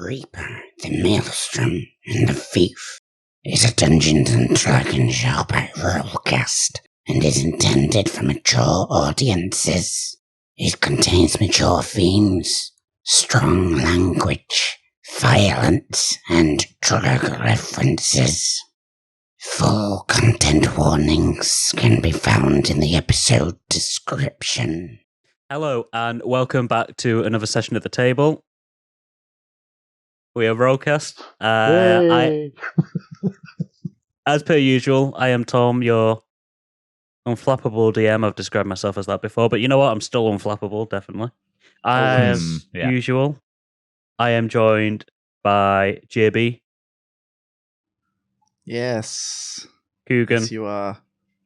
Reaper, the Maelstrom, and the Thief is a Dungeons and Dragons show by RollCast and is intended for mature audiences. It contains mature themes, strong language, violence, and drug references. Full content warnings can be found in the episode description. Hello, and welcome back to another session at the table. We are RollCast. As per usual, I am Tom, your unflappable DM. I've described myself as that before, but you know what? I'm still unflappable, definitely. As usual, I am joined by JB. Yes. Coogan. Yes, you are.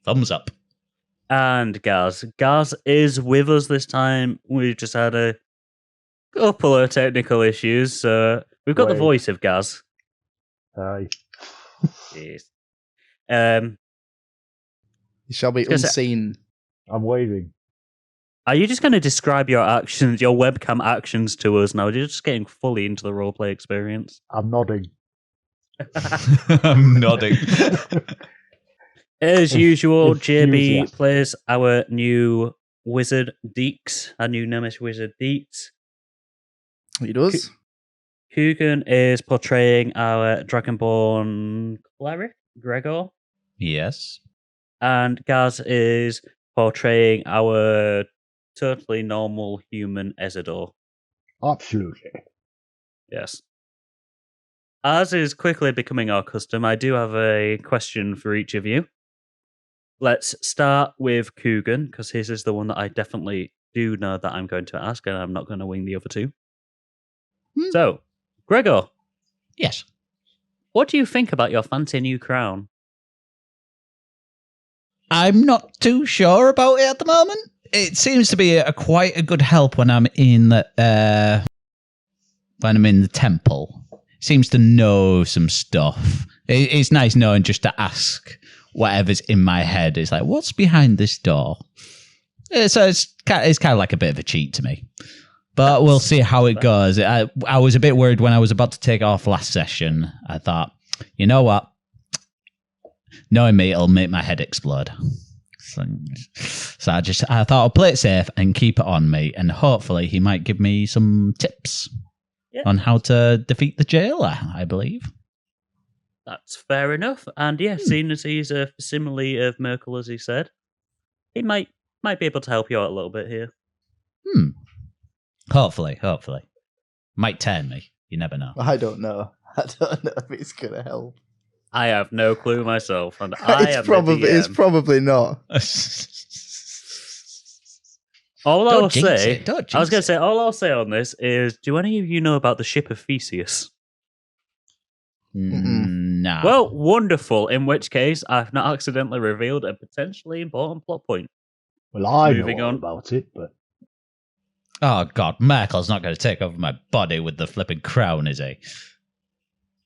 Thumbs up. And Gaz. Gaz is with us this time. We've just had a couple of technical issues. So we've got the voice of Gaz. Hi. Jeez. You shall be unseen. I'm waving. Are you just going to describe your actions, your webcam actions to us now? You're just getting fully into the roleplay experience. I'm nodding. I'm nodding. As usual, JB plays our new wizard, Dix, our new Nemesis wizard, Dix. He does. Coogan is portraying our Dragonborn cleric, Gregor. Yes. And Gaz is portraying our totally normal human Ezador. Absolutely. Yes. As is quickly becoming our custom, I do have a question for each of you. Let's start with Coogan, because his is the one that I definitely do know that I'm going to ask, and I'm not going to wing the other two. So, Gregor. Yes. What do you think about your fancy new crown? I'm not too sure about it at the moment. It seems to be quite a good help when I'm in the temple. It seems to know some stuff. It's nice knowing just to ask whatever's in my head. It's like, what's behind this door? So it's kind of like a bit of a cheat to me. But we'll see how it goes. I was a bit worried when I was about to take off last session. I thought, you know what? Knowing me, it'll make my head explode. So I thought I'll play it safe and keep it on me, and hopefully he might give me some tips on how to defeat the jailer, I believe. That's fair enough. And yeah, seeing as he's a facsimile of Merkel, as he said, he might be able to help you out a little bit here. Hopefully. Might turn me. You never know. I don't know if it's going to help. I have no clue myself, and It's probably not. All Don't I'll jinx say, it. Don't I was going to jinx say, all I'll say on this is, do any of you know about the ship of Theseus? Nah. Well, wonderful. In which case, I've not accidentally revealed a potentially important plot point. Well, I Moving know all on. about it, but... Oh, God. Merkel's not going to take over my body with the flipping crown, is he?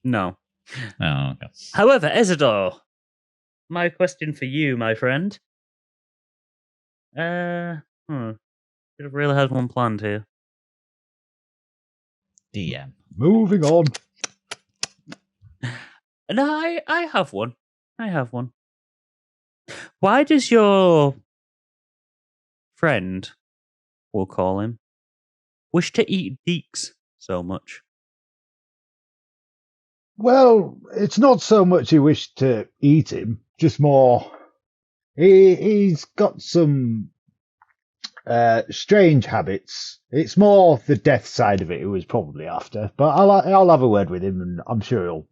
No. Oh, okay. However, Ezador, my question for you, my friend. Should have really had one planned here. DM. Moving on. No, I have one. Why does your friend, we'll call him, wish to eat Dix so much? Well, it's not so much he wished to eat him, just more... He's got some strange habits. It's more the death side of it he was probably after. But I'll have a word with him, and I'm sure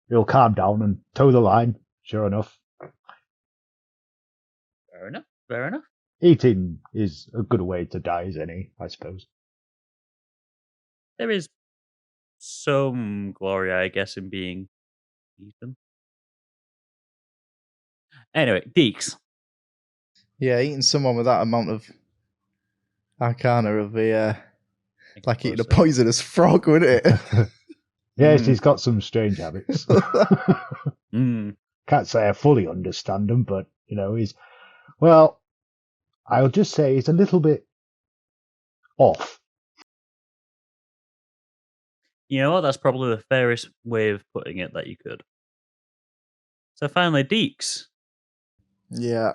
he'll calm down and toe the line, sure enough. Fair enough. Eating is a good way to die as any, I suppose. There is some glory, I guess, in being eaten. Anyway, Dix. Yeah, eating someone with that amount of arcana would be like eating a poisonous frog, wouldn't it? Yes, he's got some strange habits. Can't say I fully understand him, but, I'll just say he's a little bit off. You know what? That's probably the fairest way of putting it that you could. So finally, Dix. Yeah.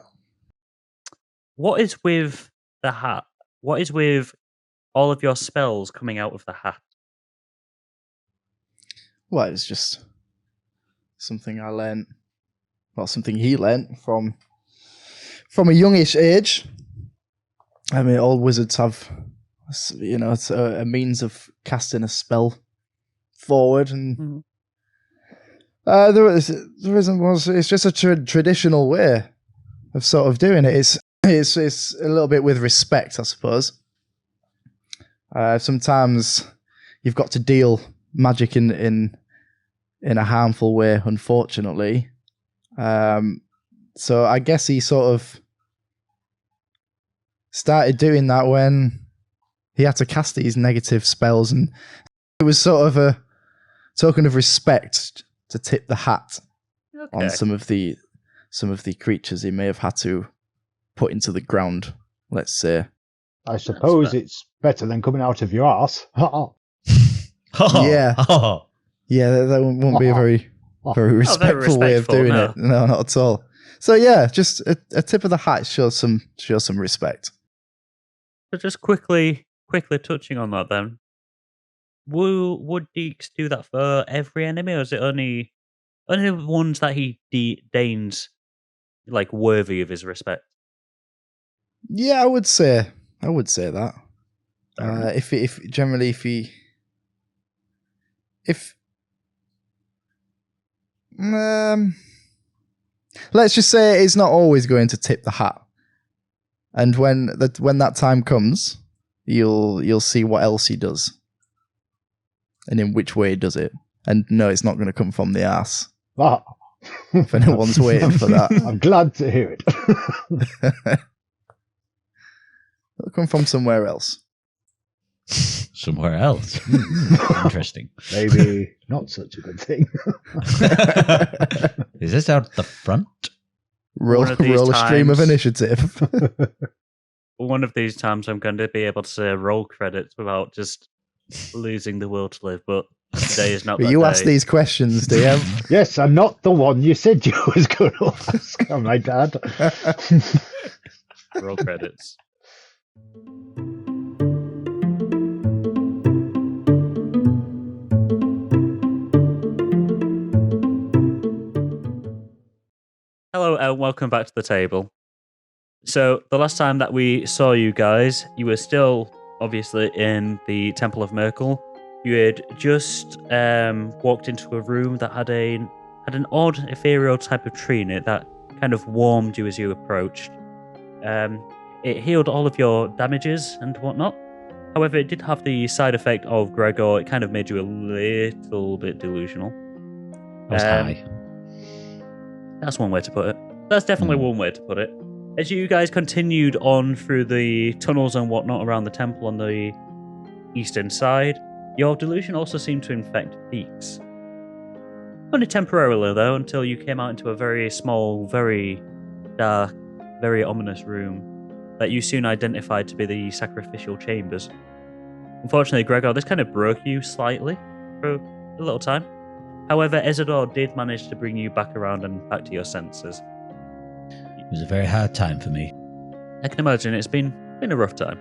What is with the hat? What is with all of your spells coming out of the hat? Well, it's just something I learned. Well, something he learnt from a youngish age. I mean, all wizards have, it's a means of casting a spell forward, and it's just a traditional way of sort of doing it. It's a little bit with respect, I suppose. Sometimes you've got to deal magic in a harmful way, unfortunately. So I guess he sort of started doing that when he had to cast these negative spells, and it was sort of a token of respect to tip the hat on some of the creatures he may have had to put into the ground, let's say. I suppose it's better than coming out of your arse. Yeah. Yeah, that won't be a very respectful way of doing it. No, not at all. So yeah, just a tip of the hat shows some respect. So just quickly touching on that then. Would Dix do that for every enemy, or is it only the ones that he deigns like worthy of his respect? Yeah, I would say that. Let's just say it's not always going to tip the hat, and when that time comes, you'll see what else he does, and in which way he does it. And no, it's not going to come from the arse. If anyone's waiting for that, I'm glad to hear it. It'll come from somewhere else. Somewhere else. Interesting. Maybe not such a good thing. Is this out the front? Roll a stream of initiative. One of these times I'm going to be able to say roll credits without just losing the will to live, but today is not that You day. ask these questions, DM. Yes, I'm not the one you said you was going to ask. Oh, my dad. Roll credits. Hello and welcome back to the table. So the last time that we saw you guys, you were still obviously in the Temple of Merkel. You had just walked into a room that had an odd ethereal type of tree in it that kind of warmed you as you approached. It healed all of your damages and whatnot. However, it did have the side effect of Gregor. It kind of made you a little bit delusional. I was high. That's one way to put it. That's definitely one way to put it. As you guys continued on through the tunnels and whatnot around the temple on the eastern side, your delusion also seemed to infect Dix. Only temporarily, though, until you came out into a very small, very dark, very ominous room that you soon identified to be the sacrificial chambers. Unfortunately, Gregor, this kind of broke you slightly for a little time. However, Ezador did manage to bring you back around and back to your senses. It was a very hard time for me. I can imagine it's been a rough time.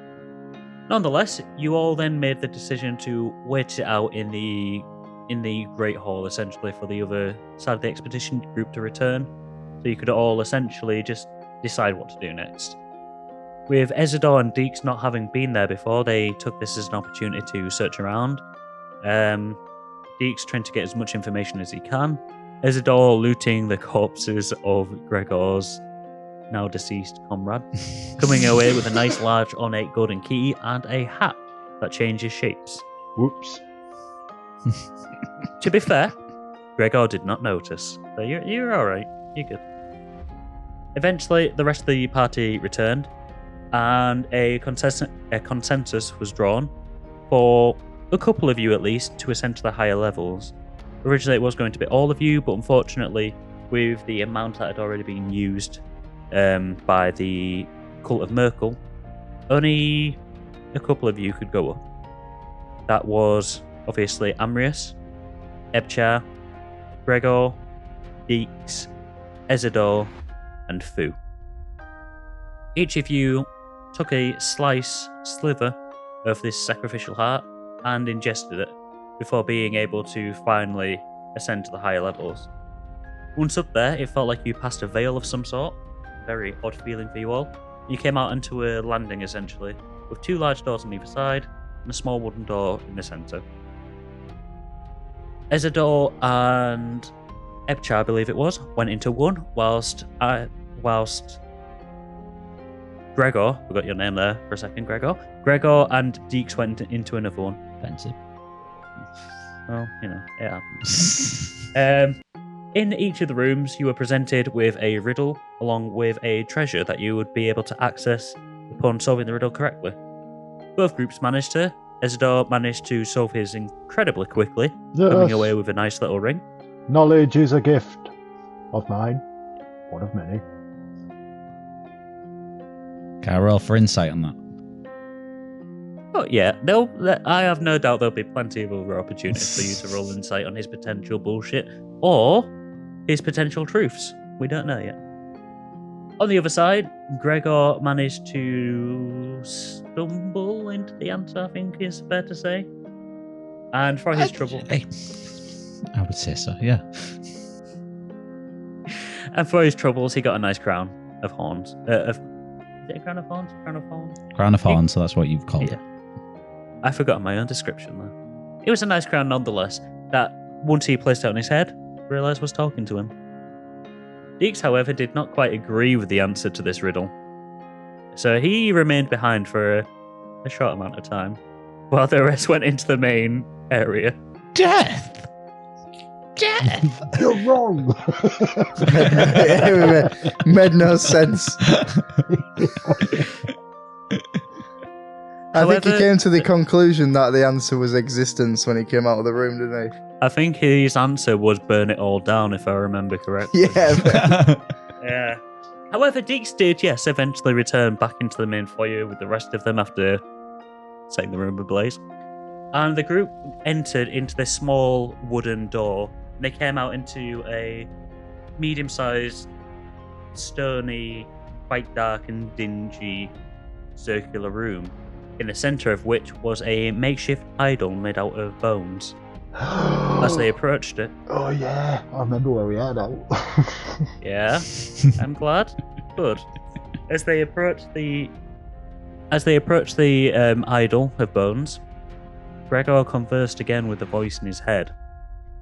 Nonetheless, you all then made the decision to wait it out in the Great Hall, essentially, for the other side of the expedition group to return, so you could all essentially just decide what to do next. With Ezador and Dix not having been there before, they took this as an opportunity to search around. Dix trying to get as much information as he can. Ezador looting the corpses of Gregor's now deceased comrade, coming away with a nice large ornate golden key and a hat that changes shapes. Whoops. To be fair, Gregor did not notice, so you're alright, you're good. Eventually, the rest of the party returned, and a consensus was drawn for a couple of you at least to ascend to the higher levels. Originally it was going to be all of you, but unfortunately with the amount that had already been used by the Cult of Merkel, only a couple of you could go up. That was obviously Amrius, Ebchar, Gregor, Dix, Ezador, and Fu. Each of you took a sliver of this sacrificial heart and ingested it before being able to finally ascend to the higher levels. Once up there, it felt like you passed a veil of some sort. Very odd feeling for you all. You came out into a landing essentially, with 2 large doors on either side and a small wooden door in the centre. Ezador and Ebchar, I believe it was, went into one, whilst Gregor, forgot your name there for a second, Gregor and Dix went into another one. Offensive. Well, it happens. In each of the rooms, you were presented with a riddle along with a treasure that you would be able to access upon solving the riddle correctly. Both groups managed to. Ezador managed to solve his incredibly quickly, coming away with a nice little ring. Knowledge is a gift of mine. One of many. Can I roll for insight on that? Oh yeah, I have no doubt there'll be plenty of other opportunities for you to roll insight on his potential bullshit or his potential truths. We don't know yet. On the other side, Gregor managed to stumble into the answer, I think is fair to say. And for his trouble... I would say so, yeah. And for his troubles, he got a nice crown of horns. Is it a crown of horns? Crown of horns? Crown of horns, so that's what you've called it. I forgot my own description there. It was a nice crown nonetheless, that once he placed it on his head, realised was talking to him. Dix, however, did not quite agree with the answer to this riddle. So he remained behind for a short amount of time, while the rest went into the main area. Death! You're wrong! It made no sense. I think he came to the conclusion that the answer was existence when he came out of the room, didn't he? I think his answer was burn it all down, if I remember correctly. Yeah. Yeah. However, Dix did, yes, eventually return back into the main foyer with the rest of them after setting the room ablaze. And the group entered into this small wooden door. They came out into a medium-sized, stony, quite dark and dingy circular room, in the centre of which was a makeshift idol made out of bones. As they approached it. Oh yeah, I remember where we are now. Yeah, I'm glad. Good. As they approached the idol of bones, Gregor conversed again with the voice in his head,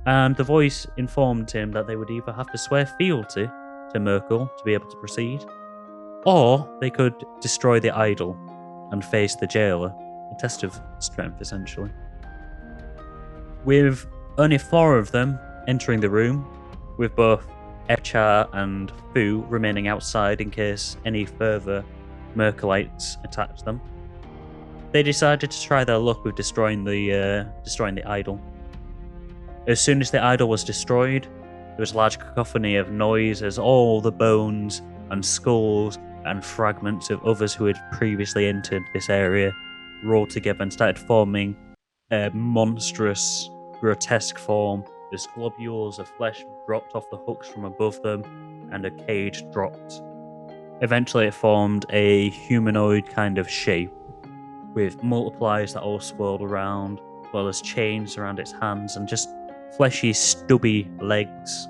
and the voice informed him that they would either have to swear fealty to Merkel to be able to proceed, or they could destroy the idol and face the jailer, a test of strength essentially. With only 4 of them entering the room, with both Ebchar and Fu remaining outside in case any further Merkelites attacked them, they decided to try their luck with destroying the idol. As soon as the idol was destroyed, there was a large cacophony of noise as all the bones and skulls and fragments of others who had previously entered this area rolled together and started forming a monstrous, grotesque form as globules of flesh dropped off the hooks from above them and a cage dropped. Eventually it formed a humanoid kind of shape with multipliers that all swirled around, as well as chains around its hands and just fleshy, stubby legs.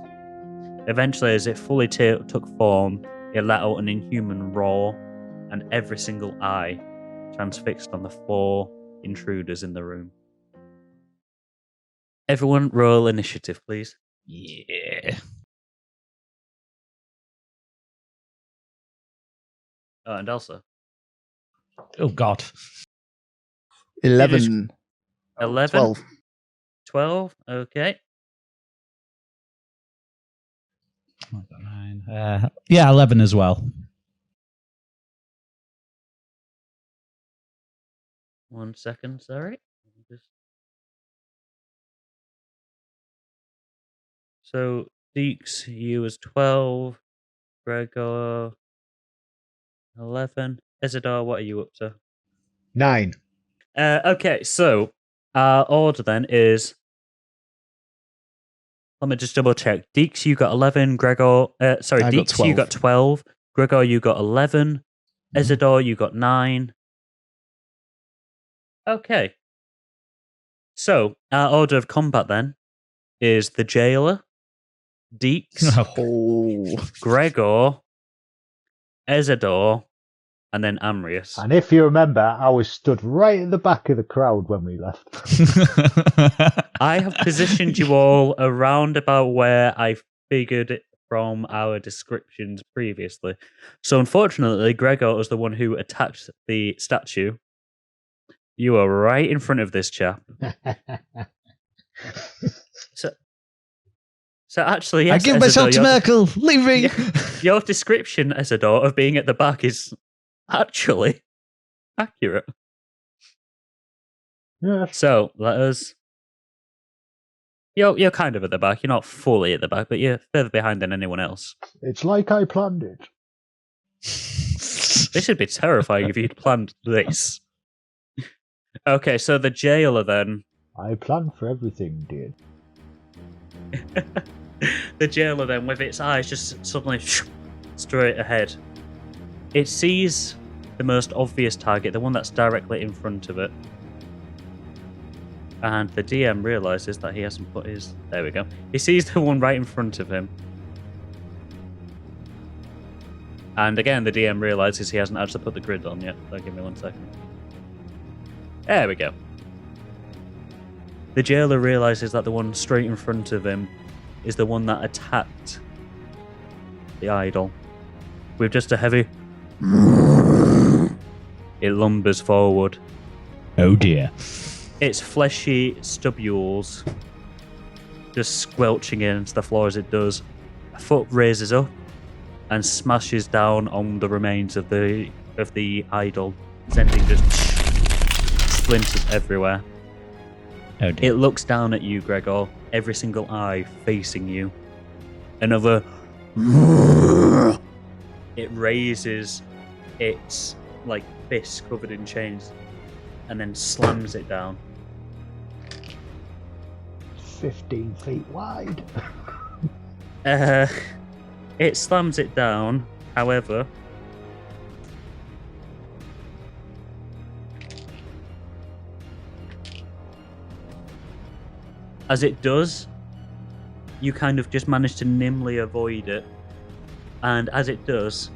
Eventually, as it fully took form, it let out an inhuman roar, and every single eye transfixed on the 4 intruders in the room. Everyone roll initiative, please. Yeah. Oh, and Elsa. Oh, God. 11. 11? 12. 12? Okay. 9. Yeah, 11 as well. 1 second, sorry. So, Dix, you was 12. Gregor, 11. Ezador, what are you up to? 9. Okay, so Our order then is. Let me just double check. Dix, you got 11. Gregor, sorry, I got Dix, you 12. got 12. Gregor, you got 11. Ezador, you got 9. Okay. So, our order of combat then is the Jailer, Dix, Oh. Gregor, Ezador, and then Amrius. And if you remember, I was stood right at the back of the crowd when we left. I have positioned you all around about where I figured it from our descriptions previously. So unfortunately, Gregor was the one who attacked the statue. You are right in front of this chap. So actually, yes, I give myself to Merkel. Leave me. Your description, Ezador, of being at the back is actually accurate. Yeah. So let us. You're kind of at the back. You're not fully at the back, but you're further behind than anyone else. It's like I planned it. This would be terrifying if you'd planned this. Okay, so the Jailer then. I planned for everything, dear. The Jailer then, with its eyes just suddenly straight ahead. It sees the most obvious target, the one that's directly in front of it. And the DM realizes that he hasn't put his... There we go. He sees the one right in front of him. And again, the DM realizes he hasn't actually put the grid on yet. So give me 1 second. There we go. The Jailer realizes that the one straight in front of him is the one that attacked the idol. With just a heavy... It lumbers forward. Oh dear. Its fleshy stubules just squelching into the floor as it does. A foot raises up and smashes down on the remains of the idol, sending just splinters everywhere. Oh dear. It looks down at you, Gregor, every single eye facing you. Another... It raises its fist covered in chains and then slams it down. 15 feet wide. It slams it down, however... As it does, you kind of just manage to nimbly avoid it. And as it does,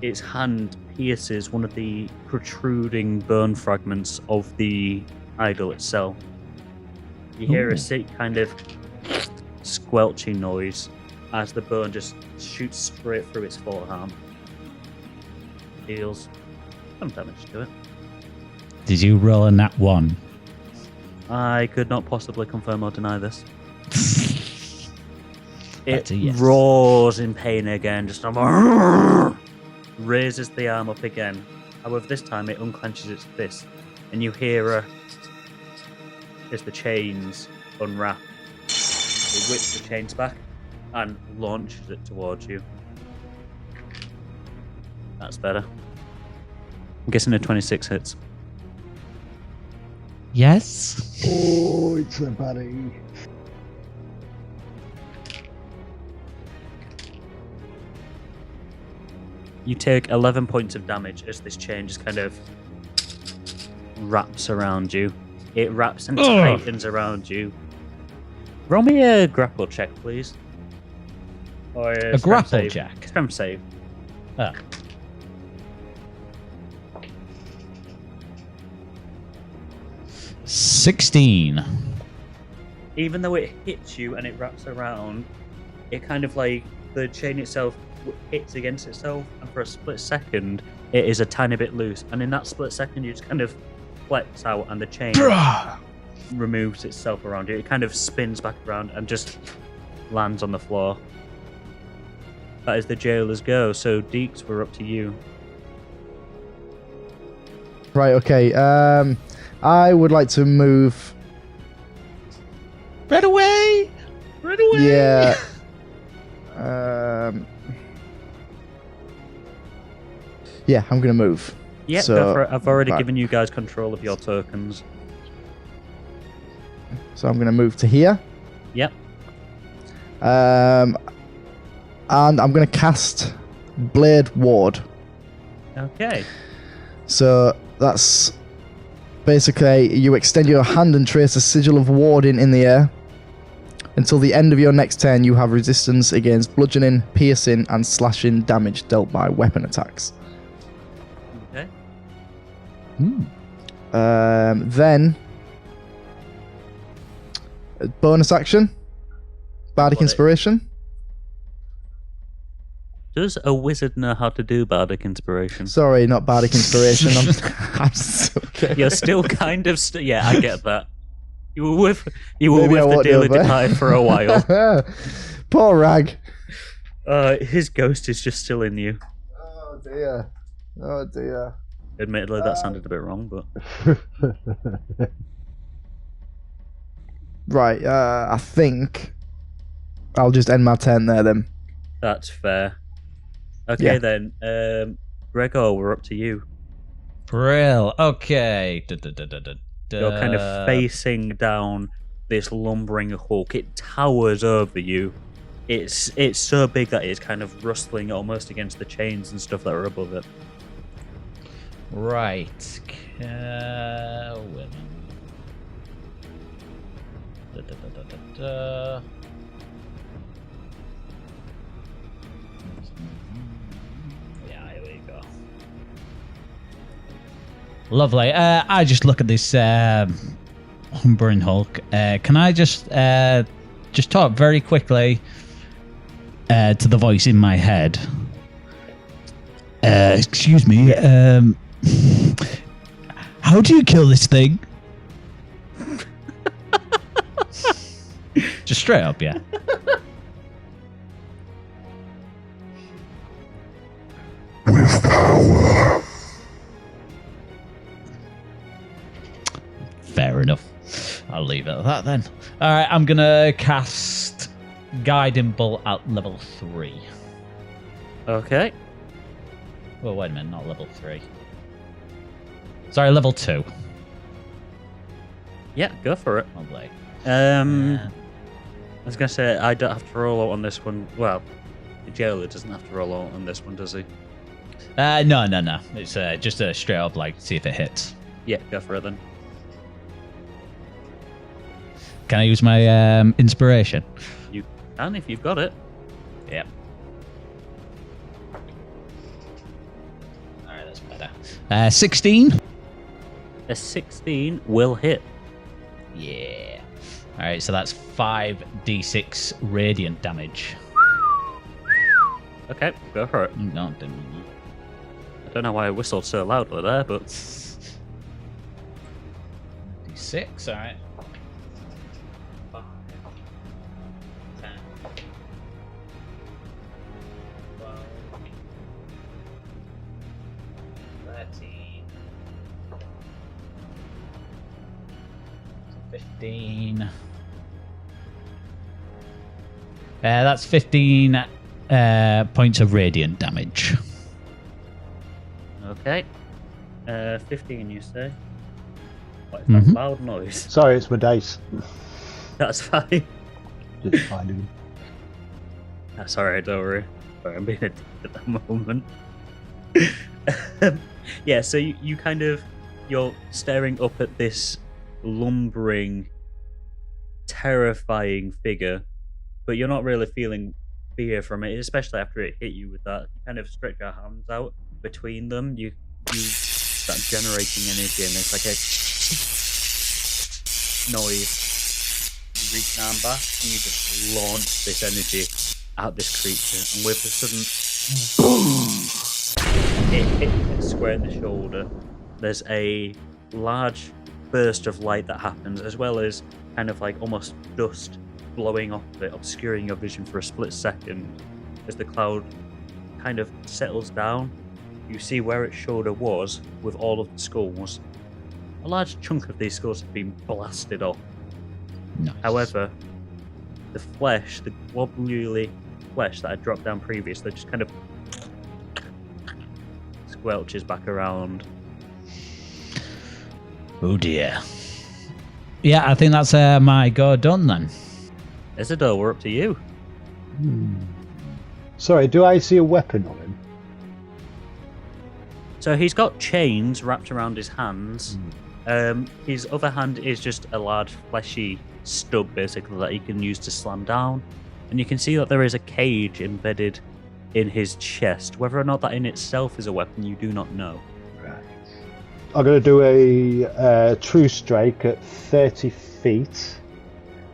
its hand pierces one of the protruding bone fragments of the idol itself. You hear a sick kind of squelching noise as the bone just shoots straight through its forearm. Deals some damage to it. Did you roll a nat 1? I could not possibly confirm or deny this. That's It a yes. roars in pain again, just raises the arm up again. However, this time it unclenches its fist, and you hear as the chains unwrap. It whips the chains back and launches it towards you. That's better. I'm guessing a 26 hits. Yes. Oh, it's a buddy. You take 11 points of damage as this chain just kind of wraps around you. It wraps and tightens around you. Roll me a grapple check, please. Or A grapple check? Strength save. Ah. $16. Even though it hits you and it wraps around, it kind of the chain itself hits against itself, and for a split second, it is a tiny bit loose. And in that split second, you just kind of flex out, and the chain removes itself around you. It kind of spins back around and just lands on the floor. That is the Jailer's go. So, Dix, we're up to you. Right, okay. I would like to move. Right away! Right away! Yeah. Yeah, I'm gonna move. Yeah, So, go for it. I've already right. given you guys control of your tokens. So I'm going to move to here. Yep. And I'm going to cast Blade Ward. Okay. So that's basically you extend your hand and trace a sigil of warding in the air. Until the end of your next turn, you have resistance against bludgeoning, piercing, and slashing damage dealt by weapon attacks. Okay. Then, bonus action, Bardic Inspiration. Does a wizard know how to do Bardic Inspiration? Sorry, not Bardic Inspiration. I'm so You're still kind of... yeah, I get that. You were with Maybe the Daily Departed for a while. Poor Rag. His ghost is just still in you. Oh dear. Oh dear. Admittedly, that sounded a bit wrong, but... Right, I think I'll just end my turn there then. That's fair. Okay, Yeah. then. Gregor, we're up to you. Peril. Okay. You're kind of facing down this lumbering hulk. It towers over you. It's so big that it's kind of rustling almost against the chains and stuff that are above it. Right. Yeah, here we go. Lovely. I just look at this Humbering Hulk. Can I just talk very quickly to the voice in my head? Excuse me. How do you kill this thing? Just straight up, yeah. With power. Fair enough. I'll leave it at that then. Alright, I'm gonna cast Guiding Bolt at level 3. Okay. Well, wait a minute, not level 3. Sorry, level 2. Yeah, go for it. Lovely. I was going to say, I don't have to roll out on this one. Well, the jailer doesn't have to roll out on this one, does he? No. It's just a straight up, see if it hits. Yeah, go for it then. Can I use my inspiration? You can if you've got it. Yep. Alright, that's better. 16? A 16 will hit. Yeah. Alright, so that's 5d6 radiant damage. Okay, go for it. No, I don't know why I whistled so loudly there, but... d6, alright. 5, 10, 12, 13, 15. That's 15 points of radiant damage. Okay. 15, you say? What is that loud noise? Sorry, it's my dice. That's fine. Just finding them. That's alright, don't worry. Sorry, I'm being a dick at the moment. Yeah, so you kind of... You're staring up at this lumbering, terrifying figure, but you're not really feeling fear from it, especially after it hit you with that. You kind of stretch your hands out between them. You start generating energy, and it's like a noise. You reach an arm back, and you just launch this energy at this creature, and with a sudden boom, it hits it square in the shoulder. There's a large burst of light that happens, as well as kind of like almost dust blowing off of it, obscuring your vision for a split second. As the cloud kind of settles down, you see where its shoulder was with all of the skulls. A large chunk of these skulls have been blasted off. Nice. However, the flesh, the wobbly flesh that had dropped down previously, just kind of squelches back around. Oh dear. Yeah, I think that's my go done then. Ezador, we're up to you. Sorry, do I see a weapon on him? So he's got chains wrapped around his hands. His other hand is just a large fleshy stub, basically, that he can use to slam down. And you can see that there is a cage embedded in his chest. Whether or not that in itself is a weapon, you do not know. Right. I'm going to do a true strike at 30 feet.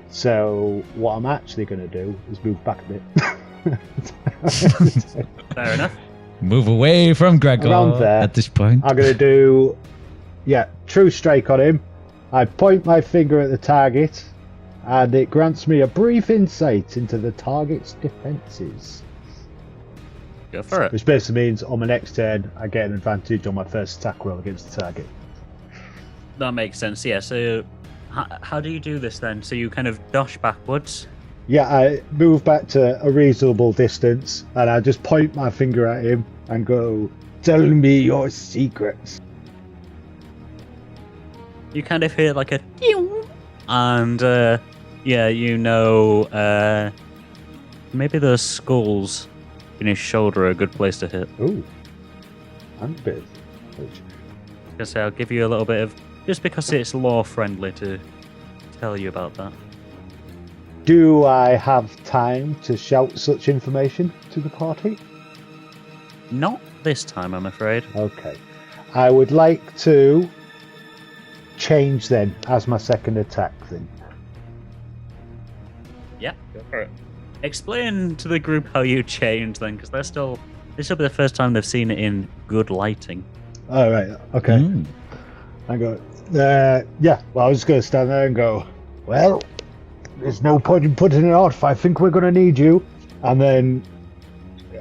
So what I'm actually going to do is move back a bit. Fair enough. Move away from Gregor Around there. at this point. I'm going to do, true strike on him. I point my finger at the target, and it grants me a brief insight into the target's defences. Go for it. Which basically means on my next turn, I get an advantage on my first attack roll against the target. That makes sense, yeah. So how do you do this then? So you kind of dash backwards. Yeah, I move back to a reasonable distance, and I just point my finger at him and go, "Tell me your secrets." You kind of hear like a ding, and maybe those skulls in his shoulder are a good place to hit. Ooh, and a bit. I'll give you a little bit of, just because it's lore friendly to tell you about that. Do I have time to shout such information to the party? Not this time, I'm afraid. Okay. I would like to change then as my second attack then. Yeah, go for it. Explain to the group how you change then, because this will be the first time they've seen it in good lighting. All right. Okay. I go, well, I was just going to stand there and go, well, there's no point in putting it off. I think we're going to need you. And then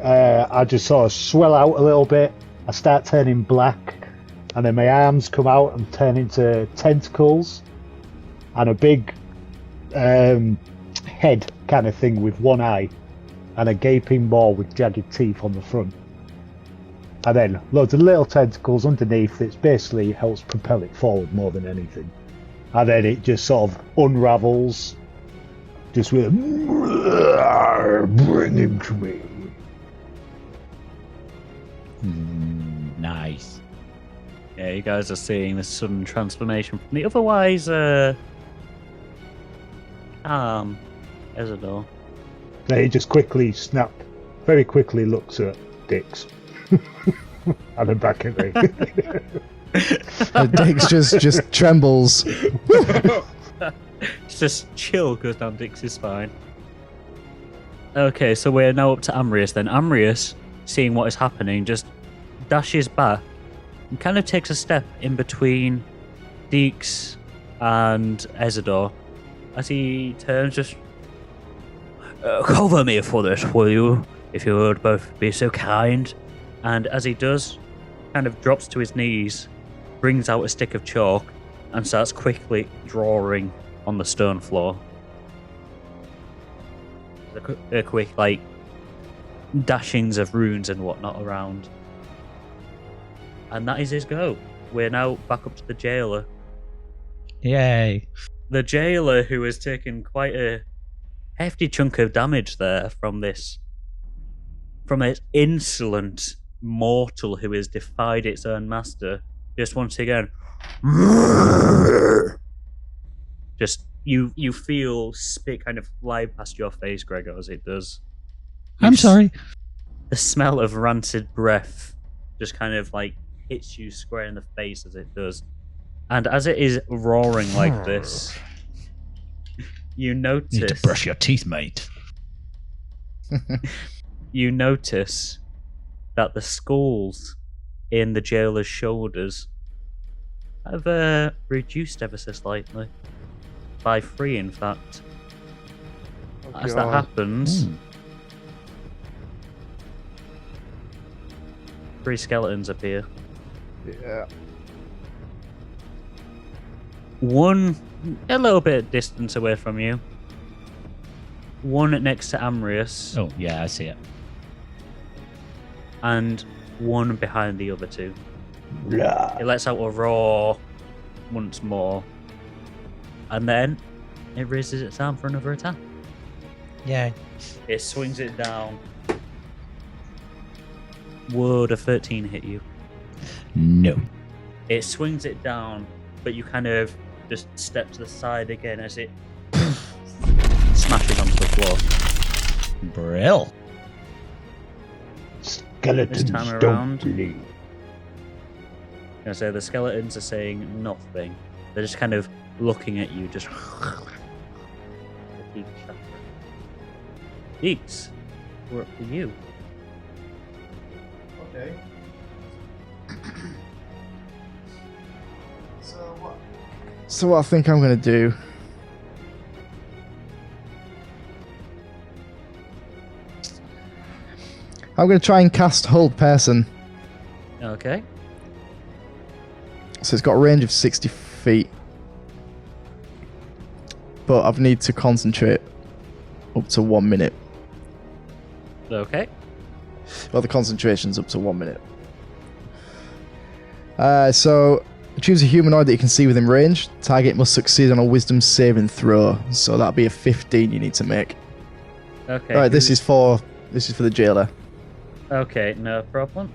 I just sort of swell out a little bit. I start turning black. And then my arms come out and turn into tentacles. And a big head kind of thing with one eye. And a gaping maw with jagged teeth on the front. And then loads of little tentacles underneath. It basically helps propel it forward more than anything. And then it just sort of unravels. Just with a bring him to me. Nice. Yeah, you guys are seeing this sudden transformation from the otherwise calm Ezador. Then he just very quickly looks at Dix. And then back at me. Dix just trembles. It's just chill goes down Dix's spine. Okay, so we're now up to Amrius then. Amrius, seeing what is happening, just dashes back and kind of takes a step in between Dix and Ezador. As he turns, just cover me for this, will you? If you would both be so kind. And as he does, kind of drops to his knees, brings out a stick of chalk, and starts quickly drawing on the stone floor. A quick, dashings of runes and whatnot around. And that is his go. We're now back up to the jailer. Yay. The jailer, who has taken quite a hefty chunk of damage there from this insolent mortal who has defied its own master, just once again, just you feel spit kind of fly past your face, Gregor, as it does. I'm sorry. The smell of rancid breath just kind of hits you square in the face as it does. And as it is roaring like this, you notice... You need to brush your teeth, mate. You notice that the skulls in the jailer's shoulders have reduced ever so slightly. By 3, in fact. As that happens... 3 skeletons appear. Yeah. One a little bit distance away from you. One next to Amrius. Oh, yeah, I see it. And one behind the other two. Blah. It lets out a roar once more. And then it raises its arm for another attack. Yeah. It swings it down. Would a 13 hit you? No. It swings it down, but you kind of just step to the side again as it smashes onto the floor. Brill. Skeletons This time don't around. bleed. And so the skeletons are saying nothing. They're just kind of looking at you, just. Dix, we're up to you. Okay. So what I think I'm going to do... I'm going to try and cast Hold Person. Okay. So it's got a range of 60 feet. But I need to concentrate up to 1 minute. Okay. Well, the concentration's up to 1 minute. So choose a humanoid that you can see within range. Target must succeed on a wisdom saving throw. So that'll be a 15 you need to make. Okay. Alright, this is for the jailer. Okay, no problem.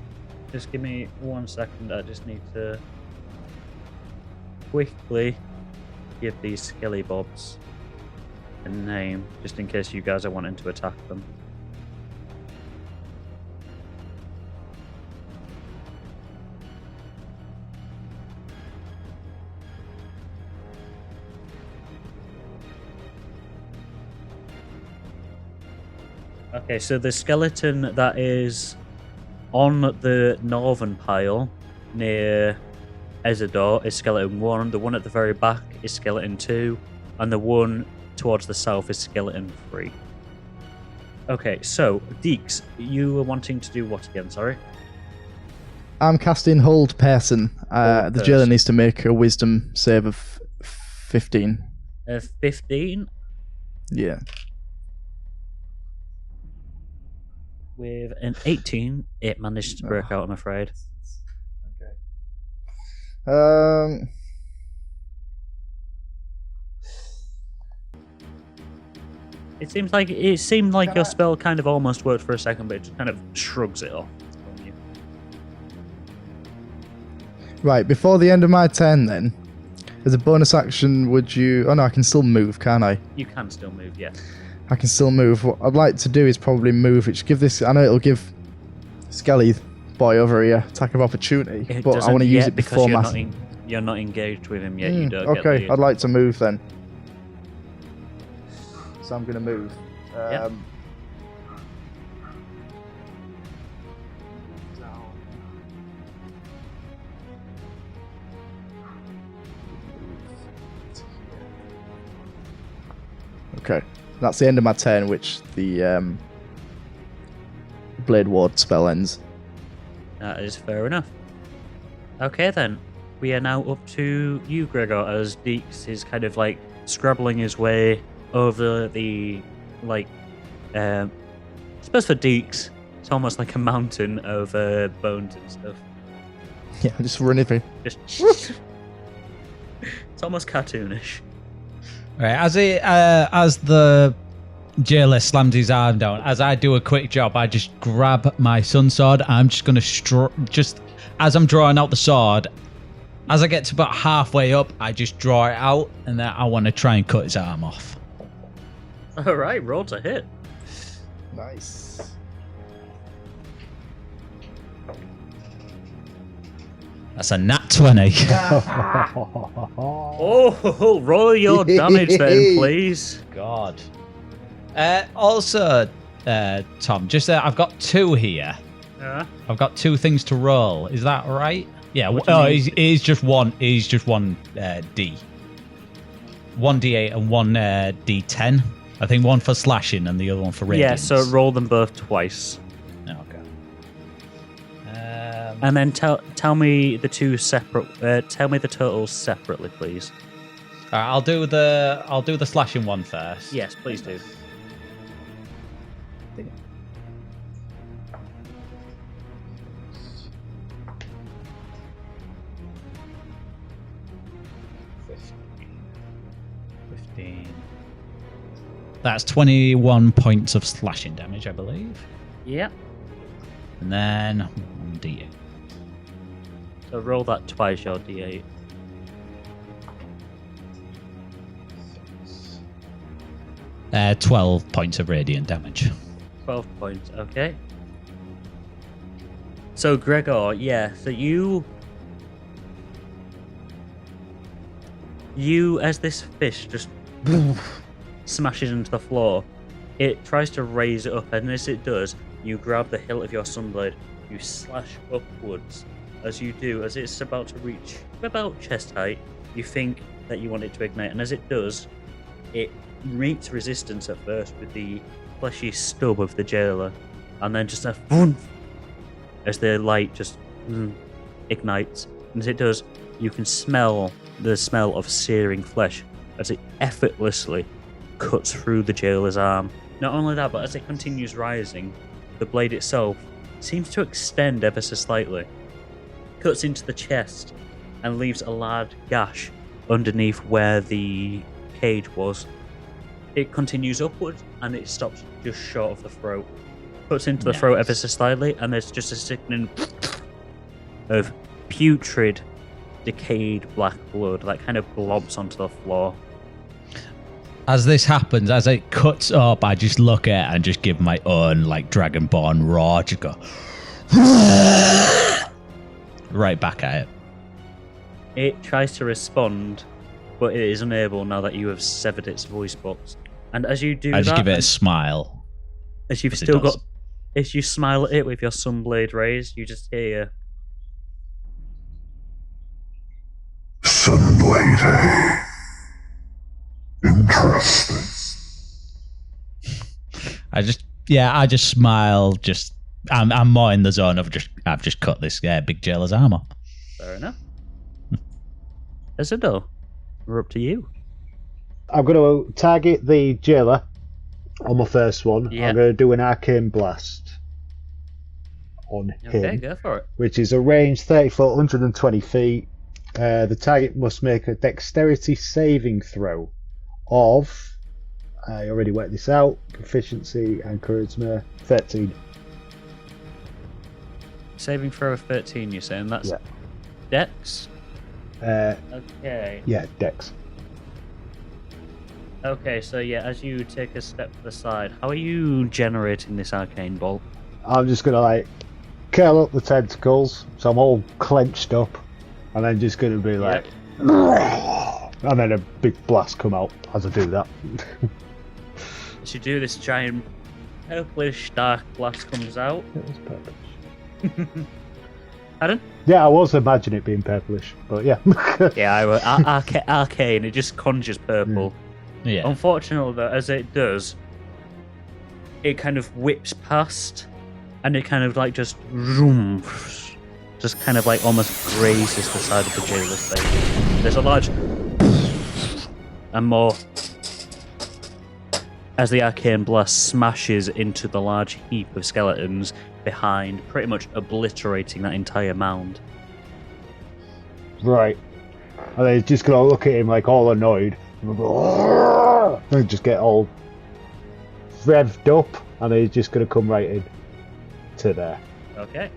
Just give me 1 second. I just need to quickly give these skelly bobs a name, just in case you guys are wanting to attack them. Okay, so the skeleton that is on the northern pile near Ezador is skeleton 1, the one at the very back is skeleton 2, and the one towards the south is skeleton 3. Okay, so Dix, you were wanting to do what again, sorry? I'm casting Hold Person. The jailer needs to make a wisdom save of 15. 15? Yeah. With an 18, it managed to break out, I'm afraid. Okay. It seemed like your spell kind of almost worked for a second, but it just kind of shrugs it off from you. Right, before the end of my turn then, as a bonus action, would you... Oh no, I can still move, can't I? You can still move, yes. I can still move. What I'd like to do is probably move, which give this... I know it'll give Skelly boy over here attack of opportunity, It but I doesn't want to use yet it because before you're not engaged with him yet. You don't get okay, the... I'd like to move then. So I'm going to move. Yep. Okay, that's the end of my turn, which the Blade Ward spell ends. That is fair enough. Okay then, we are now up to you, Gregor, as Dix is kind of like scrabbling his way over the, like, I suppose for Dix, it's almost like a mountain of bones and stuff. Yeah, just run it. Just, it's almost cartoonish. Right, as the jailer slams his arm down, as I do a quick job, I just grab my sun sword. I'm just going to just as I'm drawing out the sword, as I get to about halfway up, I just draw it out, and then I want to try and cut his arm off. All right, roll to hit. Nice. That's a nat 20. Oh, roll your damage then, please. God. Also, Tom, just I've got 2 here. Yeah. I've got 2 things to roll. Is that right? Yeah. What do you mean? It is just one. It is just one D. 1 D8 and 1 D10. I think one for slashing and the other one for radiance. Yeah. So roll them both twice, Okay. and then tell me the two separate. Tell me the totals separately, please. I'll do the slashing one first. Yes, please do. That's 21 points of slashing damage, I believe. Yep. And then 1d8. So roll that twice, your d8. Uh, 12 points of radiant damage. 12 points, okay. So Gregor, yeah, so you as this fish just smashes into the floor, it tries to raise it up, and as it does, you grab the hilt of your sunblade, you slash upwards. As you do, as it's about to reach about chest height, you think that you want it to ignite, and as it does, it meets resistance at first with the fleshy stub of the jailer, and then just a boom, as the light just ignites. And as it does, you can smell the smell of searing flesh as it effortlessly cuts through the jailer's arm. Not only that, but as it continues rising, the blade itself seems to extend ever so slightly, cuts into the chest, and leaves a large gash underneath where the cage was. It continues upwards, and it stops just short of the throat. Cuts into the throat ever so slightly, and there's just a sickening of putrid, decayed black blood that kind of globs onto the floor. As this happens, as it cuts up, I just look at it and just give my own like dragonborn roar. Just go right back at it. It tries to respond, but it is unable now that you have severed its voice box. And as you do I just that, give it a smile. as you've as it still does. got, as you smile at it with your sunblade raised, you just hear, Sunblade, eh? Interesting. I just smile. I'm more in the zone of I've just cut this big jailer's arm off. fair enough. Ezador, we're up to you. I'm going to target the jailer on my first one. Yeah. I'm going to do an arcane blast on Okay, him, go for it. which is a range 30 foot, 120 feet. The target must make a dexterity saving throw of, I already worked this out, proficiency and charisma 13. Saving throw of 13, you're saying? That's Yeah. Dex? Okay. Yeah, dex. Okay, so yeah, as you take a step to the side, how are you generating this arcane bolt? I'm just going to like curl up the tentacles so I'm all clenched up, and then just going to be like, and then a big blast come out as I do that. As you do, this giant purplish dark blast comes out. It was purplish. Pardon? Yeah, I was imagining it being purplish, but yeah. Yeah, arcane, it just conjures purple. Yeah. Unfortunately, though, as it does, it kind of whips past, and it kind of like just kind of like almost grazes the side of the jailer's face. There's a large and more as the arcane blast smashes into the large heap of skeletons behind, pretty much obliterating that entire mound. Right. And then he's just going to look at him like all annoyed. And go, and just get all revved up, and then he's just going to come right in to there. Okay.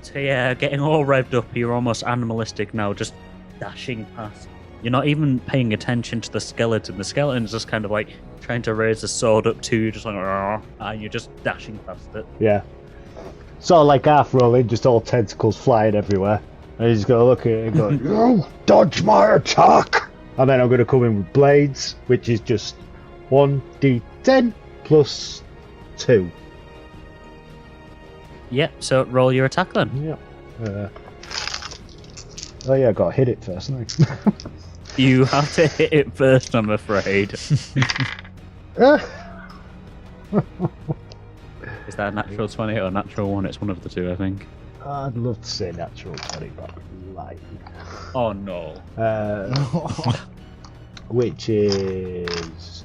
So yeah, getting all revved up, you're almost animalistic now, just dashing past. You're not even paying attention to the skeleton. The skeleton's just kind of like trying to raise the sword up to you, just like, and you're just dashing past it. Yeah. Sort of like half rolling, just all tentacles flying everywhere. And he's going to look at it and go, "You dodge my attack!" And then I'm going to come in with blades, which is just 1d10 plus 2. Yep, so roll your attack then. Yeah. Oh yeah, I got to hit it first, haven't I? You have to hit it first, I'm afraid. Is that a natural 20 or a natural 1? It's one of the two, I think. I'd love to say natural 20, but I'm lying. Oh no. Which is...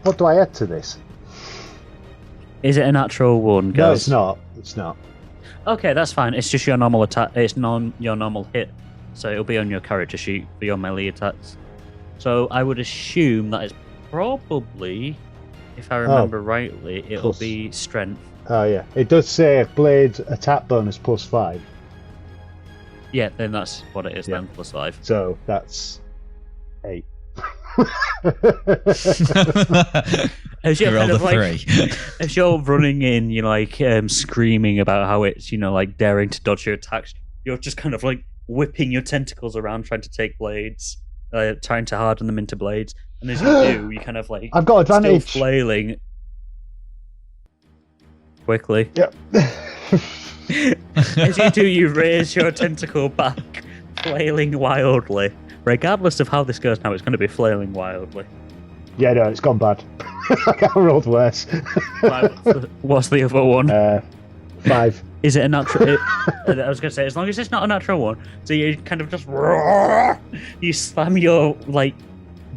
What do I add to this? Is it a natural 1, guys? No, it's not. It's not. Okay, that's fine. It's just your normal attack. It's your normal hit. So it'll be on your character sheet for your melee attacks. So I would assume that is Probably, if I remember rightly, it'll plus. be strength. Oh yeah, it does say blades attack bonus +5. Yeah, then that's what it is then, +5. So that's 8. As you're rolled kind of a 3. as you're running in, you're like screaming about how it's like daring to dodge your attacks. You're just kind of like whipping your tentacles around, trying to take blades, trying to harden them into blades. And as you do, you kind of like I've got advantage. still flailing quickly. Yep. As you do, you raise your tentacle back, flailing wildly. Regardless of how this goes now, it's going to be flailing wildly. Yeah, no, it's gone bad. I rolled worse. What's the other one? 5. Is it a natural? I was going to say, as long as it's not a natural one. So you kind of just you slam your like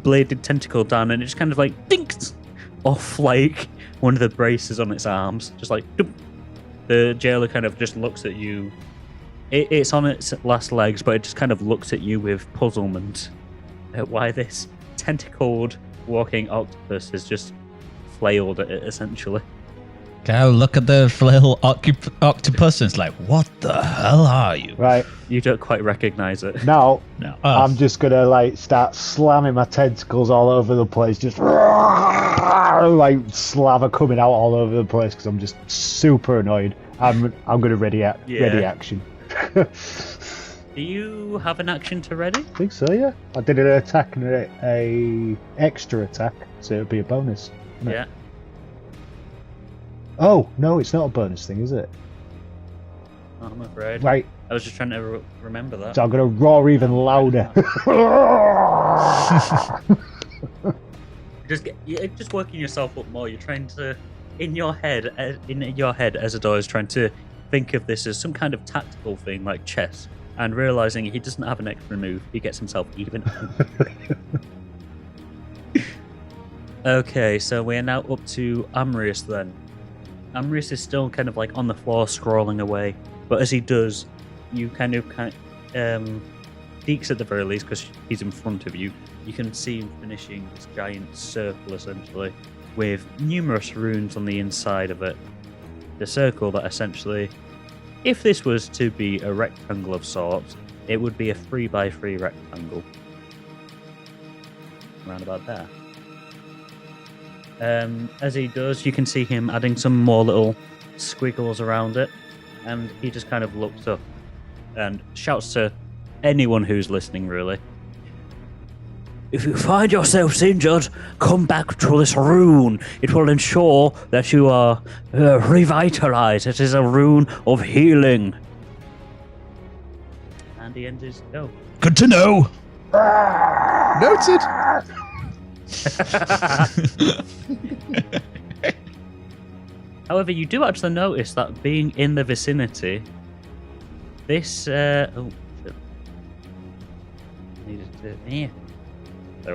bladed tentacle down, and it just kind of like dinks off like one of the braces on its arms, just like. Doop. The jailer kind of just looks at you. It's on its last legs, but it just kind of looks at you with puzzlement at why this tentacled walking octopus has just flailed at it, essentially. Go look at the little octopus, and it's like, what the hell are you? Right. You don't quite recognize it. Now, No. I'm just going to like start slamming my tentacles all over the place. Just like slava coming out all over the place because I'm just super annoyed. I'm going to ready action. Do you have an action to ready? I think so, yeah. I did an attack and a extra attack, so it'll be a bonus. Yeah. Oh, no, it's not a bonus thing, is it? I'm afraid. Right, I was just trying to remember that. so I'm going to roar even louder. Just working yourself up more. You're trying to, in your head, Ezador is trying to think of this as some kind of tactical thing like chess, and realizing he doesn't have an extra move, he gets himself even. Okay, so we are now up to Amrius then. Amrius is still kind of like on the floor scrolling away, but as he does, you kind of Dix at the very least, because he's in front of you, you can see him finishing this giant circle essentially with numerous runes on the inside of it. The circle that essentially, if this was to be a rectangle of sorts, it would be a 3x3 rectangle. Around about there. As he does, you can see him adding some more little squiggles around it, and he just kind of looks up and shouts to anyone who's listening, really. If you find yourselves injured, come back to this rune. It will ensure that you are revitalized. It is a rune of healing. And he ends his go. Good to know. Noted. However, you do actually notice that being in the vicinity, this There,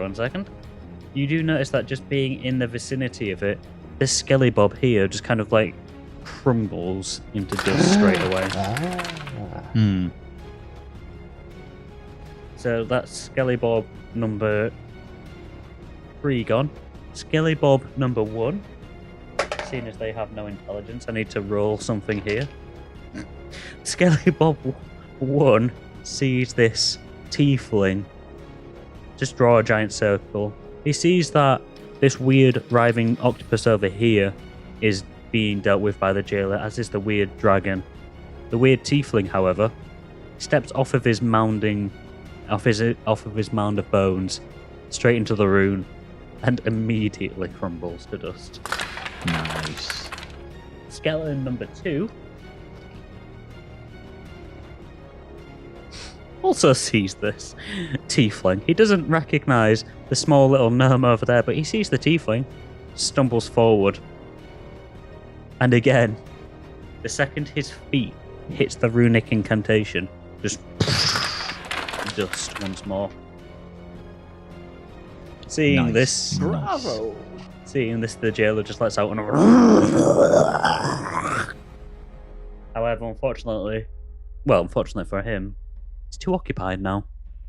1 second. You do notice that just being in the vicinity of it, this skelly bob here just kind of like crumbles into dust straight away. So that's skelly bob number 3 gone. Skelly bob number 1. Seeing as they have no intelligence, I need to roll something here. Skelly bob 1 sees this tiefling just draw a giant circle. He sees that this weird writhing octopus over here is being dealt with by the jailer, as is the weird dragon. The weird tiefling, however, steps off of his mound of bones, straight into the rune, and immediately crumbles to dust. Nice. Skeleton number 2 also sees this tiefling. He doesn't recognize the small little gnome over there, but he sees the tiefling, stumbles forward, and again, the second his feet hits the runic incantation, just dust once more. Seeing this, Bravo. Seeing this, the jailer just lets out an. However, unfortunately for him, he's too occupied now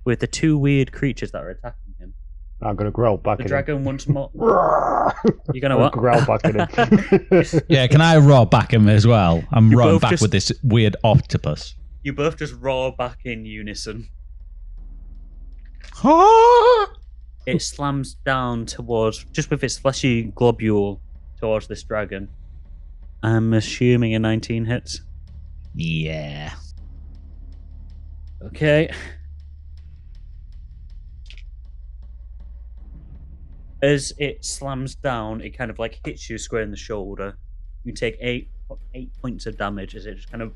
with the 2 weird creatures that are attacking him. I'm going to growl back The at dragon him. once more. You're going to what? Growl back at him. Yeah, can I roar back him as well? I'm You roaring both back just- with this weird octopus. You both just roar back in unison. It slams down towards, just with its fleshy globule, towards this dragon. I'm assuming a 19 hits. Yeah. Okay. As it slams down, it kind of like hits you square in the shoulder. You take eight points of damage as it just kind of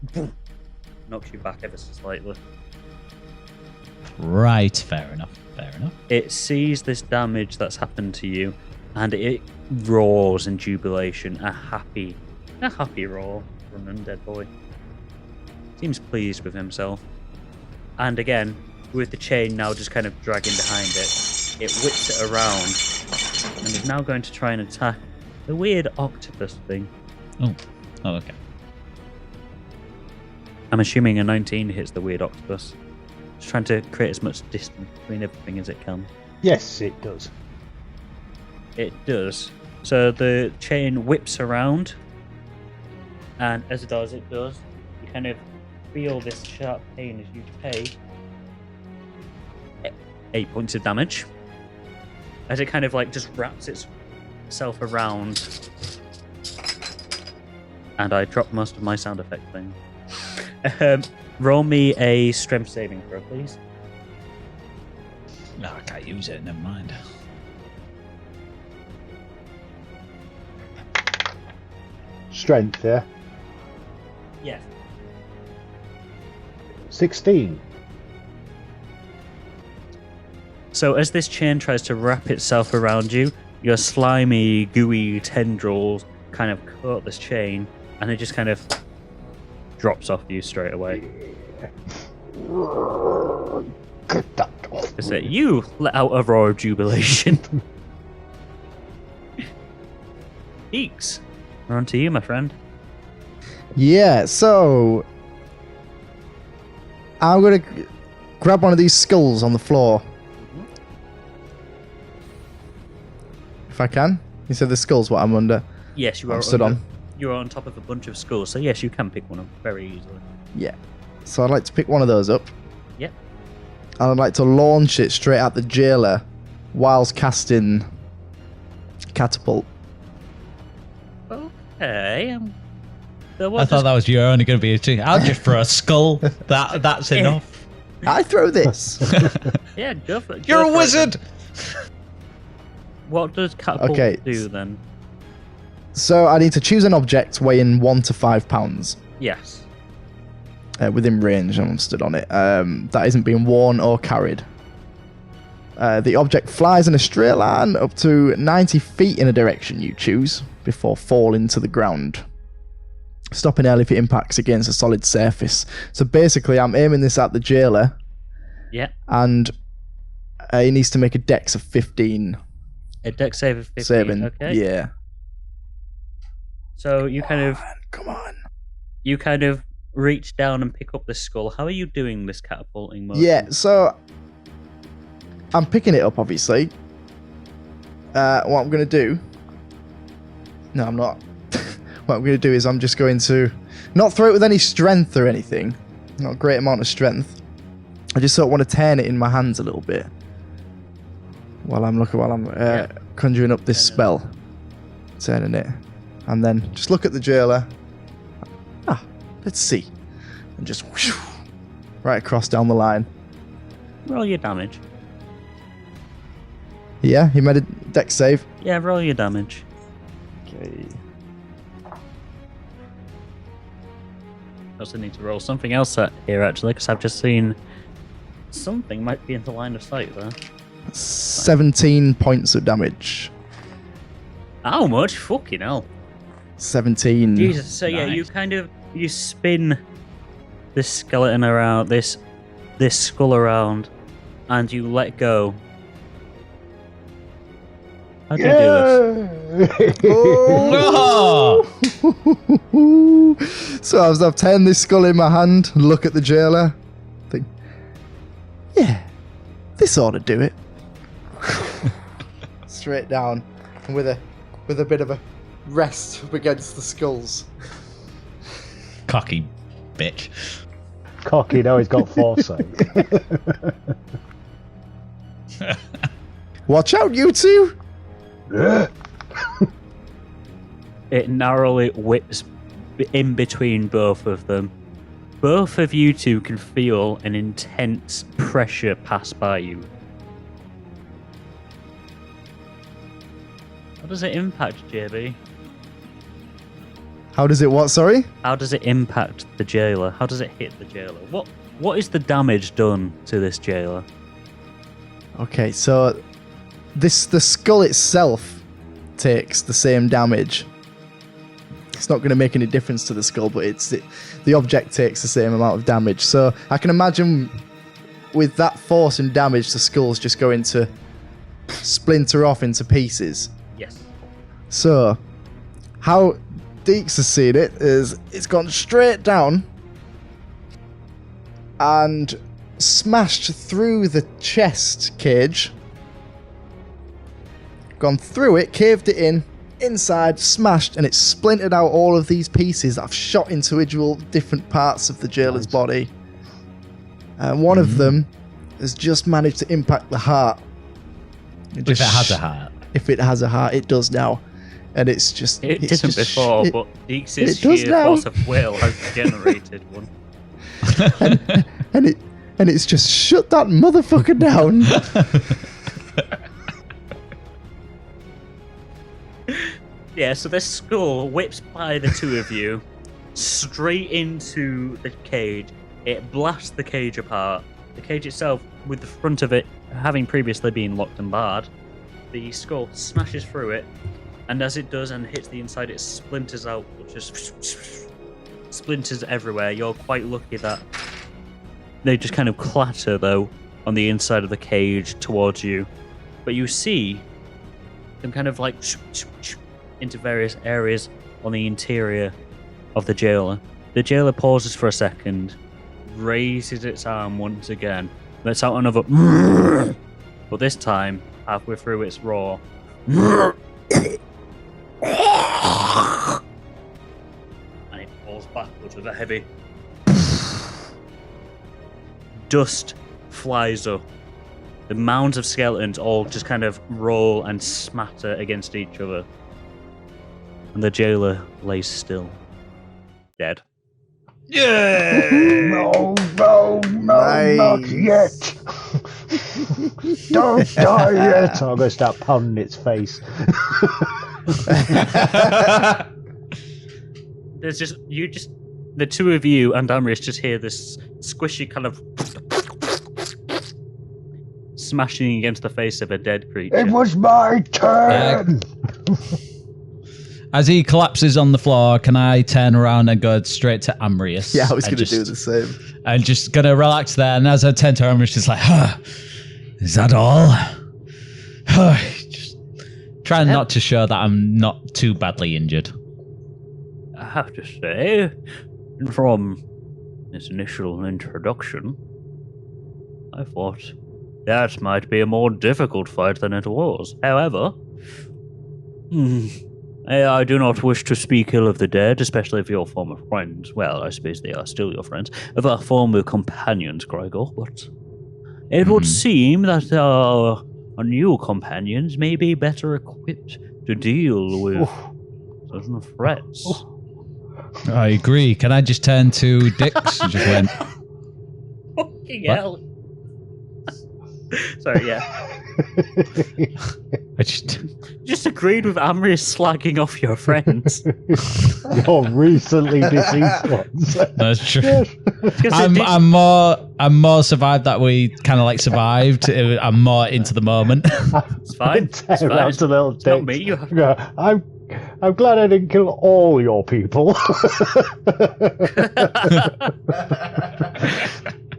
knocks you back ever so slightly. Right, fair enough. Fair enough. It sees this damage that's happened to you, and it roars in jubilation. A happy roar from an undead boy. Seems pleased with himself. And again, with the chain now just kind of dragging behind it, it whips it around and is now going to try and attack the weird octopus thing. Oh, okay. I'm assuming a 19 hits the weird octopus. It's trying to create as much distance between everything as it can. Yes, it does. It does. So the chain whips around, and as it does, you kind of feel this sharp pain as you take 8 points of damage. As it kind of like just wraps itself around. And I dropped most of my sound effect thing. Roll me a strength saving throw, please. No, I can't use it. Never mind. Strength, yeah? Yes. 16. So as this chain tries to wrap itself around you, your slimy, gooey tendrils kind of caught this chain, and it just kind of drops off you straight away. Get that off. Is that you let out a roar of jubilation? Eeks, we're on to you, my friend. Yeah, so I'm gonna grab one of these skulls on the floor. If I can. You said the skull's what I'm under. Yes, you I'm are stood on. You're on top of a bunch of skulls, so yes, you can pick one up very easily. Yeah. So I'd like to pick one of those up. Yep. And I'd like to launch it straight at the jailer whilst casting catapult. Okay. I thought that was your only going to be a thing. I'll just throw a skull. That's enough. I throw this. Yeah, go for it. You're Go a for it wizard. then. What does catapult do then? So I need to choose an object weighing 1 to 5 pounds. Yes. Within range, I'm stood on it. That isn't being worn or carried. The object flies in a straight line up to 90 feet in a direction you choose before falling to the ground. Stopping early if it impacts against a solid surface. So basically, I'm aiming this at the jailer. Yeah. And he needs to make a dex of 15. A dex save of 15. Saving. Okay. Yeah. So you Come on. you kind of reach down and pick up this skull. How are you doing this catapulting motion? Yeah, so I'm picking it up, obviously. What I'm going to do... No, I'm not. What I'm going to do is I'm just going to not throw it with any strength or anything. Not a great amount of strength. I just sort of want to turn it in my hands a little bit. While I'm conjuring up this spell. Turning it. And then just look at the jailer. Let's see. And just whoosh, right across down the line. Roll your damage. Yeah, he made a dex save. Yeah, roll your damage. Okay. I also need to roll something else here, actually, because I've just seen something might be in the line of sight there. 17 points of damage. How much? Fucking hell. 17. Jesus. So yeah, Nice. you spin this skeleton around, this skull around, and you let go. How do you do this? Oh! So as I've turned this skull in my hand and look at the jailer, think, yeah, this ought to do it. straight down, and with a bit of a rest up against the skulls. Cocky bitch. Cocky, now he's got foresight. Watch out, you two! It narrowly whips in between both of them. Both of you two can feel an intense pressure pass by you. How does it impact, JB? How does it what, sorry? How does it impact the jailer? How does it hit the jailer? What is the damage done to this jailer? Okay, so the skull itself takes the same damage. It's not going to make any difference to the skull, but the object takes the same amount of damage. So I can imagine with that force and damage, the skull's just going to splinter off into pieces. Yes. So how Dix has seen it is it's gone straight down and smashed through the chest cage, gone through it, caved it in, inside, smashed, and it's splintered out all of these pieces that have shot into individual different parts of the jailer's body. And one of them has just managed to impact the heart. If it has a heart. If it has a heart, it does now. And it's just... It it's didn't just, before, it, but Dix's it does sheer now. force of will has generated one. and it's just shut that motherfucker down. Yeah, so this skull whips by the two of you straight into the cage. It blasts the cage apart. The cage itself, with the front of it having previously been locked and barred, the skull smashes through it, and as it does and hits the inside, it splinters out. It just splinters everywhere. You're quite lucky that they just kind of clatter, though, on the inside of the cage towards you. But you see them kind of like into various areas on the interior of the jailer. The jailer pauses for a second, raises its arm once again, lets out another but this time, halfway through its roar, and it falls backwards with a heavy dust flies up. The mounds of skeletons all just kind of roll and smatter against each other. And the jailer lays still, dead. Yeah! No, Nice. not yet. Don't die yet. I'm going to start pounding its face. There's just the two of you and Amris just hear this squishy kind of smashing against the face of a dead creature. It was my turn. As he collapses on the floor, can I turn around and go straight to Amrius? Yeah, I was going to do the same. I'm just going to relax there. And as I turn to Amrius, just like, is that all? Just trying not to show that I'm not too badly injured. I have to say, from this initial introduction, I thought that might be a more difficult fight than it was. However, I do not wish to speak ill of the dead, especially of your former friends. Well, I suppose they are still your friends. Of our former companions, Gregor, but it would seem that our new companions may be better equipped to deal with certain threats. I agree. Can I just turn to Dix? And just went, Fucking What? hell. Sorry, yeah. I just agreed with Amris slagging off your friends. Your recently deceased ones. That's true. Because I'm more survived that we kind of like survived. I'm more into the moment. it's fine. It's Tear fine. out It's a little not dick. me. You have... Yeah, I'm glad I didn't kill all your people.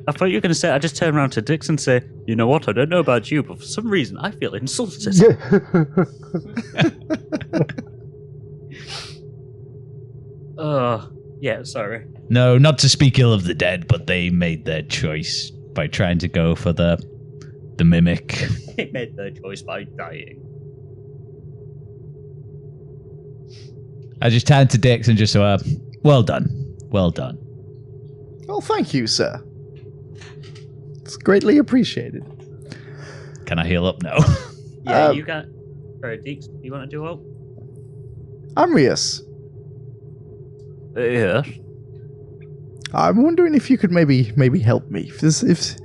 I thought you were going to say, I just turn around to Dix and say, you know what, I don't know about you, but for some reason I feel insulted. Yeah, sorry. No, not to speak ill of the dead, but they made their choice by trying to go for the mimic. They made their choice by dying. I just turn to Dix and just say, well done. Well done. Oh, thank you, sir. It's greatly appreciated. Can I heal up now? Yeah, you got... Alright, Dix, you want to do what? Amrius, Yeah. I'm wondering if you could maybe help me. Is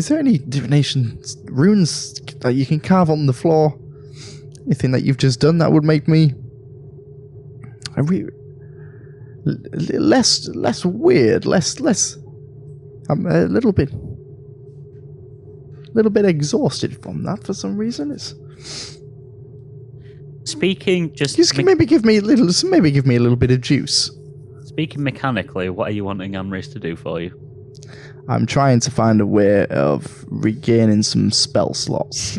there any divination runes that you can carve on the floor? Anything that you've just done that would make me less weird, less. I'm a little bit exhausted from that for some reason. It's Speaking maybe give me a little bit of juice. Speaking mechanically, what are you wanting Amris to do for you? I'm trying to find a way of regaining some spell slots.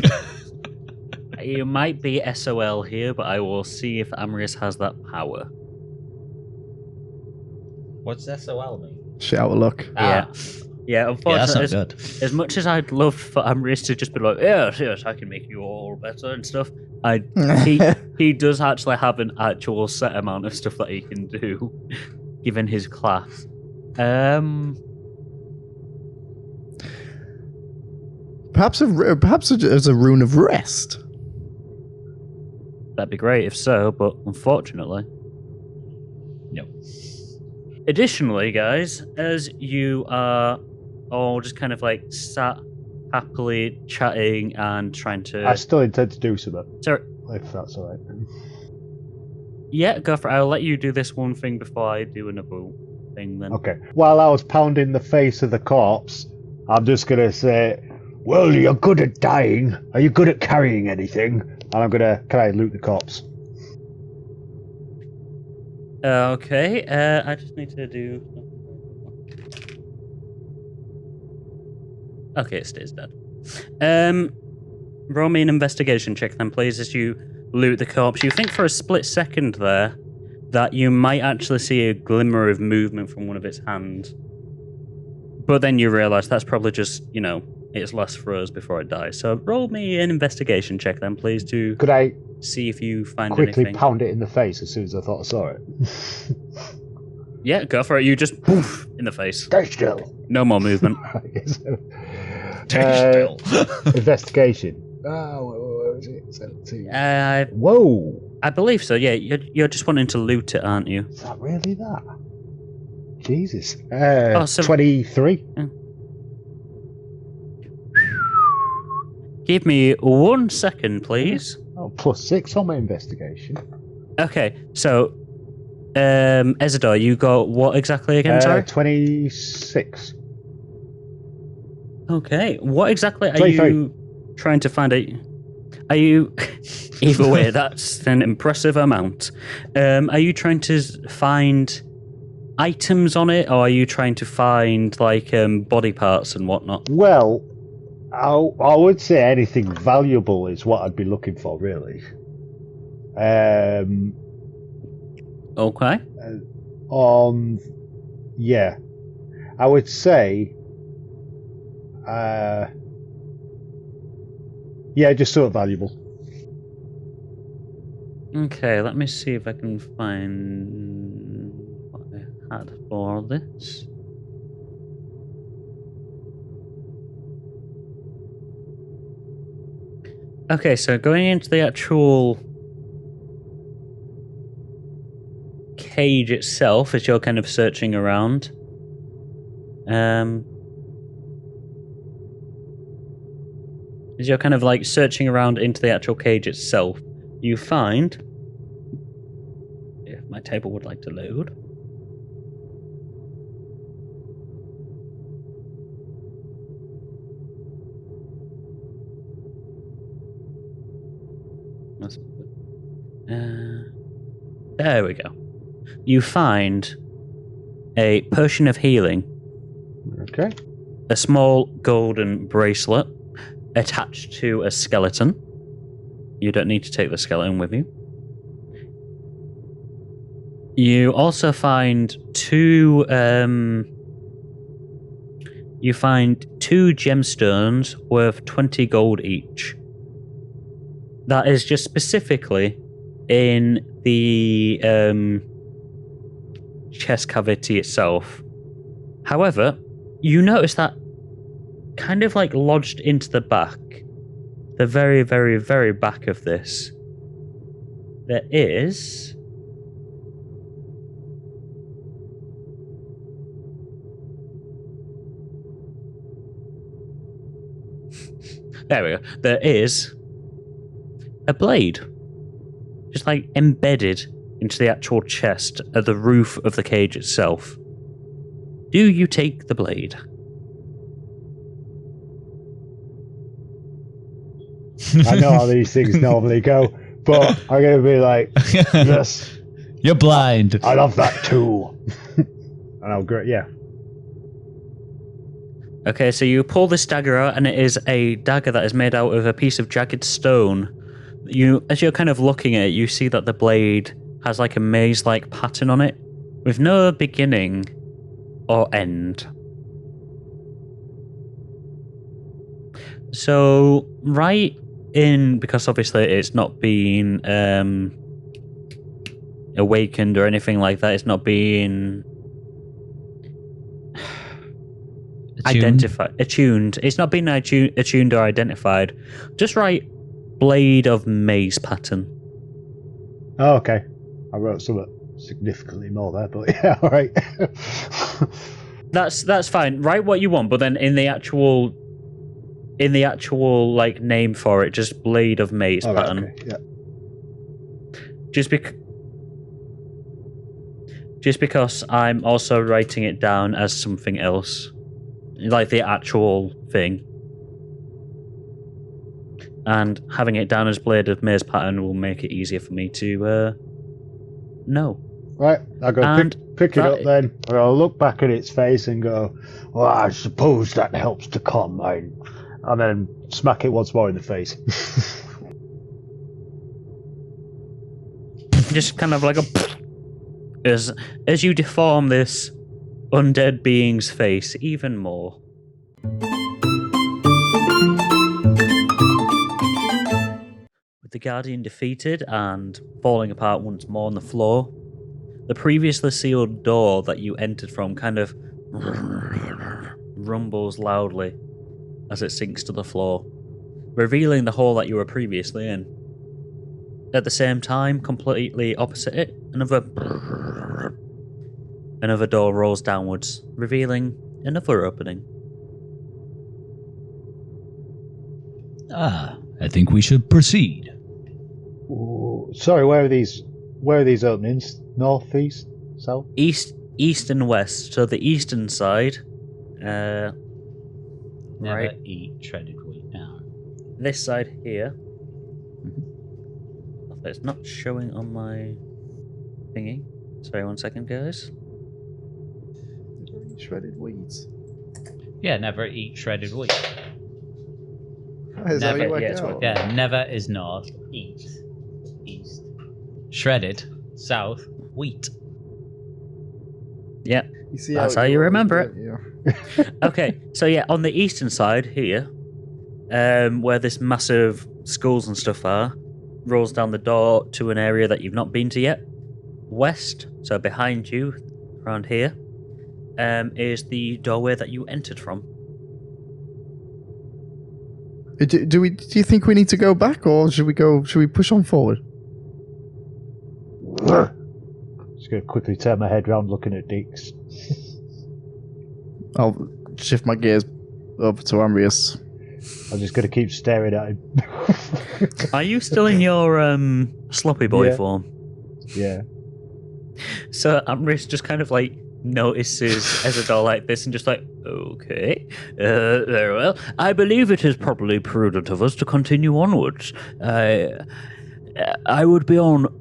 You might be SOL here, but I will see if Amris has that power. What's SOL mean? Shit out of luck. Yeah, unfortunately, that's not good. As much as I'd love for Amris to just be like, yes, I can make you all better and stuff, he does actually have an actual set amount of stuff that he can do, given his class. Perhaps as a rune of rest. That'd be great if so, but unfortunately, no. Additionally, guys, as you are all just kind of like sat happily chatting and trying to... I still intend to do something. Sorry. If that's all right. Yeah, go for it. I'll let you do this one thing before I do another thing then. Okay. While I was pounding the face of the corpse, I'm just going to say, well, you're good at dying. Are you good at carrying anything? And can I loot the corpse? Okay, I just need to do... Okay, it stays dead. Roll me an investigation check then, please, as you loot the corpse. You think for a split second there that you might actually see a glimmer of movement from one of its hands. But then you realise that's probably just, its last throws before it dies. So roll me an investigation check then, please, to Could I see if you find quickly anything. pound it in the face as soon as I thought I saw it? Yeah, go for it. You just poof in the face. Stay still. No more movement. Still. Investigation. What was it? 17. Whoa. I believe so, yeah. You're just wanting to loot it, aren't you? Is that really that? Jesus. 23. Yeah. Give me 1 second, please. Oh, +6 on my investigation. Okay, so, Ezador, you got what exactly again, sorry? 26. Okay, what exactly are 23. you trying to find out? Are you... Either way, that's an impressive amount. Are you trying to find items on it, or are you trying to find, body parts and whatnot? Well, I would say anything valuable is what I'd be looking for, really. Okay. Yeah. I would say... yeah, just sort of valuable. Okay, let me see if I can find what I had for this. Okay, so going into the actual cage itself as you're kind of searching around. As you're kind of searching around into the actual cage itself, you find, if my table would like to load, there we go. You find a potion of healing. Okay. A small golden bracelet attached to a skeleton. You don't need to take the skeleton with you. You also find two gemstones worth 20 gold each. That is just specifically in the chest cavity itself. However, you notice that kind of like lodged into the back, the very, very, very back of this, there is there we go. There is a blade, just like embedded into the actual chest at the roof of the cage itself. Do you take the blade? I know how these things normally go, but I'm going to be like, yes. You're blind. I love that too. And I'll great, yeah. Okay, so you pull this dagger out, and it is a dagger that is made out of a piece of jagged stone. As you're kind of looking at it, you see that the blade has like a maze-like pattern on it, with no beginning or end. So, right in, because obviously it's not been awakened or anything like that, it's not being attuned. It's not been attuned or identified. Just write blade of maze pattern. Oh, okay. I wrote something significantly more there, but yeah, all right. That's fine. Write what you want, but then in the actual like name for it, just blade of maze pattern. Okay, yeah. Just because I'm also writing it down as something else, like the actual thing, and having it down as blade of maze pattern will make it easier for me to know. Right, I'll go pick it up then, and I'll look back at its face and go, well, I suppose that helps to calm mine. And then smack it once more in the face. Just kind of like a... As you deform this undead being's face even more. With the Guardian defeated and falling apart once more on the floor, the previously sealed door that you entered from kind of rumbles loudly as it sinks to the floor, revealing the hole that you were previously in. At the same time, completely opposite it, another door rolls downwards, revealing another opening. I think we should proceed. Ooh, sorry, where are these openings? North, east, south? East and west. So the eastern side, Never right, eat shredded wheat now. this side here. It's not showing on my thingy. Sorry, 1 second, guys. Shredded wheat. Yeah, never eat shredded wheat. Is that how you work yeah, it it's out? Yeah, never is north. Eat. East. Shredded. South. Wheat. Yeah, You see that's how it you goes, remember it. don't you? Okay, so yeah, on the eastern side here, where this massive skulls and stuff are, rolls down the door to an area that you've not been to yet. West, so behind you, around here, is the doorway that you entered from. Do you think we need to go back, or should we push on forward? Just going to quickly turn my head around looking at Dix. I'll shift my gears over to Ambrius. I'm just going to keep staring at him. Are you still in your sloppy boy Yeah. form? Yeah. So Amris just kind of like notices Ezador like this and just like, okay, very well. I believe it is probably prudent of us to continue onwards. I would be on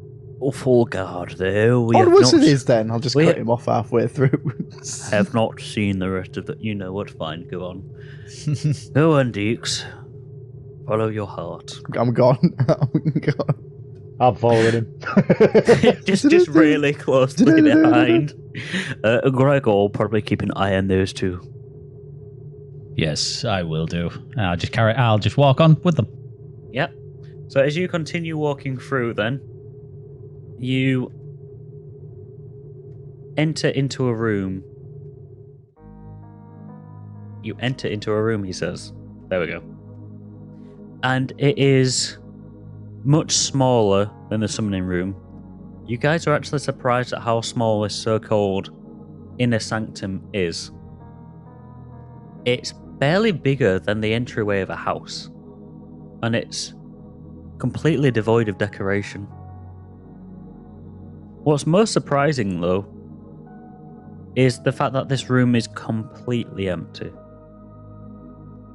full guard there. Onwards it is then. I'll just cut him off halfway through. Have not seen the rest of the... You know what, fine, go on. Go on, Dix. Follow your heart. I'm gone. I'm gone. I'm following him. just really closely behind. Gregor will probably keep an eye on those two. Yes, I will do. I'll just walk on with them. Yep. So as you continue walking through then, You enter into a room. You enter into a room, he says. There we go. And it is much smaller than the summoning room. You guys are actually surprised at how small this so-called inner sanctum is. It's barely bigger than the entryway of a house. And it's completely devoid of decoration. What's most surprising, though, is the fact that this room is completely empty.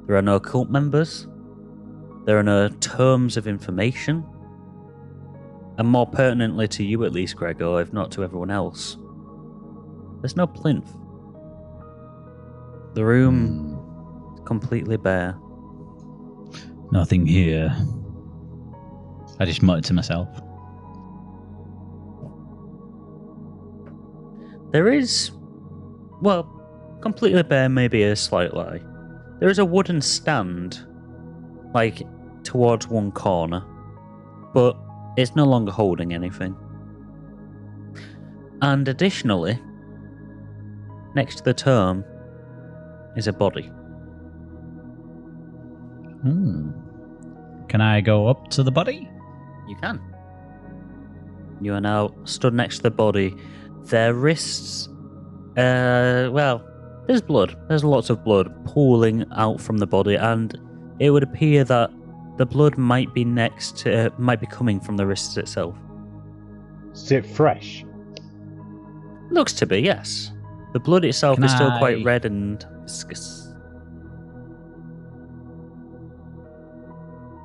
There are no cult members. There are no terms of information. And more pertinently to you at least, Gregor, if not to everyone else, there's no plinth. The room is completely bare. Nothing here. I just muttered to myself. There is, well, completely bare may be a slight lie. There is a wooden stand, like, towards one corner, but it's no longer holding anything. And additionally, next to the tome is a body. Can I go up to the body? You can. You are now stood next to the body. Their wrists, well, there's blood. There's lots of blood pooling out from the body, and it would appear that the blood might be coming from the wrists itself. Is it fresh? Looks to be, yes. The blood itself is still quite red and viscous.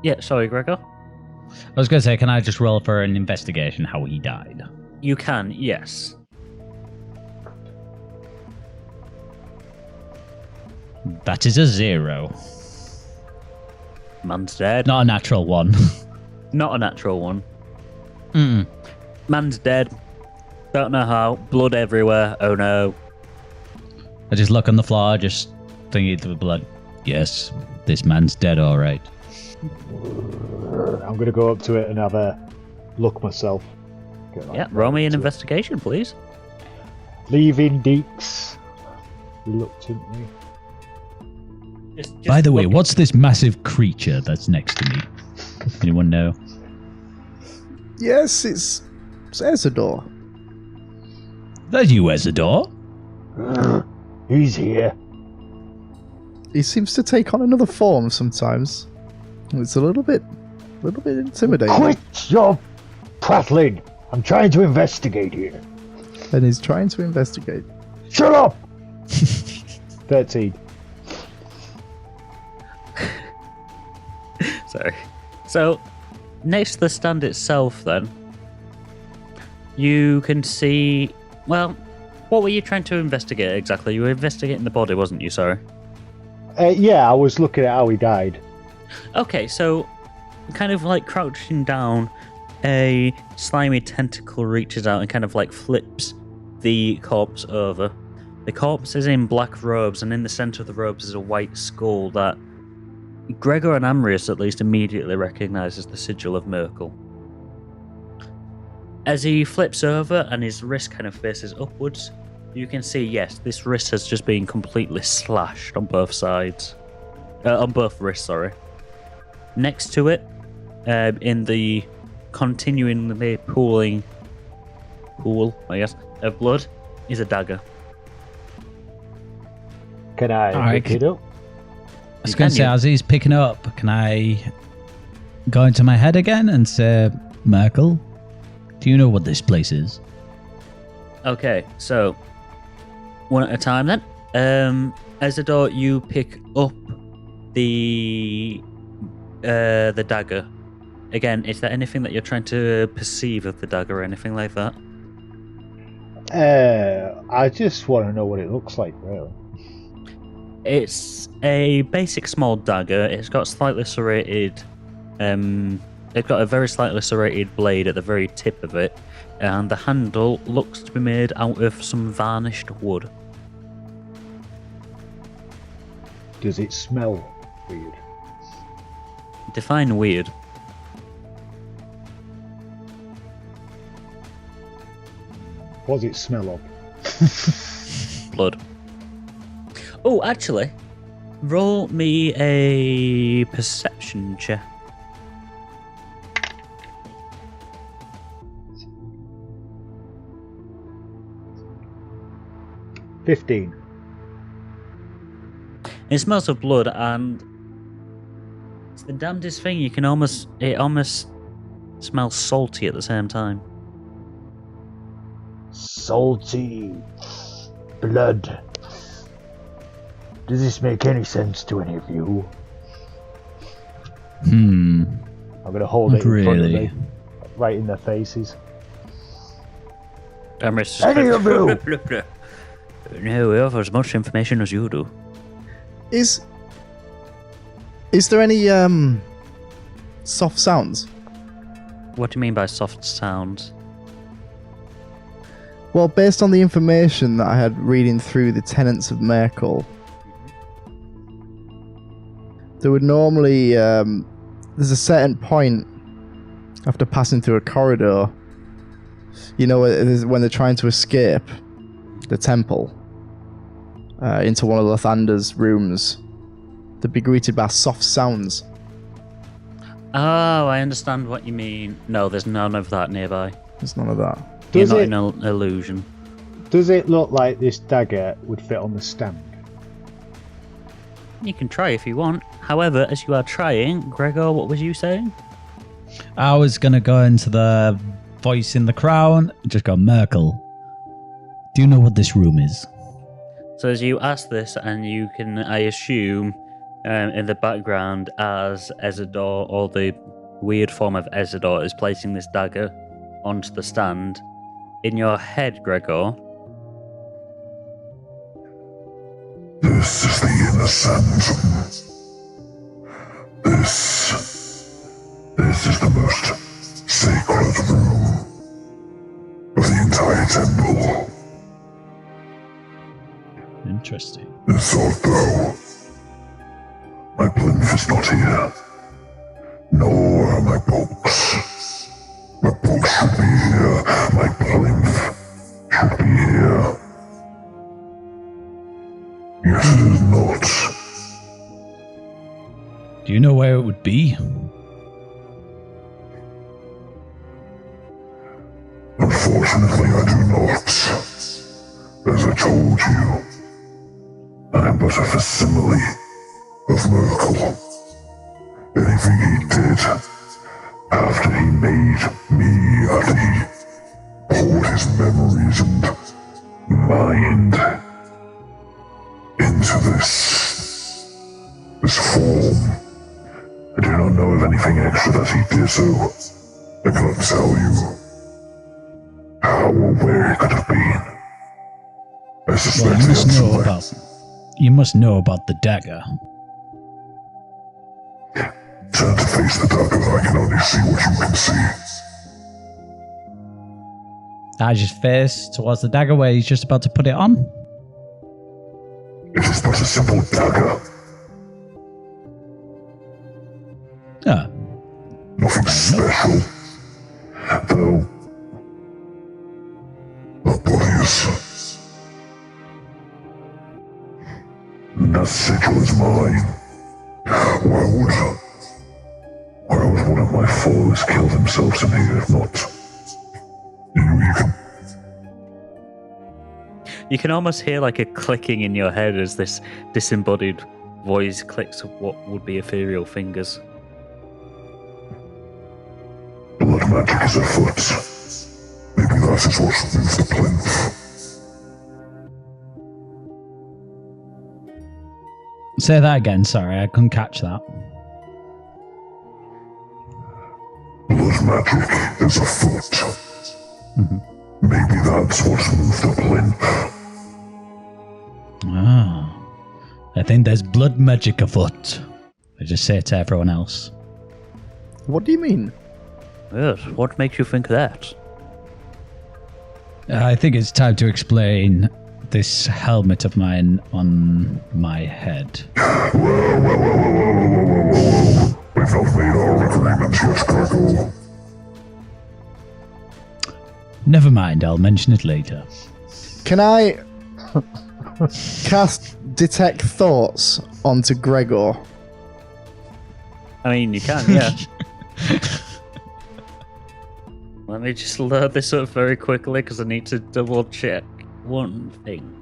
Yeah, sorry, Gregor? I was going to say, can I just roll for an investigation how he died? You can, yes. That is a 0. Man's dead. Not a natural 1. Not a natural one. Mm. Man's dead. Don't know how. Blood everywhere. Oh no. I just look on the floor, just thinking to the blood. Yes, this man's dead, all right. I'm going to go up to it and have a look myself. Yeah, roll me an investigation, please. Leaving Dix reluctantly. Just By the way, looking- what's this massive creature that's next to me? Anyone know? Yes, it's Ezador. That you, Ezador? He's here. He seems to take on another form sometimes. It's a little bit intimidating. Quit your prattling. I'm trying to investigate here. And he's trying to investigate. Shut up! 13. Sorry. So, next to the stand itself, then, you can see. Well, what were you trying to investigate exactly? You were investigating the body, wasn't you? Sorry. Yeah, I was looking at how he died. Okay, so kind of like crouching down, a slimy tentacle reaches out and kind of like flips the corpse over. The corpse is in black robes, and in the center of the robes is a white skull that Gregor and Amrius at least immediately recognize as the sigil of Merkel. As he flips over and his wrist kind of faces upwards, you can see, yes, this wrist has just been completely slashed on both sides. On both wrists, sorry. Next to it, in the continually pool, I guess, of blood, is a dagger. Can I pick it up? I was going to say, as he's picking it up, can I go into my head again and say, Merkel, do you know what this place is? Okay, so one at a time then. Ezador, you pick up the dagger. Again, is there anything that you're trying to perceive of the dagger or anything like that? I just want to know what it looks like, really. It's a basic small dagger. It's got slightly serrated. It's got a very slightly serrated blade at the very tip of it, and the handle looks to be made out of some varnished wood. Does it smell weird? Define weird. What does it smell of? Blood. Oh, actually, roll me a perception check. $15. It smells of blood, and it's the damnedest thing. It almost smells salty at the same time. Salty blood. Does this make any sense to any of you? I'm gonna hold it in front of me, right in their faces. Any of you? No, we have as much information as you do. Is there any soft sounds? What do you mean by soft sounds? Well, based on the information that I had reading through the tenets of Merkel, there would normally there's a certain point after passing through a corridor, you know, when they're trying to escape the temple into one of Lathander's rooms, they'd be greeted by soft sounds. Oh, I understand what you mean. No, there's none of that nearby. There's none of that. You're not in an illusion. Does it look like this dagger would fit on the stand? You can try if you want. However, as you are trying, Gregor, what was you saying? I was going to go into the voice in the crown and just go, Merkel, do you know what this room is? So as you ask this, and you can, I assume, in the background, as Ezador, or the weird form of Ezador, is placing this dagger onto the stand, in your head, Gregor, this is the inner sanctum. This is the most sacred room of the entire temple. Interesting. It's although my plinth is not here, nor are my books. My books should be here, my plinth should be here. Yet it is not. Do you know where it would be? Unfortunately, I do not. As I told you, I am but a facsimile of Merkel. Anything he did after he made me, after he poured his memories and mind into this form. I do not know of anything extra that he did, so I cannot tell you how or where he could have been. I suspect you must know about the dagger. Turn to face the dagger. I can only see what you can see. I just face towards the dagger where he's just about to put it on. It is but a simple dagger. Ah. Nothing special. Though obvious. Not sigil is mine. Why would one of my foes kill themselves in here if not? You can almost hear like a clicking in your head as this disembodied voice clicks what would be ethereal fingers. Blood magic is afoot. Maybe that is what moves the plinth. Say that again, sorry, I couldn't catch that. Blood magic is afoot. Maybe that's what moved the plinth. Ah. I think there's blood magic afoot. I just say it to everyone else. What do you mean? Yes, what makes you think that? I think it's time to explain this helmet of mine on my head. Whoa. We've not made our agreement yet, Gregor. Never mind, I'll mention it later. Can I cast Detect Thoughts onto Gregor? I mean, you can, yeah. Let me just load this up very quickly because I need to double check one thing.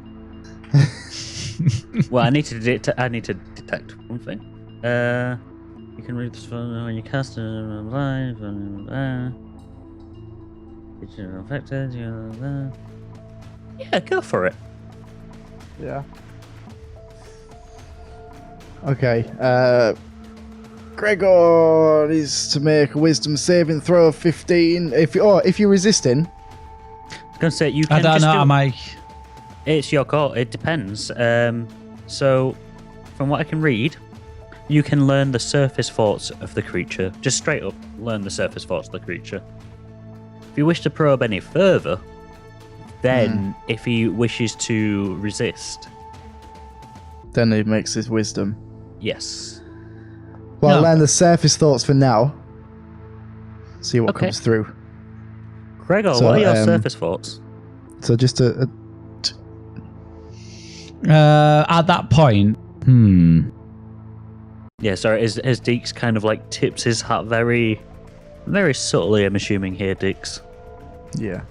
Well, I need to detect one thing. You can read this phone when you cast it live. You're affected. Yeah, go for it. Yeah. Okay. Gregor needs to make a Wisdom saving throw of 15. If you're resisting. I was going to say you can. I don't know. Am I? It's your call. It depends. So, from what I can read, you can learn the surface thoughts of the creature. Just straight up learn the surface thoughts of the creature. If you wish to probe any further, then if he wishes to resist, then he makes his Wisdom. Yes. Well, I'll learn the surface thoughts for now. See what comes through. Gregor, what are your surface thoughts? So just at that point, Yeah, sorry, as Dix kind of like tips his hat very, very subtly, I'm assuming here, Dix. Yeah.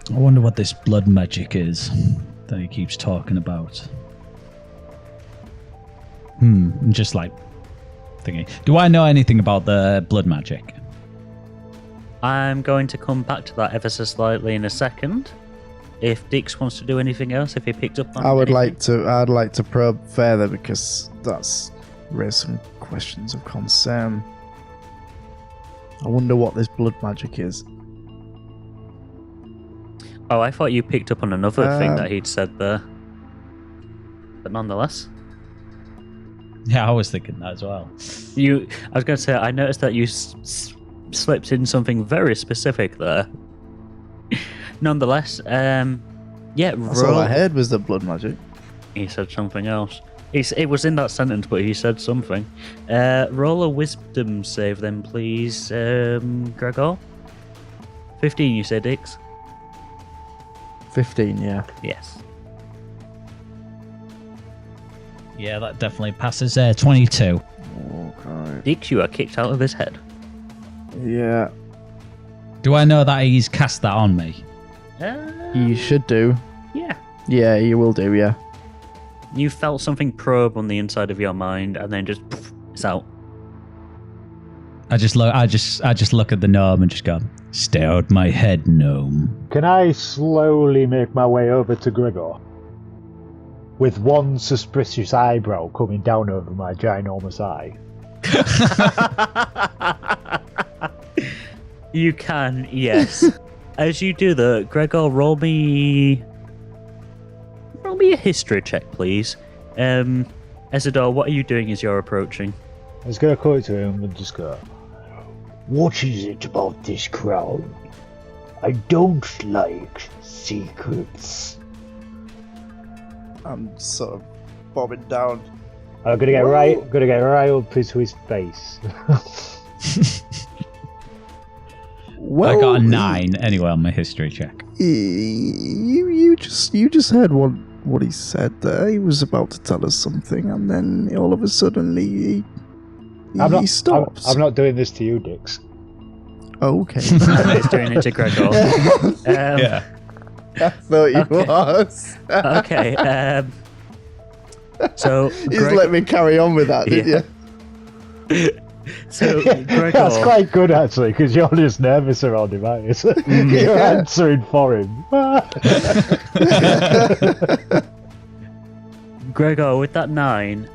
I wonder what this blood magic is that he keeps talking about. I'm just like thinking. Do I know anything about the blood magic? I'm going to come back to that ever so slightly in a second. If Dix wants to do anything else, if he picked up on I'd like to probe further because that's raised some questions of concern. I wonder what this blood magic is. Oh, I thought you picked up on another thing that he'd said there. But nonetheless. Yeah, I was thinking that as well. I was going to say, I noticed that you slipped in something very specific there. Nonetheless, yeah, That's all I heard was the blood magic. He said something else. It was in that sentence, but he said something. Roll a wisdom save then, please, Gregor. 15, you said, Dix? 15, yeah. Yes. Yeah, that definitely passes 22. Okay. Dix, you are kicked out of his head. Yeah. Do I know that he's cast that on me? You should do. Yeah. Yeah, you will do, yeah. You felt something probe on the inside of your mind, and then just poof, it's out. I just look at the gnome and just go, "Stay out my head, gnome." Can I slowly make my way over to Gregor? With one suspicious eyebrow coming down over my ginormous eye. You can, yes. As you do that, Gregor, roll me a history check, please. Ezador, what are you doing as you're approaching? I was going to call to him and just go, "What is it about this crown? I don't like secrets." I'm sort of bobbing down. I'm gonna get right up into his face. Well, I got a 9 anyway on my history check. You just heard what he said there. He was about to tell us something, and then all of a sudden he stops. I'm not doing this to you, Dix. Okay. He's doing it to Gregor. Yeah. I thought you was. Okay. So You just let me carry on with that, did you? So Gregor, That's quite good actually, because you're just nervous around him, aren't you? So you're answering for him. Gregor, with that 9,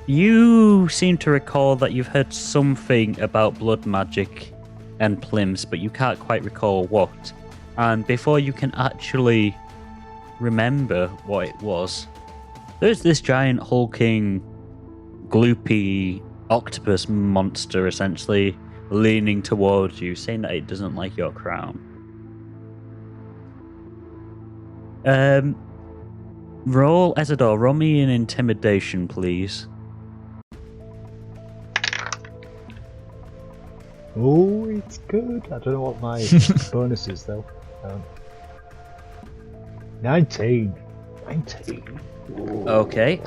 you seem to recall that you've heard something about blood magic and plinths, but you can't quite recall what. And before you can actually remember what it was, there's this giant hulking, gloopy octopus monster essentially leaning towards you, saying that it doesn't like your crown. Ezador, roll me an intimidation, please. Oh, it's good. I don't know what my bonus is though. 19. Ooh. Okay.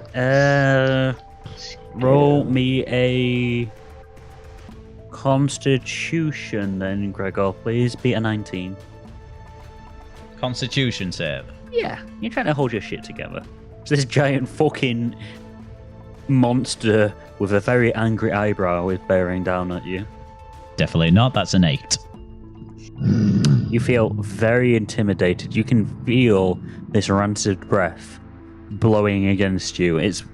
Roll me a Constitution then, Gregor. Please beat a 19. Constitution save. Yeah, you're trying to hold your shit together. So this giant fucking monster with a very angry eyebrow is bearing down at you. Definitely not. That's an 8. You feel very intimidated. You can feel this rancid breath blowing against you. It's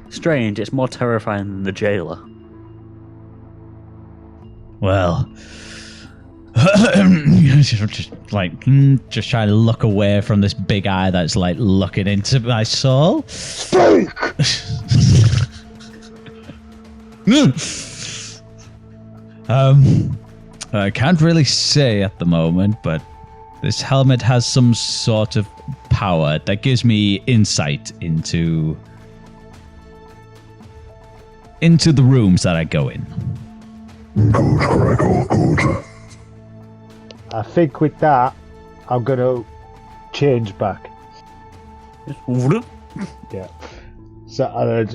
strange. It's more terrifying than the jailer. Well, just trying to look away from this big eye that's like looking into my soul. Speak! I can't really say at the moment, but this helmet has some sort of power that gives me insight into the rooms that I go in. Good, Gregor, good. I think with that, I'm going to change back. Yeah. So,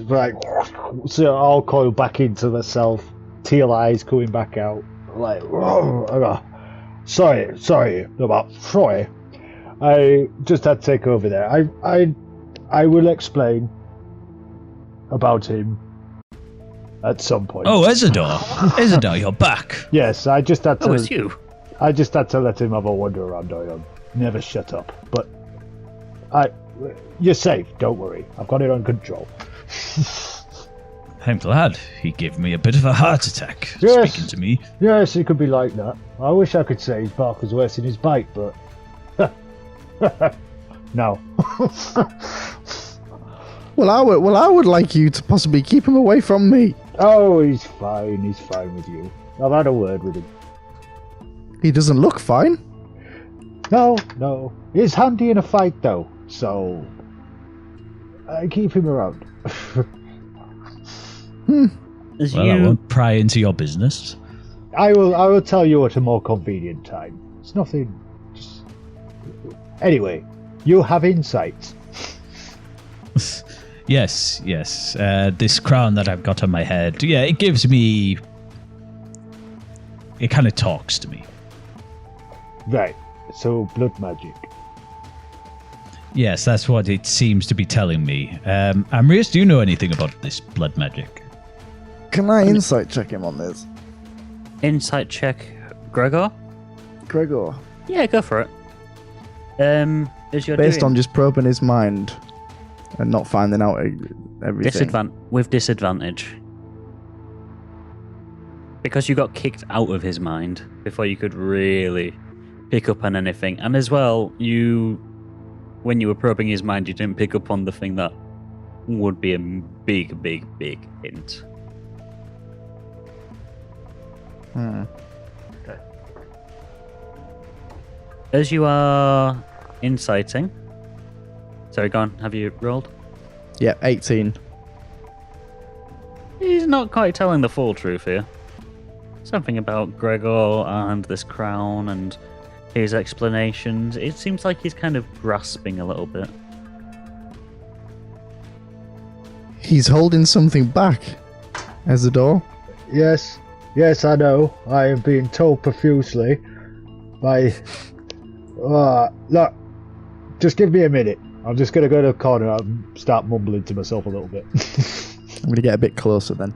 so I'll coil back into myself, teal eyes coming back out. Like, sorry. I just had to take over there. I will explain about him at some point. Oh, Ezador, you're back. Yes, I just had to. Oh, it's you. I just had to let him have a wander around. I never shut up. But you're safe. Don't worry. I've got it under control. I'm glad. He gave me a bit of a heart attack speaking to me. Yes, it could be like that. I wish I could say his bark was worse than his bite, but no. Well, I would like you to possibly keep him away from me. Oh, he's fine. He's fine with you. I've had a word with him. He doesn't look fine. No. He's handy in a fight, though. So I keep him around. Well, I won't pry into your business. I will tell you at a more convenient time. It's nothing. Anyway, you have insights. Yes. This crown that I've got on my head, it gives me... It kind of talks to me. Right, so blood magic. Yes, that's what it seems to be telling me. Amrius, do you know anything about this blood magic? Can I insight check him on this? Insight check, Gregor? Gregor. Yeah, go for it. Based on just probing his mind and not finding out everything. With disadvantage. Because you got kicked out of his mind before you could really pick up on anything. And as well, when you were probing his mind, you didn't pick up on the thing that would be a big, big, big hint. Okay. As you are inciting... Sorry, go on. Have you rolled? Yeah, 18. He's not quite telling the full truth here. Something about Gregor and this crown and his explanations. It seems like he's kind of grasping a little bit. He's holding something back. Ezador. Yes, I know. I am being told profusely by... look, just give me a minute. I'm just going to go to the corner and start mumbling to myself a little bit. I'm going to get a bit closer then.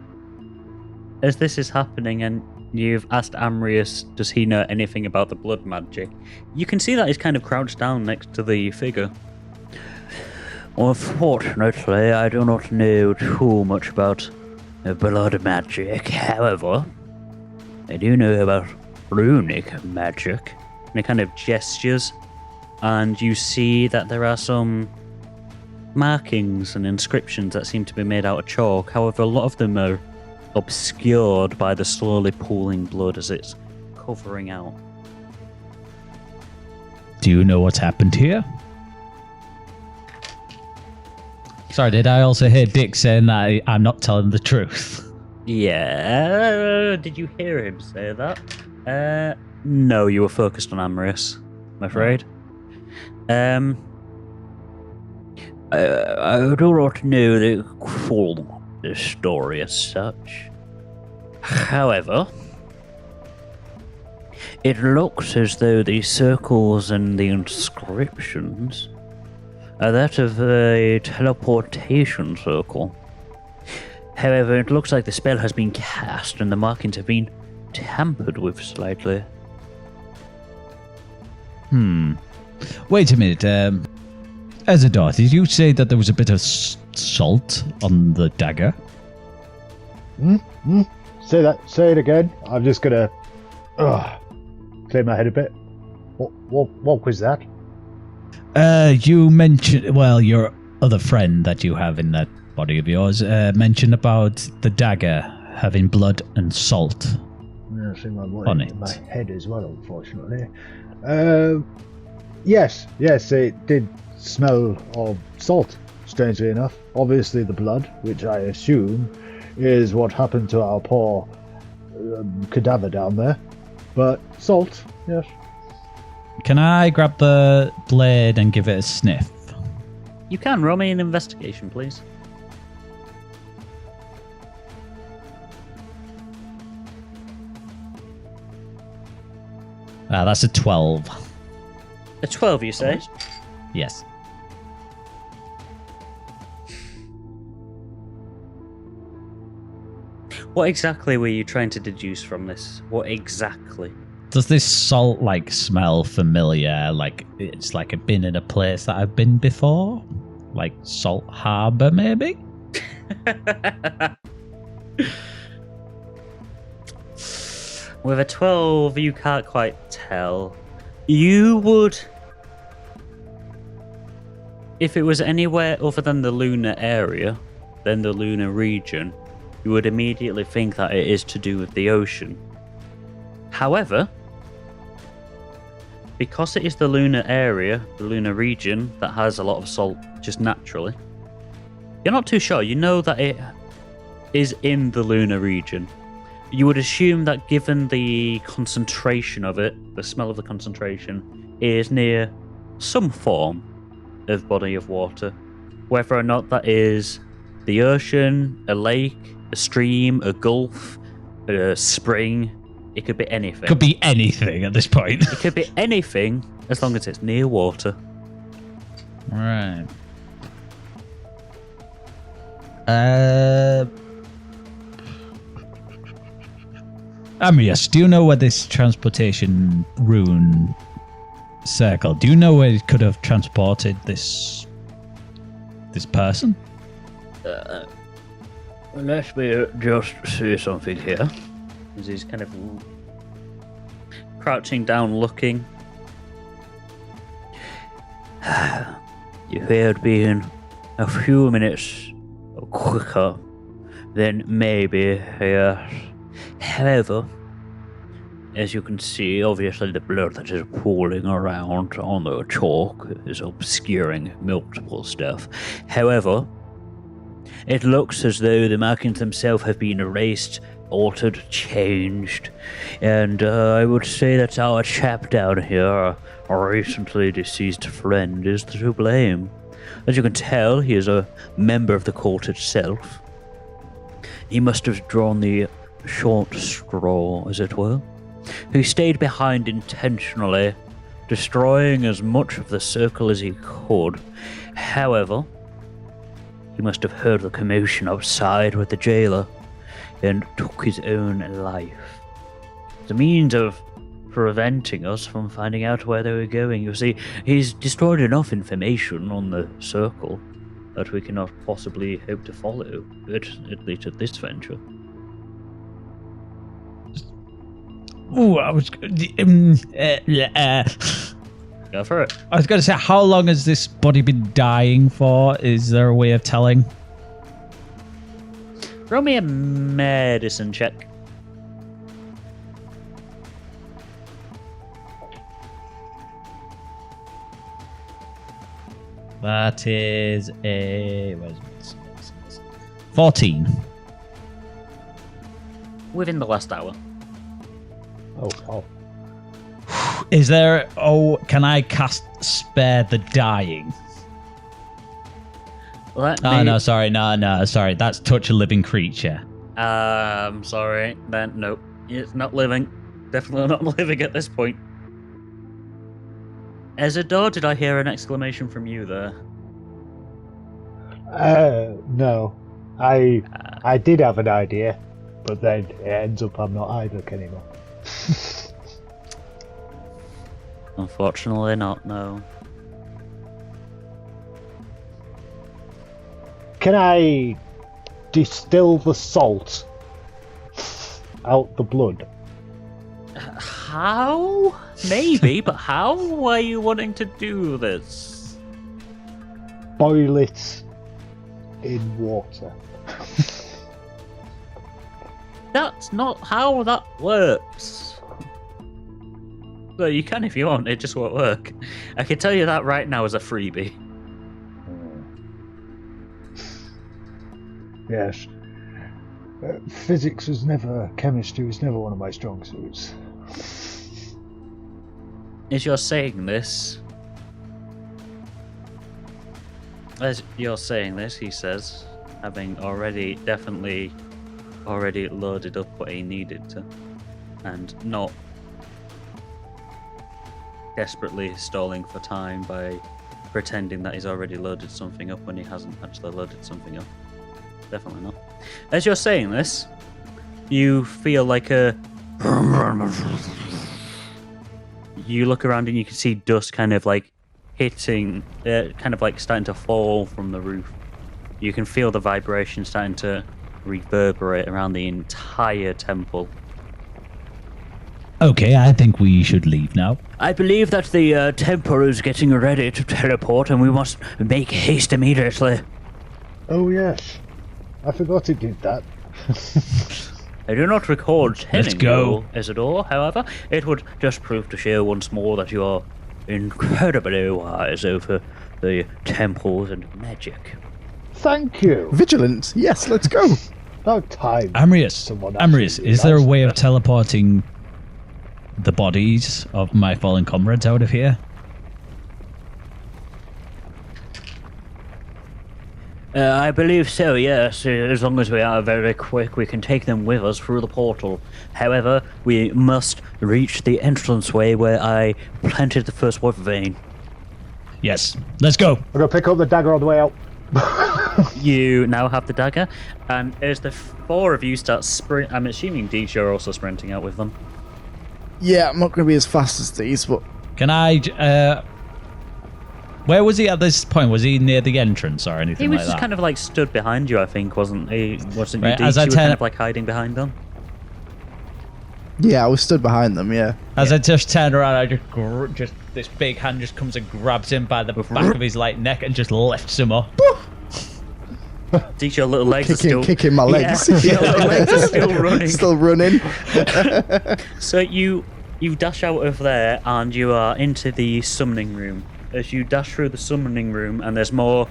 As this is happening and you've asked Amrius, does he know anything about the blood magic? You can see that he's kind of crouched down next to the figure. Unfortunately, I do not know too much about blood magic. However, I do know about runic magic. And he kind of gestures, and you see that there are some markings and inscriptions that seem to be made out of chalk. However, a lot of them are obscured by the slowly pooling blood as it's covering out. Do you know what's happened here? Sorry, did I also hear Dick saying that I'm not telling the truth? Yeah, did you hear him say that? No, you were focused on Amrius. I'm afraid. I do not know the full story as such. However, it looks as though the circles and the inscriptions are that of a teleportation circle. However, it looks like the spell has been cast and the markings have been tampered with slightly. Wait a minute. Ezador, did you say that there was a bit of salt on the dagger? Say it again. I'm just gonna clear my head a bit. What was that? You mentioned, well, your other friend that you have in that body of yours mentioned about the dagger having blood and salt on it. In my head as well, unfortunately. Yes, it did smell of salt, strangely enough. Obviously the blood, which I assume is what happened to our poor cadaver down there. But salt, yes. Can I grab the blade and give it a sniff? You can. Roll me an investigation, please. That's a 12. A 12, you say? Yes. What exactly were you trying to deduce from this? What exactly? Does this salt smell familiar? Like it's like been in a place that I've been before? Like Salt Harbor, maybe? With a 12, you can't quite tell. You would... If it was anywhere other than the lunar area, then the lunar region, you would immediately think that it is to do with the ocean. However, because it is the lunar area, the lunar region, that has a lot of salt just naturally, you're not too sure. You know that it is in the lunar region. You would assume that given the concentration of it, the smell of the concentration, is near some form of body of water. Whether or not that is the ocean, a lake, a stream, a gulf, a spring, it could be anything. Could be anything at this point. It could be anything as long as it's near water. Right. Amrius, do you know where this transportation rune circle? Do you know where it could have transported this person? Let me just say something here. As he's kind of crouching down, looking. If it had been a few minutes quicker, then maybe, yes. However, as you can see, obviously the blood that is pooling around on the chalk is obscuring multiple stuff. However, it looks as though the markings themselves have been erased, altered, changed, and I would say that our chap down here, our recently deceased friend, is to blame. As you can tell, he is a member of the court itself. He must have drawn the short straw, as it were. He stayed behind intentionally, destroying as much of the circle as he could. However, he must have heard the commotion outside with the jailer and took his own life. As a means of preventing us from finding out where they were going. You see, he's destroyed enough information on the circle that we cannot possibly hope to follow, at least at this venture. Ooh, I was... Go for it. I was going to say, how long has this body been dying for? Is there a way of telling? Roll me a medicine check. That is a... 14. Within the last hour. Oh. Is there... Oh, can I cast Spare the Dying? No, sorry. That's Touch a Living Creature. I'm sorry. Then, nope. It's not living. Definitely not living at this point. Ezador, did I hear an exclamation from you there? No. I did have an idea, but then it ends up I'm not Isaac anymore. Unfortunately not, no. Can I distill the salt out the blood? How? Maybe, but how are you wanting to do this? Boil it in water. That's not how that works. Well, you can if you want, it just won't work. I can tell you that right now as a freebie. Yes. Chemistry was never one of my strong suits. As you're saying this, he says, having definitely already loaded up what he needed to, and not desperately stalling for time by pretending that he's already loaded something up when he hasn't actually loaded something up. Definitely not. As you're saying this, you feel like you look around and you can see dust kind of like hitting, kind of like starting to fall from the roof. You can feel the vibration starting to reverberate around the entire temple. Okay, I think we should leave now. I believe that the temple is getting ready to teleport and we must make haste immediately. Oh yes, I forgot it did that. I do not recall telling go. you, Ezador, however, it would just prove to show once more that you are incredibly wise over the temples and magic. Thank you. Vigilant. Yes, let's go. About time. Amrius, is there a way of teleporting the bodies of my fallen comrades out of here? I believe so, yes. As long as we are very quick, we can take them with us through the portal. However, we must reach the entranceway where I planted the first warp vein. Yes, let's go. I'm going to pick up the dagger on the way out. You now have the dagger, and as the four of you start sprint, I'm assuming Dix, you're also sprinting out with them. Yeah, I'm not going to be as fast as these, but... Can I... Where was he at this point? Was he near the entrance or anything He was like just that? kind of like stood behind you, I think, wasn't he? Wasn't Right, you, as Dix? I You were turn- kind of like hiding behind them? Yeah, I was stood behind them, yeah. As I just turn around, I just this big hand just comes and grabs him by the back of his like neck and just lifts him up. Dix, your little legs are still... Kicking my legs. Yeah, your little legs are still running. Still running. So you dash out of there and you are into the summoning room. As you dash through the summoning room and there's more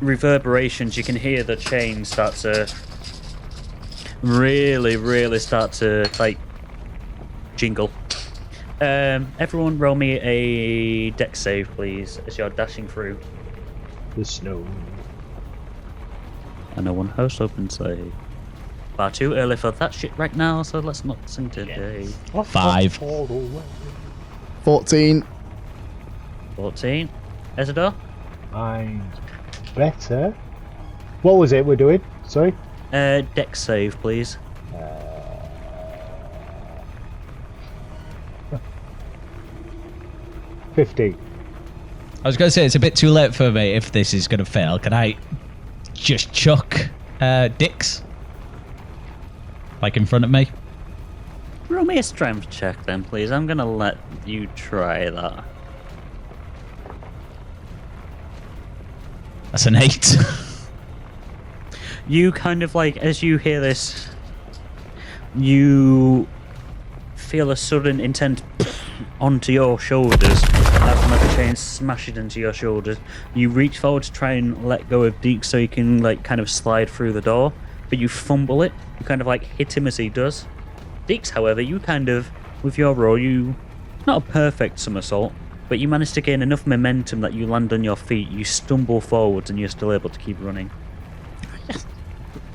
reverberations, you can hear the chain start to really start to like jingle. Everyone roll me a dex save, please, as you're dashing through. The snow. And no one host open save. Far too early for that shit right now, so let's not sing today. 5. 14. 14. Ezador? Mine's better. What was it we're doing? Sorry? Dex save, please. 50. I was going to say, it's a bit too late for me if this is going to fail. Can I just chuck Dix? Like in front of me? Roll me a strength check then, please. I'm going to let you try that. That's an 8. You kind of like, as you hear this, you feel a sudden intent onto your shoulders as another chain smashes into your shoulders. You reach forward to try and let go of Deke so you can like kind of slide through the door, but you fumble it. You kind of like hit him as he does. Dix, however, you kind of, with your roll, you not a perfect somersault, but you manage to gain enough momentum that you land on your feet, you stumble forwards, and you're still able to keep running.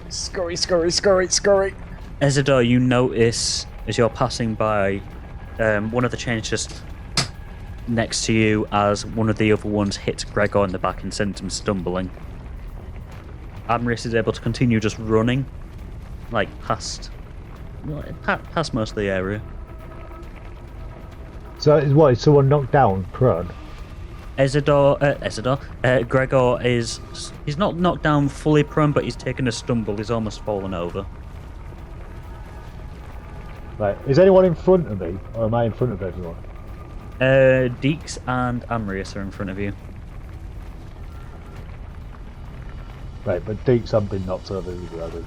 Scurry. Ezador, you notice as you're passing by, one of the chains just next to you as one of the other ones hits Gregor in the back and sends him stumbling. Amris is able to continue just running, like past most of the area. So is someone knocked down, prone? Gregor he's not knocked down fully prone, but he's taken a stumble. He's almost fallen over. Right, is anyone in front of me, or am I in front of everyone? Dix and Amrius are in front of you. Right, but Deeks haven't been knocked over either, have they?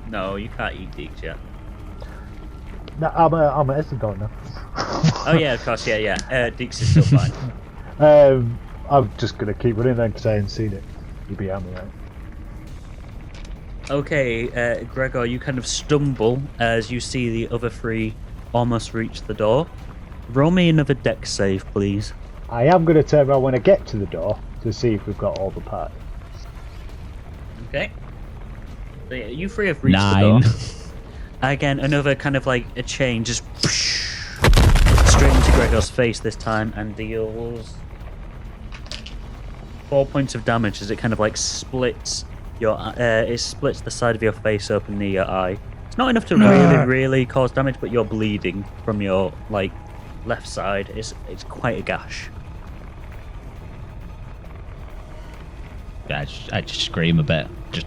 No, you can't eat Dix yet. No, I'm a Ezador now. Oh yeah, of course, yeah. Dix is still fine. I'm just gonna keep running then because I hadn't seen it. You'd be hammer, right? Okay, Gregor, you kind of stumble as you see the other three almost reach the door. Roll me another dex save, please. I am gonna turn around when I get to the door to see if we've got all the parts. Okay. So yeah, you three have reached 9. the door. Again, another kind of like a chain just straight into Gregor's face this time and deals 4 points of damage as it kind of like splits it splits the side of your face open near your eye. It's not enough to really cause damage, but you're bleeding from your like left side. It's quite a gash. I just scream a bit. Just.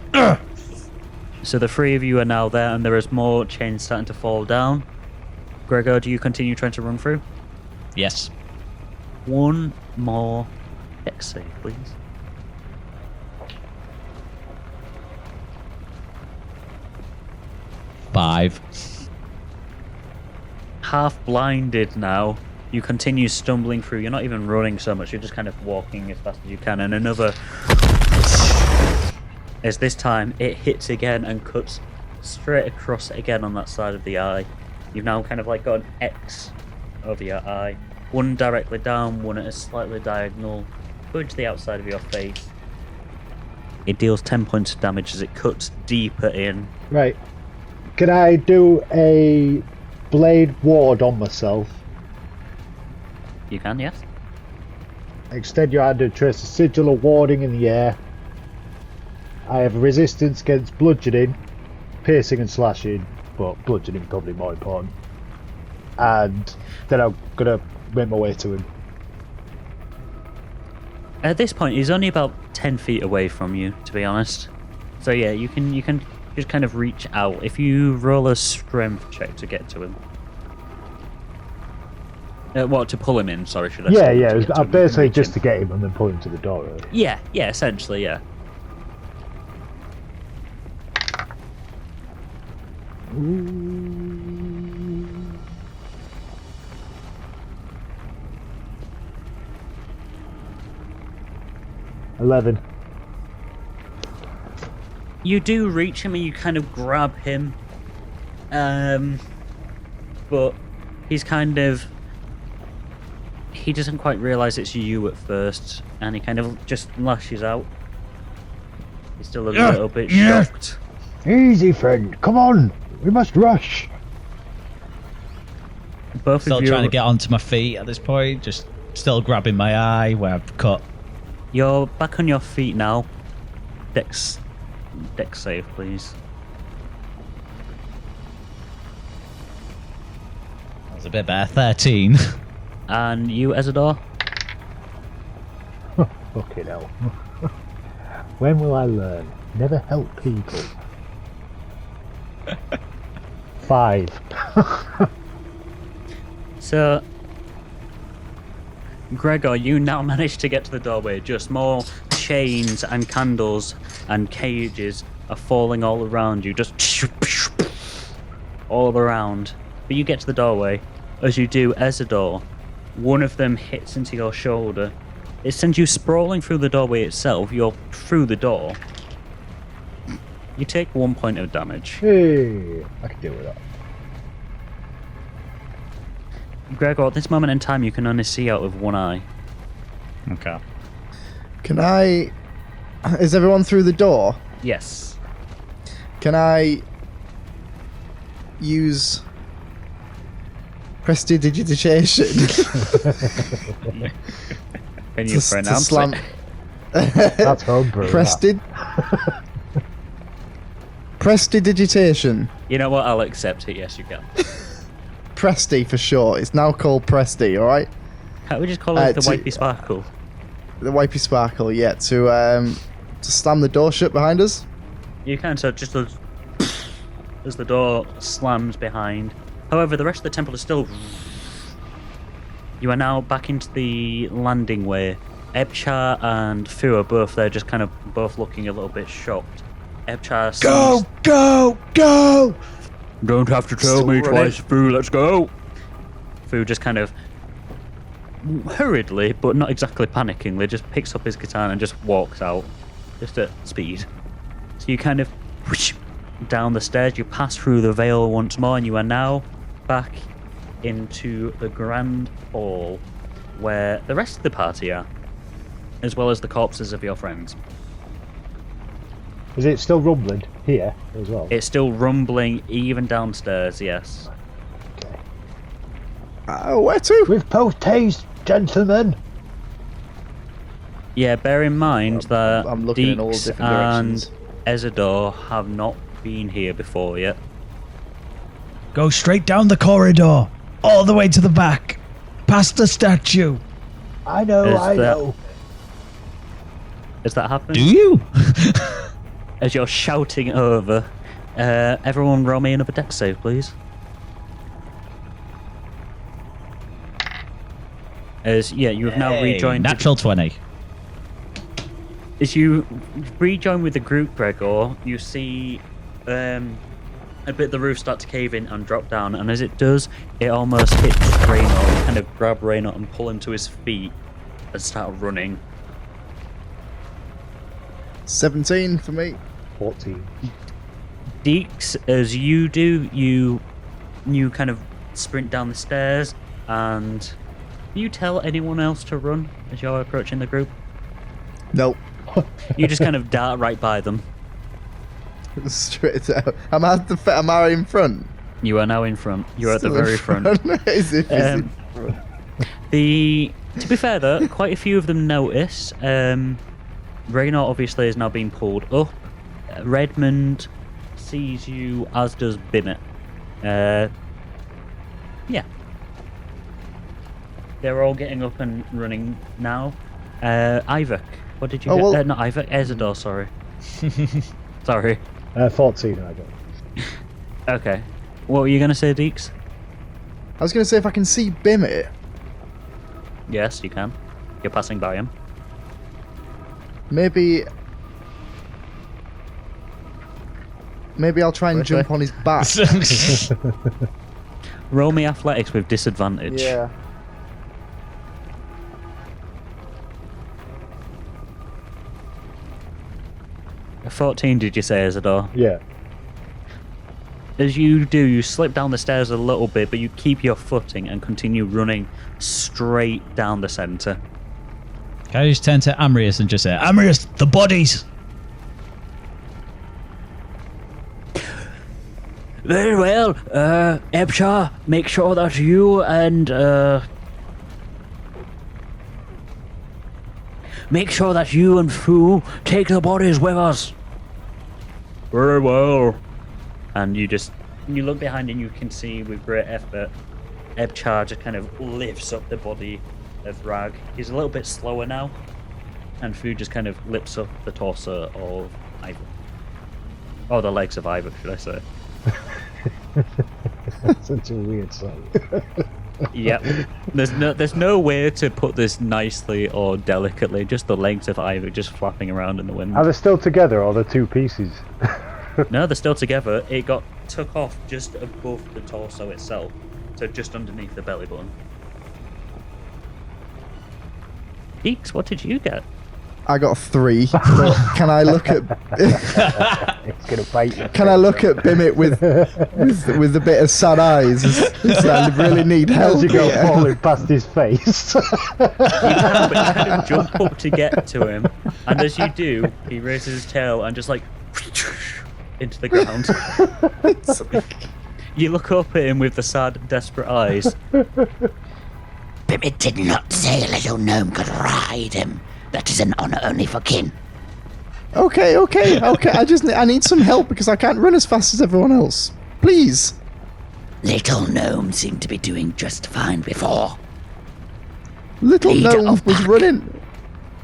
So the three of you are now there, and there is more chains starting to fall down. Gregor, do you continue trying to run through? Yes. One more dex save, please. Five. Half blinded now, you continue stumbling through. You're not even running so much, you're just kind of walking as fast as you can, and another... As this time it hits again and cuts straight across again on that side of the eye. You've now kind of like got an X over your eye. One directly down, one at a slightly diagonal, towards the outside of your face. It deals 10 points of damage as it cuts deeper in. Right. Can I do a blade ward on myself? You can, yes? Extend your hand and trace a sigil of warding in the air. I have resistance against bludgeoning, piercing and slashing, but bludgeoning probably more important. And then I'm gonna make my way to him. At this point, he's only about 10 feet away from you, to be honest. So yeah, you can just kind of reach out. If you roll a strength check to get to him. To pull him in, sorry, should I say? Yeah, basically just to get him and then pull him to the door, really. Yeah, essentially, yeah. Ooh. 11. You do reach him and you kind of grab him. But he's kind of... He doesn't quite realise it's you at first, and he kind of just lashes out. He's still a little bit shocked. Easy, friend. Come on. We must rush. Both Still of you trying to get onto my feet at this point. Just still grabbing my eye where I've cut. You're back on your feet now. Dex save, please. That's a bit better. 13. And you, Ezador? Fucking hell. When will I learn? Never help people. 5. So, Gregor, you now manage to get to the doorway. Just more chains and candles and cages are falling all around you. Just all around. But you get to the doorway. As you do, Ezador, one of them hits into your shoulder. It sends you sprawling through the doorway itself. You're through the door. You take 1 point of damage. Hey, I can deal with that. Gregor, at this moment in time, you can only see out of one eye. Okay. Can I... Is everyone through the door? Yes. Can I use prestidigitation Can you pronounce slam... it? That's homebrew. Prestidigitation. You know what? I'll accept it. Yes, you can. Presti for short. It's now called Presti, alright? Can't we just call it the Wipey Sparkle? The Wipey Sparkle, yeah. To slam the door shut behind us. You can, so just as the door slams behind. However, the rest of the temple is still... You are now back into the landing way. Ebchar and Fu are both there, just kind of both looking a little bit shocked. Ebchar sees... Go! Don't have to tell me twice, Fu, let's go! Fu just kind of hurriedly, but not exactly panickingly, just picks up his guitar and just walks out. Just at speed. So you kind of whoosh, down the stairs, you pass through the veil once more, and you are now back into the grand hall where the rest of the party are, as well as the corpses of your friends. Is it still rumbling here as well? It's still rumbling even downstairs, yes. Where to? With post haste, gentlemen. Yeah, bear in mind that I'm looking in all Dix different and directions. Ezador have not been here before yet. Go straight down the corridor, all the way to the back, past the statue. I know. Has that happened? Do you? As you're shouting over, everyone roll me another dex save, please. As you have now rejoined. Natural 20. As you rejoin with the group, Gregor, you see a bit of the roof start to cave in and drop down, and as it does, it almost hits Raynor. You kind of grab Raynor and pull him to his feet and start running. 17 for me. 14. Dix, as you do, you kind of sprint down the stairs, and you tell anyone else to run as you're approaching the group? Nope. You just kind of dart right by them. Straight out. Am I in front? You are now in front. You're at the Still in very front. Is it front? To be fair though, quite a few of them notice. Raynor obviously is now being pulled up. Redmond sees you, as does Bimmet. Yeah. They're all getting up and running now. Ivek, what did you get? well- Not Ivek, Ezador, sorry. Sorry. 14, I got. Okay. What were you going to say, Deeks? I was going to say if I can see Bimmet. Yes, you can. You're passing by him. Maybe I'll try and jump on his back. Roll me athletics with disadvantage. Yeah. A 14, did you say, Ezador? Yeah. As you do, you slip down the stairs a little bit, but you keep your footing and continue running straight down the centre. Can I just turn to Amrius and just say, Amrius, the bodies! Very well. Ebchar, make sure that you and Fu take the bodies with us. Very well. And you look behind and you can see with great effort, Ebchar just kind of lifts up the body of Rag. He's a little bit slower now, and Fu just kind of lifts up the torso of Ivor. Oh, the legs of Ivor, should I say. Such a weird sight. Yep. There's no way to put this nicely or delicately. Just the legs of Ivor just flapping around in the wind. Are they still together or are they two pieces? No, they're still together. It got took off just above the torso itself, so just underneath the belly button. Deeks, what did you get? I got 3. But can I look at? It's gonna bite you. Can I look at Bimit with a bit of sad eyes? I really need help. As you go here. falling past his face. You can, but you kind of jump up to get to him, and as you do, he raises his tail and just like into the ground. You look up at him with the sad, desperate eyes. Bimit did not say a little gnome could ride him. That is an honor only for kin. Okay. I need some help because I can't run as fast as everyone else. Please. Little gnome seemed to be doing just fine before. Little Leader gnome of was pack. running.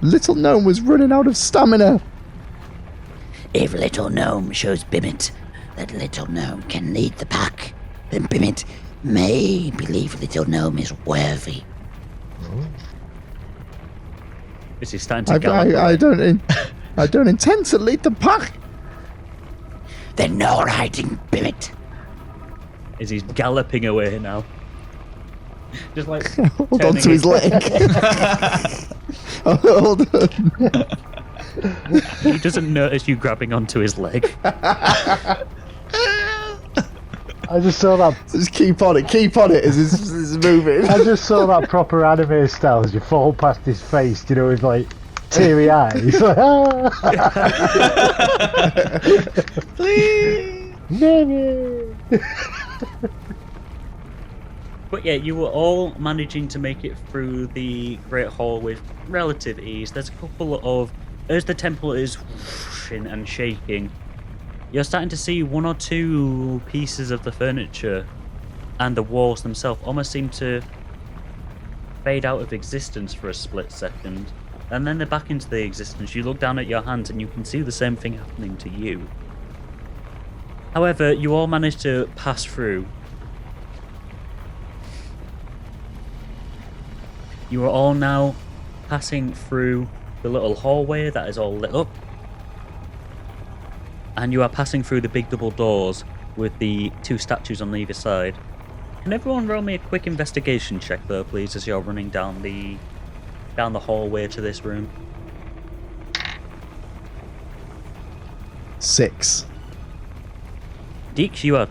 Little gnome was running out of stamina. If little gnome shows Bimit that little gnome can lead the pack, then Bimit may believe little gnome is worthy. Is he starting to gallop? I don't intend to lead the pack. Then no riding, Bimit. Is he galloping away now? Just like Hold on turning to his leg. Hold on. He doesn't notice you grabbing onto his leg. I just saw that. Just keep on it as it's moving. I just saw that proper anime style as you fall past his face, you know, with like teary eyes. Like, Please. But yeah, you were all managing to make it through the Great Hall with relative ease. There's a couple of... As the temple is whooshing and shaking, you're starting to see 1 or 2 pieces of the furniture and the walls themselves almost seem to fade out of existence for a split second. And then they're back into the existence. You look down at your hands and you can see the same thing happening to you. However, you all managed to pass through. You are all now passing through the little hallway that is all lit up. And you are passing through the big double doors with the 2 statues on either side. Can everyone roll me a quick investigation check though, please, as you're running down the hallway to this room? 6. Dix, you are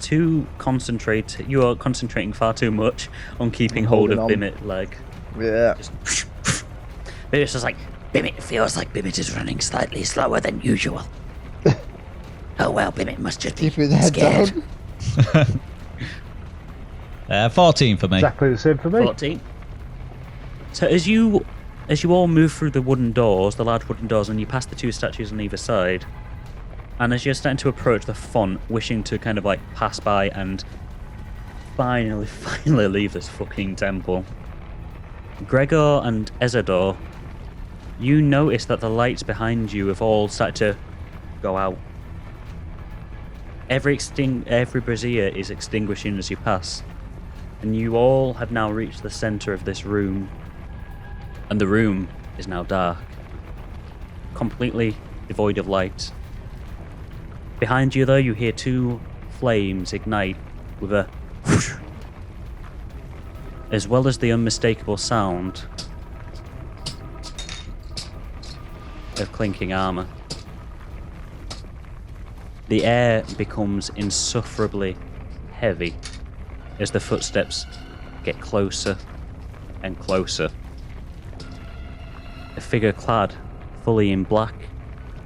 concentrating far too much on keeping hold of Holding on. Bimit leg. Yeah. Bimit's just like, Bimit feels like Bimit is running slightly slower than usual. Oh well, Bimit must just be Keep his head scared. down. 14 for me. exactly the same for me. 14. So as you all move through the wooden doors, the large wooden doors, and you pass the 2 statues on either side, and as you're starting to approach the font, wishing to kind of like pass by and finally leave this fucking temple, Gregor and Ezador, you notice that the lights behind you have all started to go out. Every brazier is extinguishing as you pass, and you all have now reached the center of this room, and the room is now dark, completely devoid of light. Behind you, though, you hear 2 flames ignite with a whoosh, as well as the unmistakable sound of clinking armor. The air becomes insufferably heavy as the footsteps get closer and closer. A figure clad fully in black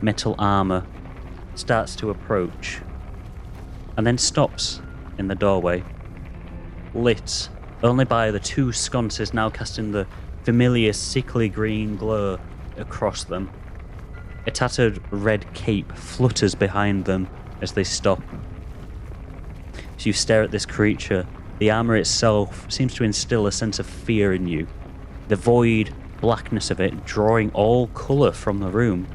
metal armor starts to approach and then stops in the doorway, lit only by the 2 sconces now casting the familiar sickly green glow across them. A tattered red cape flutters behind them as they stop. As you stare at this creature, the armor itself seems to instill a sense of fear in you, the void blackness of it drawing all colour from the room.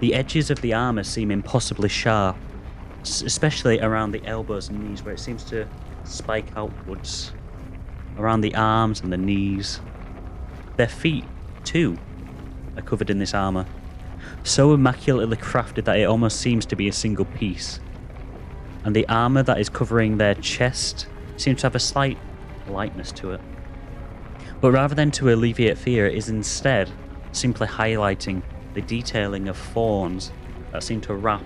The edges of the armor seem impossibly sharp, especially around the elbows and knees where it seems to spike outwards, around the arms and the knees. Their feet, too, are covered in this armor, so immaculately crafted that it almost seems to be a single piece. And the armor that is covering their chest seems to have a slight lightness to it. But rather than to alleviate fear, it is instead simply highlighting the detailing of thorns that seem to wrap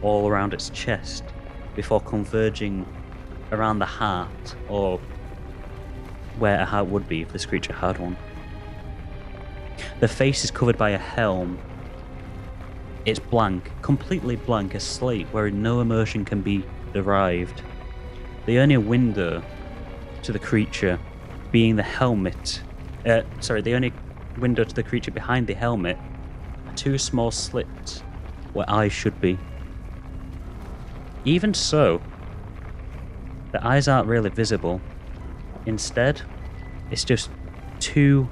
all around its chest before converging around the heart, or where a heart would be if this creature had one. The face is covered by a helm. It's blank, completely blank, a slate where no emotion can be derived. The only window to the creature being the helmet. The only window to the creature behind the helmet are two small slits where eyes should be. Even so, the eyes aren't really visible. Instead, it's just two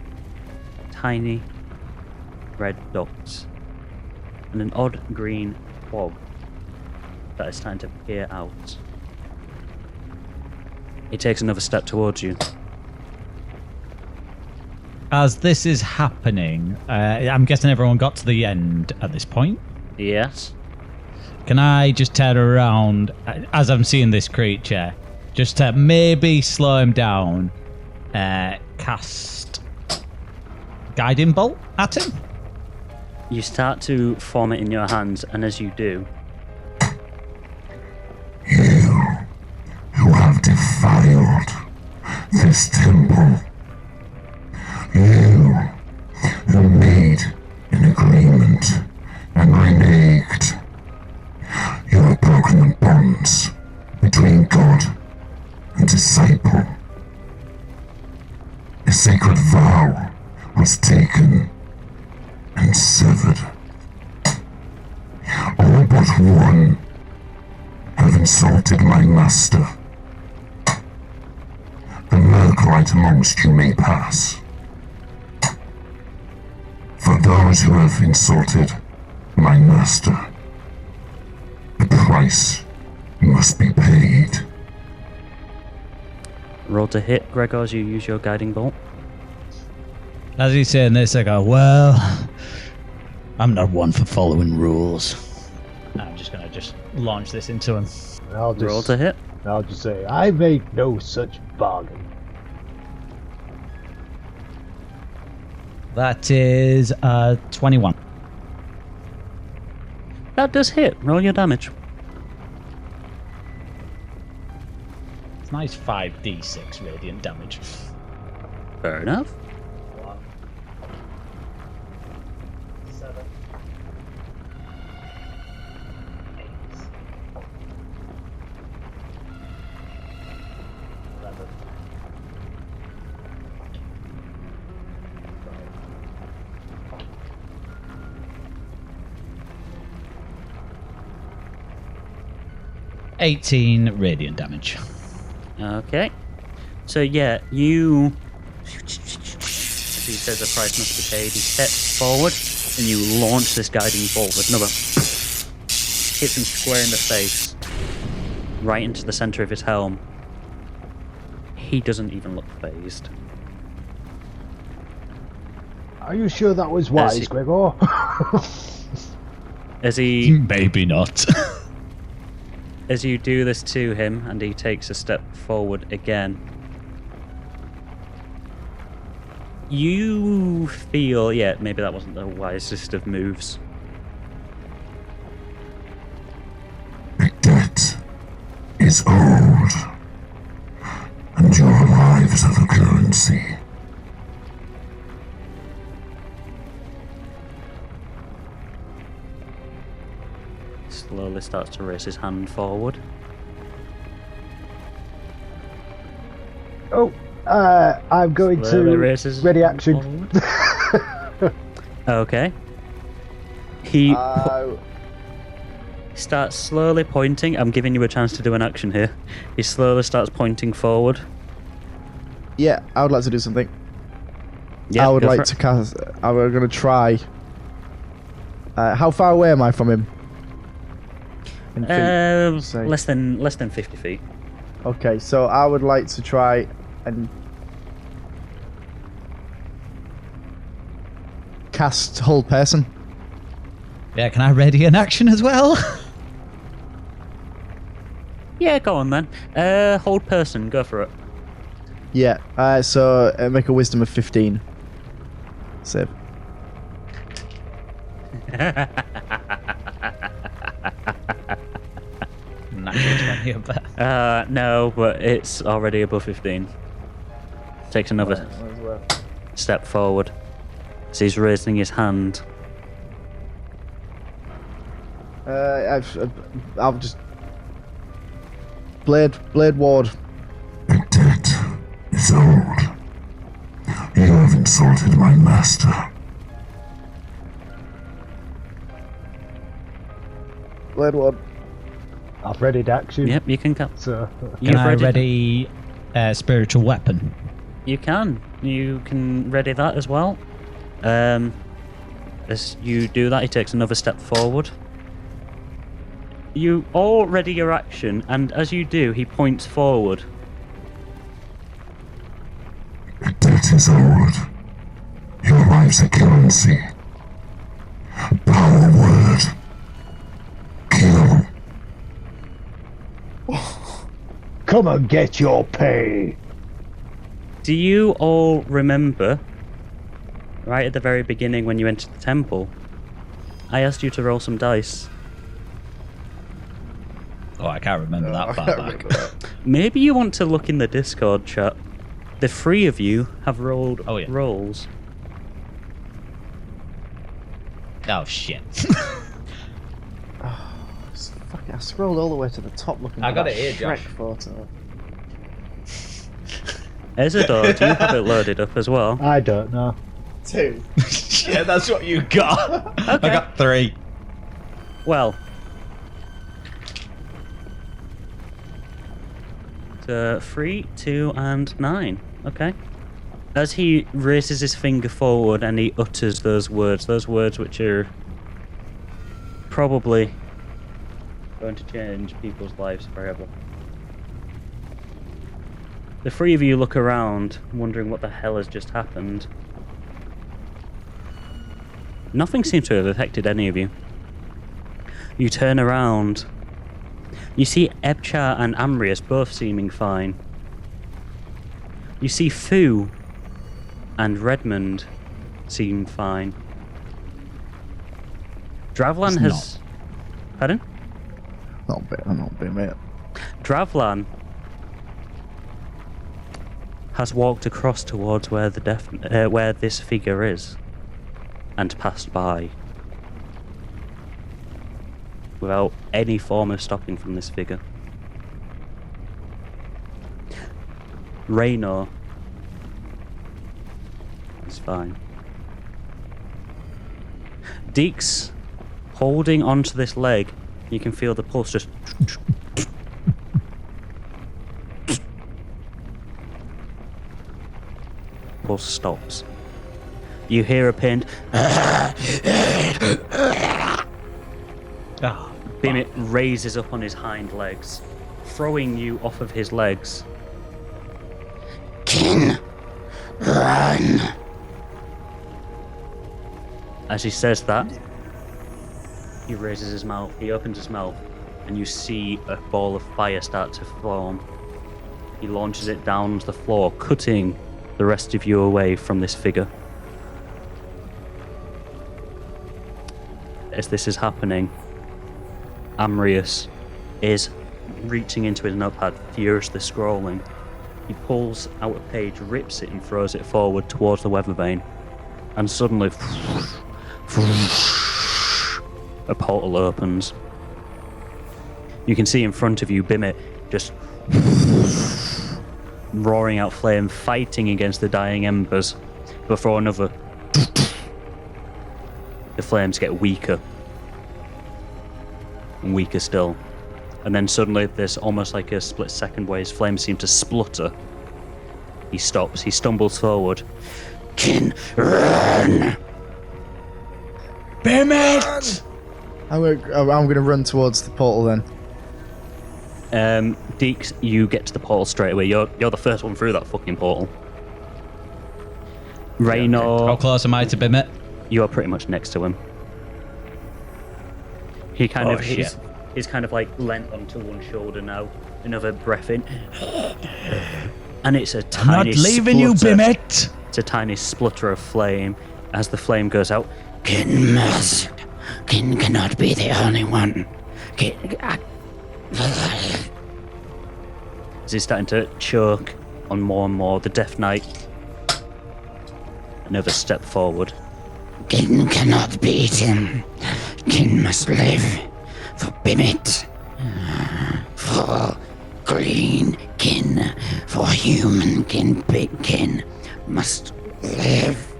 tiny red dots and an odd green fog that is starting to peer out. He takes another step towards you. As this is happening, I'm guessing everyone got to the end at this point. Yes. Can I just turn around as I'm seeing this creature, just to maybe slow him down, cast Guiding Bolt at him? You start to form it in your hands, and as you do, You have defiled this temple. You who made an agreement and reneged. You have broken the bonds between God and disciple. A sacred vow was taken and severed. All but one have insulted my master. The Merclite amongst you may pass. For those who have insulted my master, the price must be paid. roll to hit, Gregor, as you use your guiding bolt. As he's saying this, I go, well, I'm not one for following rules. I'm just going to launch this into him. Roll to hit. I'll just say, I make no such bargain. That is 21. That does hit. Roll your damage. It's nice 5d6 radiant damage. Fair enough. 7, 8, 11, 18 radiant damage. Okay. So yeah, you... As he says the price must be paid, he steps forward and you launch this guiding bolt with another... Hits him square in the face. Right into the center of his helm. He doesn't even look phased. Are you sure that was wise, Gregor? As he... Maybe not. As you do this to him, and he takes a step forward again, you feel, yeah, maybe that wasn't the wisest of moves. The debt is old, and your lives are the currency. Slowly starts to raise his hand forward. Oh, I'm going Slowly to raises his ready hand action. forward. Okay. He starts slowly pointing. I'm giving you a chance to do an action here. He slowly starts pointing forward. Yeah, I would like to do something. Yeah, I would go for like it. to cast. I'm going to try. How far away am I from him? In feet, say. less than 50 feet. Okay, so I would like to try and cast hold person. Yeah, can I ready an action as well? Yeah, go on then. Hold person, go for it. Yeah. So make a wisdom of 15. Save. Natural 20 up there. No, but it's already above 15. Takes another step forward. So he's raising his hand. I'll just Blade Ward. The debt is owed. You have insulted my master. Blade Ward. I've readied action. Yep, you can come. So, Can I ready spiritual weapon? You can. You can ready that as well. As you do that, he takes another step forward. You all ready your action, and as you do, he points forward. The debt is owed. Your life's a currency. Power word. Kill. come and get your pay. Do you all remember, right at the very beginning when you entered the temple, I asked you to roll some dice? Oh, I can't remember that far back. Maybe you want to look in the Discord chat. The three of you have rolled rolls. Oh, shit. Fuck it, I scrolled all the way to the top looking for I got that it here, Shrek Josh. photo. Ezador, do you have it loaded up as well? I don't know. 2. Yeah, that's what you got. Okay. I got 3. Well. So 3, 2, and 9. Okay. As he raises his finger forward and he utters those words which are probably going to change people's lives forever. The three of you look around, wondering what the hell has just happened. Nothing seems to have affected any of you. You turn around. You see Ebchar and Amrius both seeming fine. You see Fu and Redmond seem fine. Dravlan has... Pardon? Not a bit, mate. Dravlan has walked across towards where the where this figure is, and passed by without any form of stopping from this figure. Raynor is fine. Dix, holding onto this leg, you can feel the pulse just... Pulse stops. You hear a pinned... Bimit raises up on his hind legs, throwing you off of his legs. Kin, run. As he says that, he raises his mouth, he opens his mouth, and you see a ball of fire start to form. He launches it down onto the floor, cutting the rest of you away from this figure. As this is happening, Amrius is reaching into his notepad, furiously scrolling. He pulls out a page, rips it, and throws it forward towards the weather-vane. And suddenly, a portal opens. You can see in front of you Bimit just roaring out flame, fighting against the dying embers before another. The flames get weaker and weaker still, and then suddenly there's almost like a split second where his flames seem to splutter. He stops, he stumbles forward. Kin, run. Bimit! I'm gonna run towards the portal then. Dix, you get to the portal straight away. You're the first one through that fucking portal. Raynor, How close am I to Bimit? you are pretty much next to him. He kind of shit. he's kind of like leant onto one shoulder now. Another breath in, and it's a I'm not tiny leaving you, splutter. Bimit! It's a tiny splutter of flame as the flame goes out. Kin, mask. Kin cannot be the only one. As he's starting to choke on more and more, the Death Knight another step forward. Kin cannot beat him. Kin must live for Bimit. For green kin. For human kin. Big kin must live.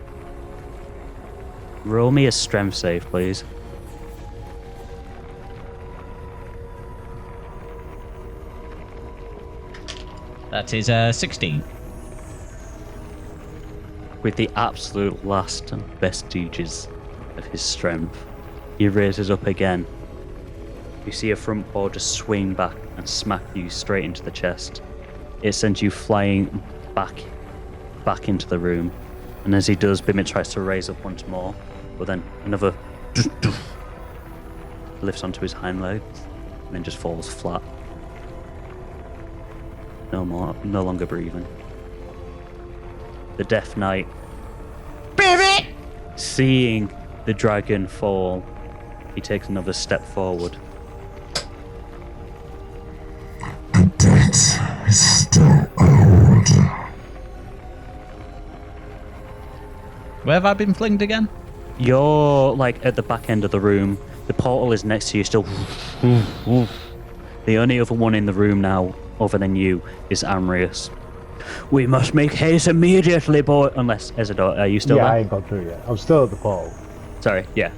Roll me a strength save, please. That is 16. With the absolute last and vestiges of his strength, he raises up again. You see a front paw just swing back and smack you straight into the chest. It sends you flying back into the room. And as he does, Bimit tries to raise up once more, but then another lifts onto his hind legs and then just falls flat. No longer breathing. The Death Knight, Bimit! Seeing the dragon fall, he takes another step forward. The debt is still owed. Where have I been flinged again? You're like at the back end of the room. The portal is next to you still. The only other one in the room now, other than you, is Amrius. We must make haste immediately, boy. Unless, Ezador, are you still there? I ain't got through yet. I'm still at the portal. Sorry, yeah.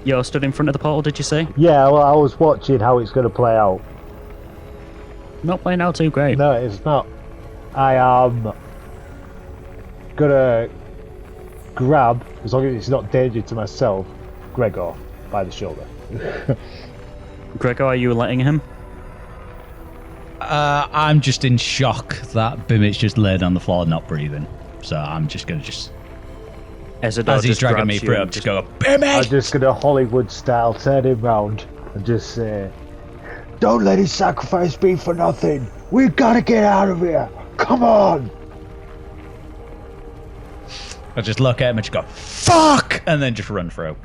You're stood in front of the portal, did you say? Yeah, well, I was watching how it's going to play out. Not playing out too great. No, it's not. I am gonna grab, as long as it's not danger to myself, Gregor by the shoulder. Gregor, are you letting him? I'm just in shock that Bimit's just laid on the floor not breathing. So I'm just going to Ezador as he's just dragging grabs me you through, and I'm just go, Bimit! I'm just gonna Hollywood style turn him round and just say, don't let his sacrifice be for nothing. We've got to get out of here. Come on. I just look at him and just go, fuck! And then just run through.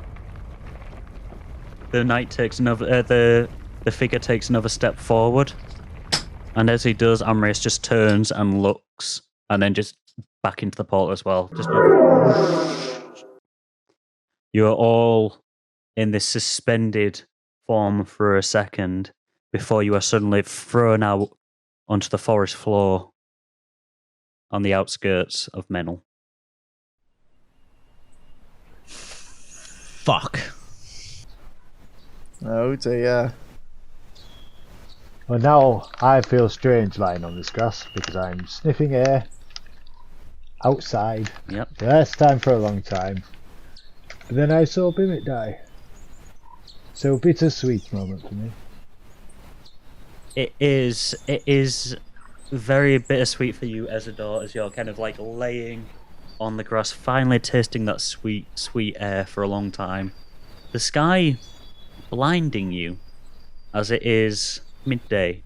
The knight takes another. The figure takes another step forward, and as he does, Amrius just turns and looks, and then just back into the portal as well. Just you're all in this suspended form for a second before you are suddenly thrown out onto the forest floor on the outskirts of Menel. Fuck. Oh dear. Well, now I feel strange lying on this grass because I'm sniffing air outside. Yep. First time for a long time. But then I saw Bimit die. So bittersweet moment for me. It is very bittersweet for you, Ezador, as you're kind of like laying on the grass, finally tasting that sweet, sweet air for a long time. The sky blinding you as it is midday.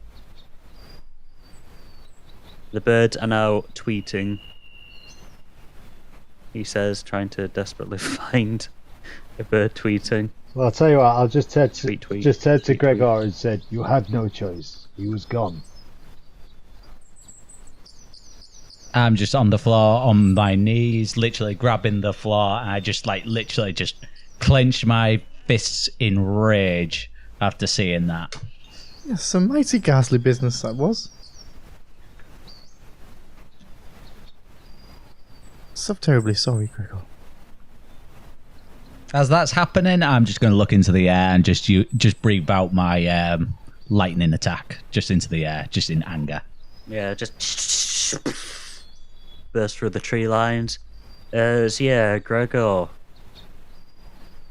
The birds are now tweeting. He says, trying to desperately find a bird tweeting. Well, I'll tell you what, I'll just turn to, Tweet. just turn to Gregor and said, you had no choice. He was gone. I'm just on the floor, on my knees, literally grabbing the floor, and I just literally just clench my fists in rage after seeing that. Yes, some mighty ghastly business that was. So terribly sorry, Gregor. As that's happening, I'm just going to look into the air and just breathe out my lightning attack just into the air, just in anger. Yeah, just burst through the tree lines. Gregor,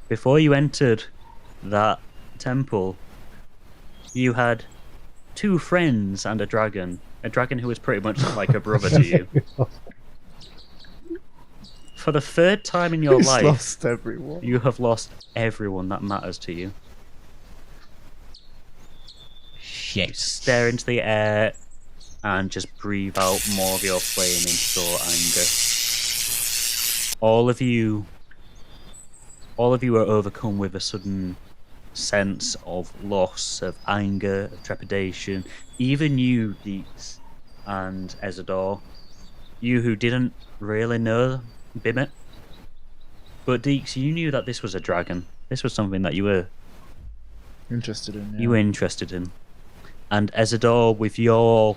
before you entered that temple, you had two friends and a dragon who was pretty much like a brother to you. For the third time in your He's life, lost everyone. you have lost everyone that matters to you. Shit. Stare into the air and just breathe out more of your flaming, sore anger. All of you all of you are overcome with a sudden sense of loss, of anger, of trepidation. Even you, Dix and Ezador, you who didn't really know Bimmet, but Dix, you knew that this was a dragon. This was something that you were Interested in. Yeah. you were interested in. And Ezador, with your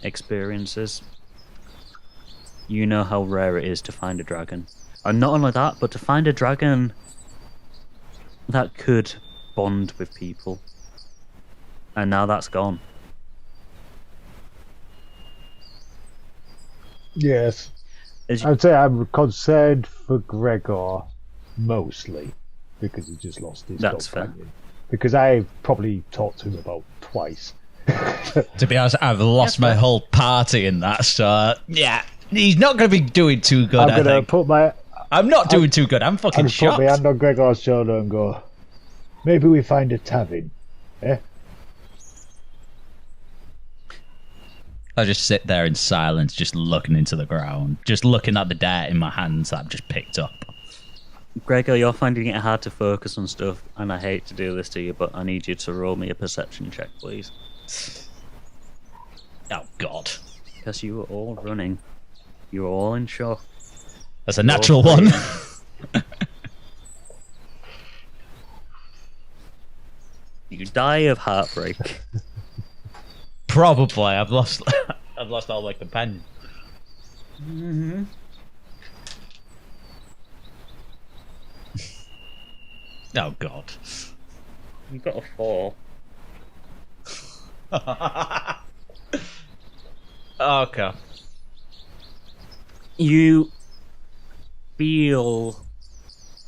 experiences, you know how rare it is to find a dragon. And not only that, but to find a dragon that could bond with people. And now that's gone. Yes. As I'd say I'm concerned for Gregor mostly because he just lost his That's companion. Because I probably talked to him about twice. To be honest, I've lost my whole party in that, so yeah, he's not going to be doing too good. I'm gonna put my. I'm not doing too good. I'm fucking I'm gonna shocked. put my hand on Gregor's shoulder and go. Maybe we find a tavern, eh? I just sit there in silence, just looking into the ground, just looking at the dirt in my hands that I've just picked up. Gregor, you're finding it hard to focus on stuff, and I hate to do this to you, but I need you to roll me a perception check, please. Oh God, Because you were all running. You were all in shock. that's a natural one. You die of heartbreak. Probably. I've lost all my companions. Mm-hmm. Oh God. You got a 4. Okay. You feel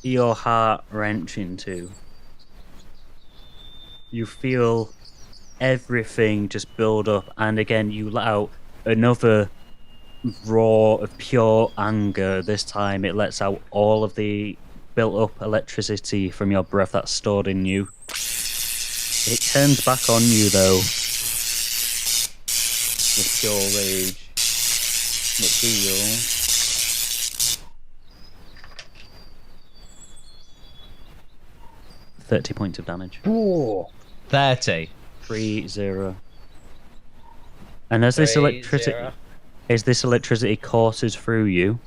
your heart wrenching too. You feel everything just build up, and again you let out another roar of pure anger. This time it lets out all of the built up electricity from your breath that's stored in you. It turns back on you though with pure rage. What do you roll? 30 points of damage. Oh, 30. 3-0. And as this electricity courses through you,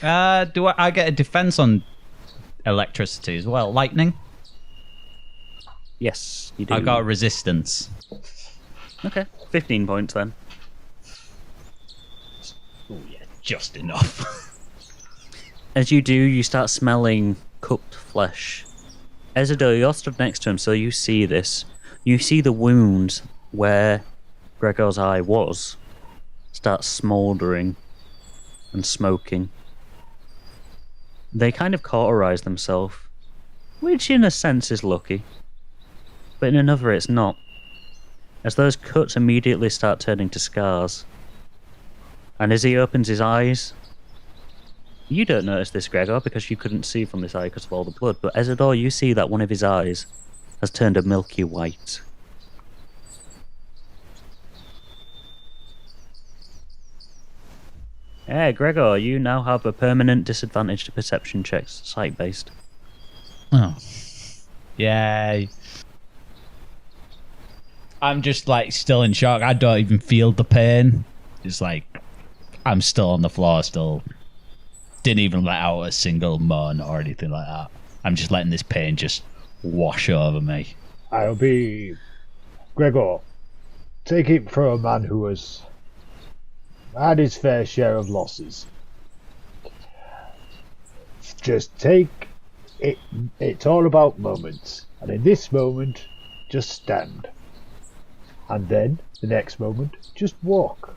Do I get a defense on electricity as well? Lightning? yes, you do. I got a resistance. Okay, 15 points then. Oh yeah, just enough. As you do, you start smelling cooked flesh. Ezador, you're stood next to him, so you see this. You see the wound where Gregor's eye was start smouldering and smoking. They kind of cauterize themselves, which in a sense is lucky, but in another it's not, as those cuts immediately start turning to scars. And as he opens his eyes, you don't notice this, Gregor, because you couldn't see from this eye because of all the blood, but Ezador, you see that one of his eyes has turned a milky white. Yeah, Gregor, you now have a permanent disadvantage to perception checks, sight-based. Oh. Yay. I'm just like still in shock. I don't even feel the pain. It's like I'm still on the floor, still. Didn't even let out a single moan or anything like that. I'm just letting this pain just wash over me. I'll be Gregor. Take it from a man who has had his fair share of losses. Just take it. It's all about moments, and in this moment, just stand, and then the next moment, just walk,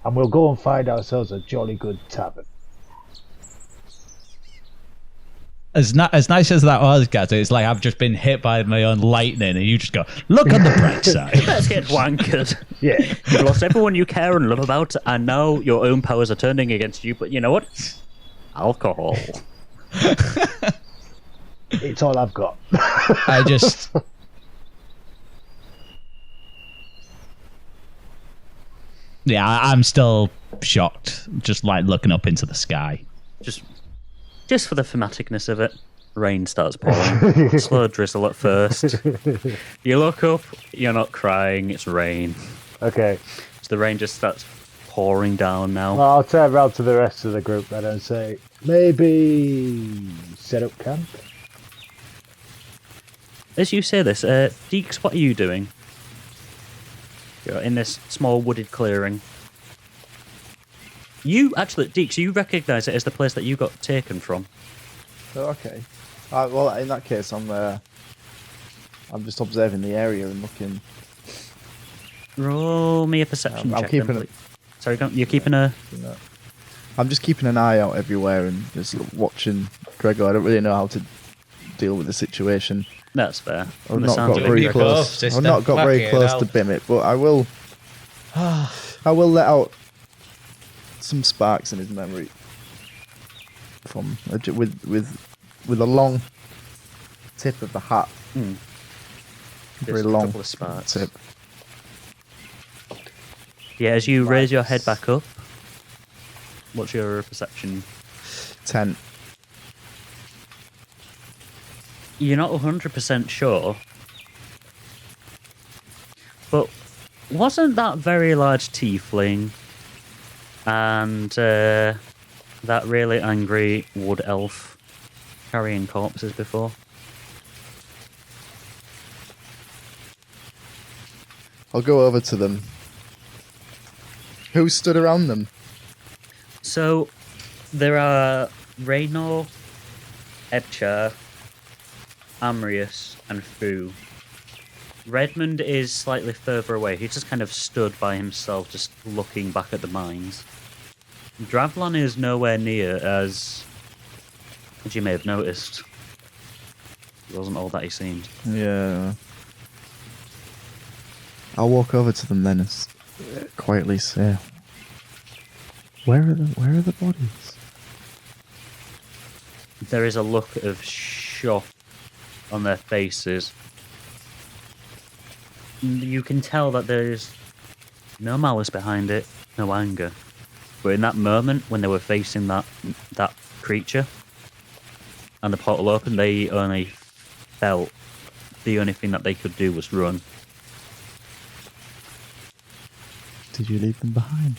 and we'll go and find ourselves a jolly good tavern. As nice as that was, Gato, it's like I've just been hit by my own lightning, and you just go, look on the bright side. Let's get wankered. Yeah. You've lost everyone you care and love about, and now your own powers are turning against you, but you know what? Alcohol. It's all I've got. I just... Yeah, I'm still shocked, just like looking up into the sky. Just just for the thematicness of it, rain starts pouring. Slow drizzle at first. You look up, you're not crying, it's rain. Okay. So the rain just starts pouring down now. Well, I'll turn around to the rest of the group then and say, maybe set up camp? As you say this, Dix, what are you doing? You're in this small wooded clearing. You, actually, Dix, you recognise it as the place that you got taken from. Oh, okay. Well, in that case, I'm just observing the area and looking. Roll me a perception I'm check. keeping then, sorry, you're keeping a... I'm just keeping an eye out everywhere and just watching Gregor. I don't really know how to deal with the situation. That's fair. I've not got very close. I've not got very close to Bimit, but I will. I will let out some sparks in his memory from with a long tip of the hat. Very long couple of sparks. tip. Yeah, as you raise your head back up, what's your perception? 10. You're not 100% sure, but wasn't that very large tiefling and that really angry wood elf carrying corpses before? I'll go over to them. Who stood around them? So, there are Raynor, Ebchar, Amrius, and Fu. Redmond is slightly further away. He just kind of stood by himself, just looking back at the mines. Dravlon is nowhere near, as you may have noticed. He wasn't all that he seemed. Yeah. I'll walk over to them then and quietly say, Where are the bodies? There is a look of shock on their faces. You can tell that there is no malice behind it, no anger. But in that moment, when they were facing that creature, and the portal opened, they only felt the only thing that they could do was run. Did you leave them behind?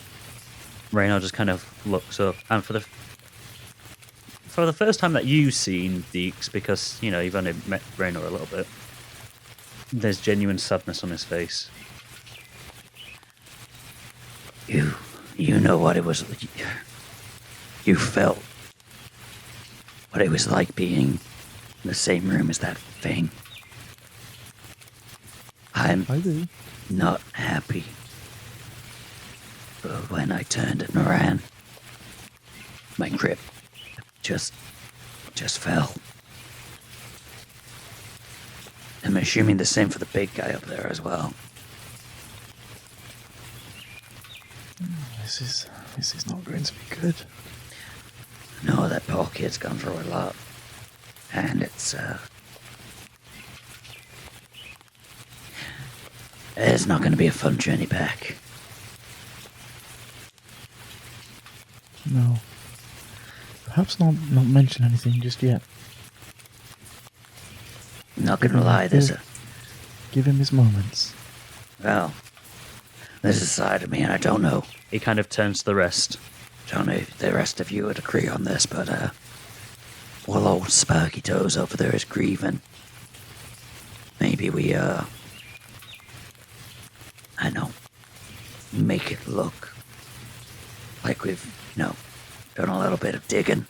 Raynor just kind of looks up, and for the first time that you've seen Dix, because you've only met Raynor a little bit, there's genuine sadness on his face. You know what it was. You felt what it was like being in the same room as that thing. I do. Not happy. But when I turned and ran, my grip just fell. I'm assuming the same for the big guy up there as well. This is not going to be good. No, that poor kid's gone through a lot. And it's not going to be a fun journey back. No. Perhaps not mention anything just yet. Not going to lie, Give him his moments. Well, there's a side of me, and I don't know. He kind of turns to the rest. Don't know if the rest of you would agree on this, but well, old Sparky Toes over there is grieving. Maybe we I know, make it look like we've done a little bit of digging.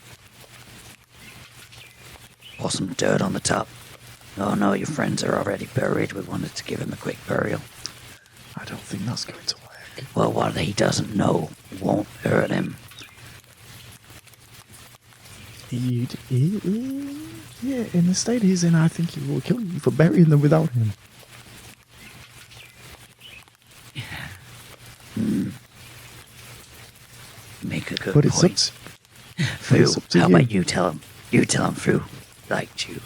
Pour some dirt on the top. Oh no, your friends are already buried. We wanted to give him a quick burial. I don't think that's going to work. Well, what he doesn't know won't hurt him. Yeah, in the state he's in, I think he will kill you for burying them without him. Make a good But it's point. Fu, how about you tell him? You tell him Fu liked you.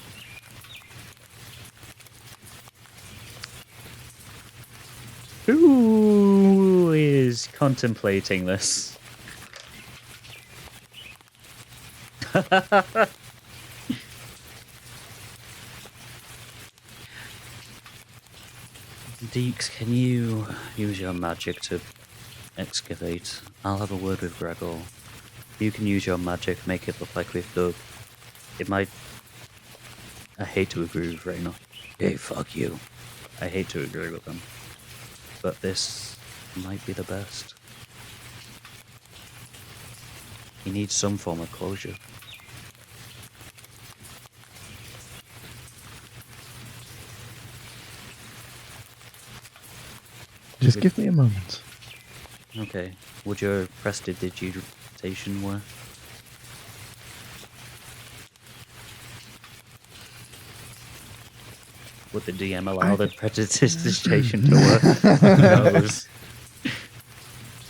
Who is contemplating this? Dix, can you use your magic to excavate? I'll have a word with Gregor. You can use your magic, make it look like we've dug. It might... I hate to agree with Reyna. Hey, fuck you. I hate to agree with them. But this might be the best. He needs some form of closure. Just give me a moment. Okay. Would your prestidigitation work? Would the DM allow the prestidigitation to work? Who knows?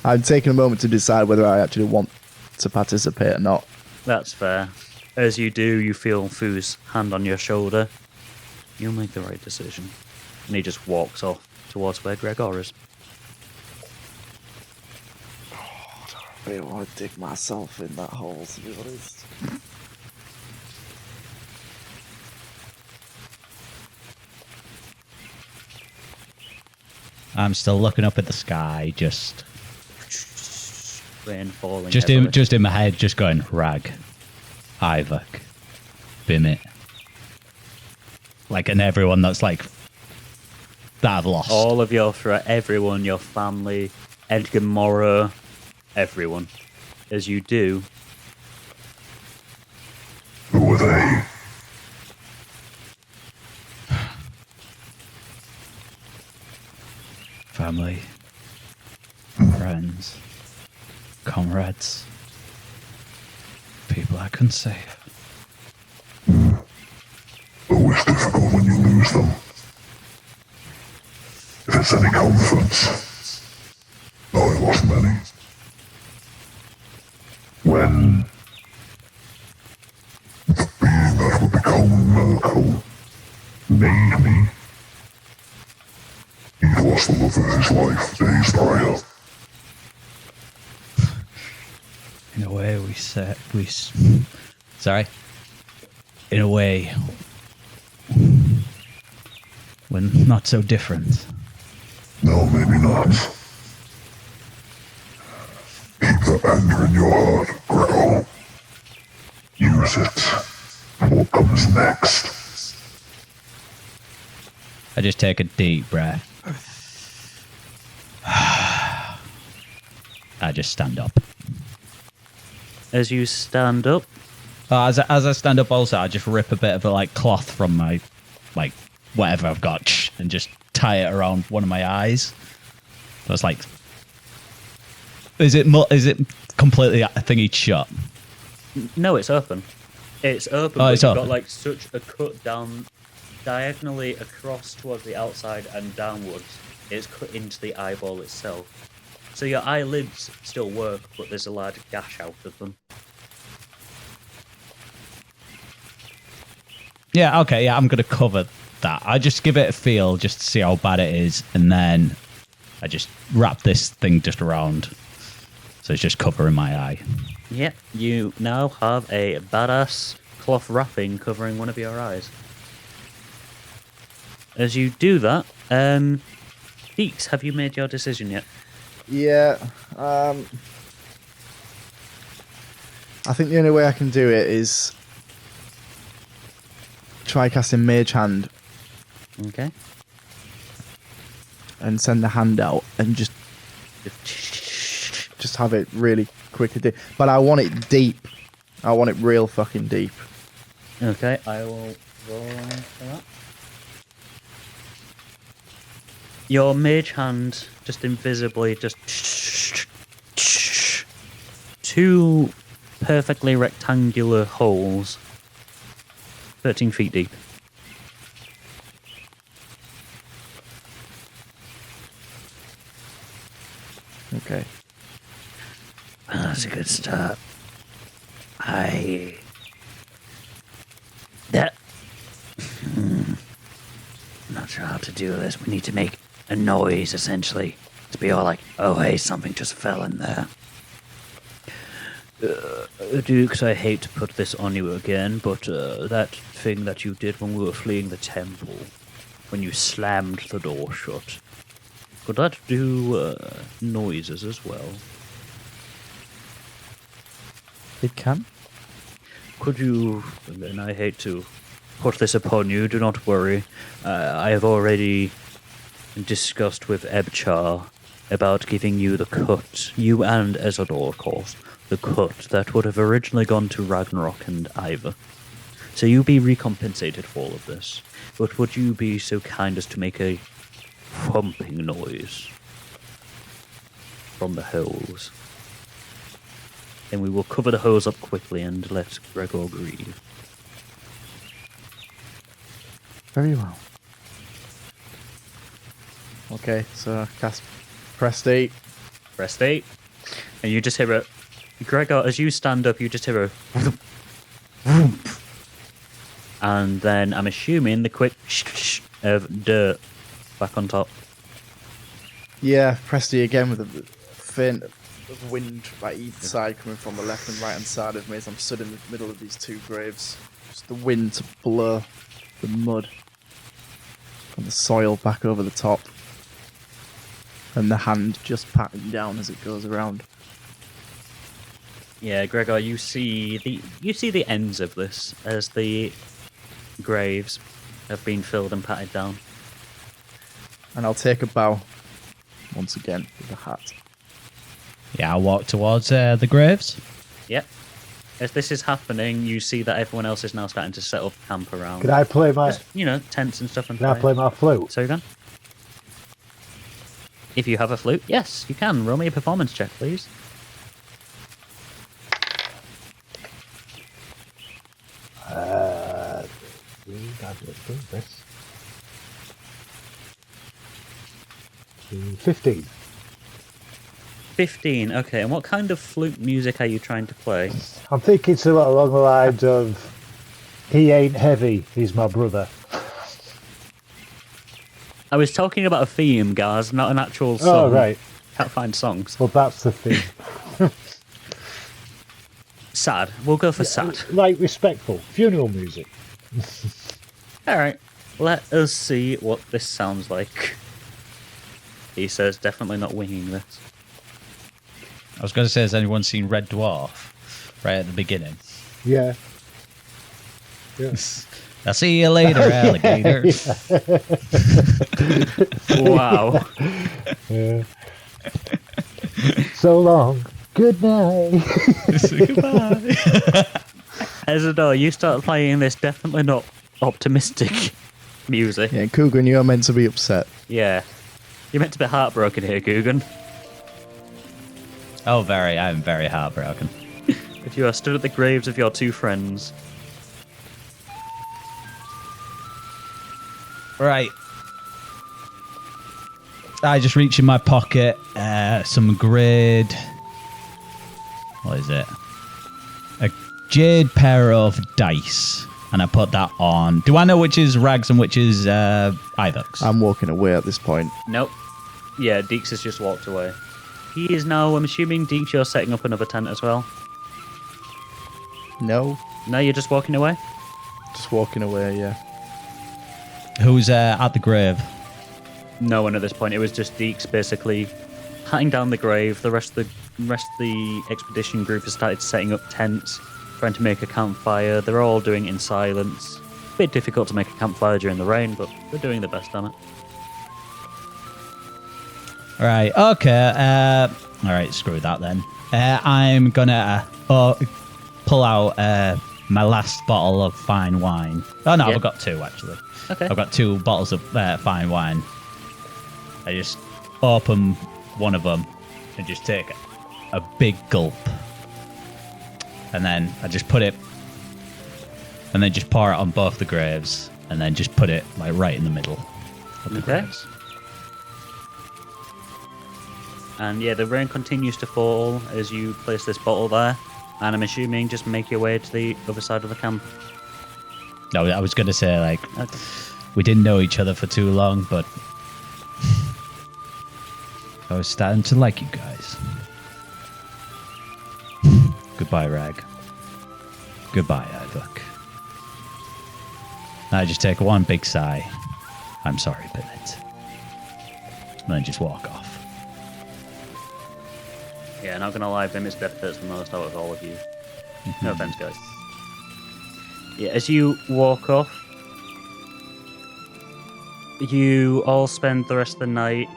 I'm taking a moment to decide whether I actually want to participate or not. That's fair. As you do, you feel Foo's hand on your shoulder. You'll make the right decision. And he just walks off towards where Gregor is. I don't want to dig myself in that hole, to be honest. I'm still looking up at the sky, just Rain falling. just in my head, just going rag, Ivok, Bimit, like, and everyone that's like that I've lost. All of your threat, everyone, your family, Edgar Morrow, everyone. As you do, Who are they? Family, friends, comrades, people I couldn't save. Always difficult when you lose them. If it's any comfort, I lost many. When the being that would become Meloncall made me, he'd lost the love of his life days prior. In a way, in a way, we're not so different. No, maybe not. Keep the anger in your heart, Gregor. Use it for what comes next. I just take a deep breath. I just stand up. as you stand up, As I stand up also, I just rip a bit of a cloth from my, whatever I've got, and just tie it around one of my eyes. So it's like, is it completely thingy shut? no, it's open. It's open. Oh, but it's you've open. got such a cut down diagonally across towards the outside and downwards. It's cut into the eyeball itself. So your eyelids still work, but there's a large gash out of them. Yeah, okay, yeah, I'm going to cover that. I just give it a feel just to see how bad it is, and then I just wrap this thing just around. So it's just covering my eye. Yeah, you now have a badass cloth wrapping covering one of your eyes. As you do that, Dix, have you made your decision yet? Yeah. I think the only way I can do it is try casting Mage Hand Okay. and send the hand out and just have it really quickly do. But I want it deep. I want it real fucking deep. Okay, I will roll for that. Your mage hand just invisibly two perfectly rectangular holes 13 feet deep. Okay. That's a good start. Not sure how to do this. We need to make a noise, essentially, to be all like, oh, hey, something just fell in there. Dukes, I hate to put this on you again, but that thing that you did when we were fleeing the temple, when you slammed the door shut, could that do noises as well? It can. Could you, and I hate to put this upon you, do not worry, I have already discussed with Ebchar about giving you the cut, you and Ezador, of course, the cut that would have originally gone to Ragnarok and Iva. So you'll be recompensated for all of this. But would you be so kind as to make a thumping noise from the holes? Then we will cover the holes up quickly and let Gregor grieve. Very well. Okay, so cast Prestate. Rest 8. And you just hear a... Gregor, as you stand up, you just hear a... And then I'm assuming the quick of dirt back on top. Yeah, Presty again with a faint of wind by each side coming from the left and right hand side of me as I'm stood in the middle of these two graves. Just the wind to blow the mud and the soil back over the top. And the hand just patting down as it goes around. Yeah, Gregor, you see the ends of this as the graves have been filled and patted down. And I'll take a bow once again with the hat. Yeah, I'll walk towards the graves. Yep. As this is happening, you see that everyone else is now starting to set up camp around. Can I play my? Just, tents and stuff. And Can I play my flute? So you can. If you have a flute, yes, you can. Roll me a performance check, please. This. 15. 15, okay. And what kind of flute music are you trying to play? I'm thinking something along the lines of, he ain't heavy, he's my brother. I was talking about a theme, guys, not an actual song. Oh, right. Can't find songs. Well, that's the thing. Sad. We'll go for sad. Like respectful. Funeral music. Alright. Let us see what this sounds like. He says, definitely not winging this. I was going to say, has anyone seen Red Dwarf right at the beginning? Yeah. I'll see you later, alligator. Wow. Yeah. So long. Good night. Goodbye. Ezador, you start playing this definitely not optimistic music. Yeah, Coogan, you are meant to be upset. Yeah. You're meant to be heartbroken here, Coogan. Oh, I'm very heartbroken. If you are stood at the graves of your two friends. Right. I just reach in my pocket some grade. What is it? A jade pair of dice. And I put that on. Do I know which is Rags and which is Ivox? I'm walking away at this point. Nope. Yeah, Dix has just walked away. He is now, I'm assuming, Dix, you're setting up another tent as well? No, No, you're just walking away? just walking away, yeah. Who's at the grave? No one at this point. It was just Dix basically patting down the grave. The rest of the expedition group has started setting up tents, trying to make a campfire. They're all doing it in silence. A bit difficult to make a campfire during the rain, but they're doing their best on it. Right, okay. Alright, screw that then. I'm gonna pull out my last bottle of fine wine. Oh no, Yeah. I've got two actually. Okay. I've got 2 bottles of fine wine. I just open one of them and just take a big gulp. And then I just put it, and then just pour it on both the graves, and then just put it like right in the middle of the Okay. graves. And yeah, the rain continues to fall as you place this bottle there. And I'm assuming just make your way to the other side of the camp. No, I was going to say, like, Okay. we didn't know each other for too long, but I was starting to like you guys. Goodbye, Rag. Goodbye, Ivok. I just take one big sigh. I'm sorry, Plinth. And then just walk off. Yeah, not gonna lie, Vim's death hurts the most out of all of you. No offense, guys. Yeah, as you walk off, you all spend the rest of the night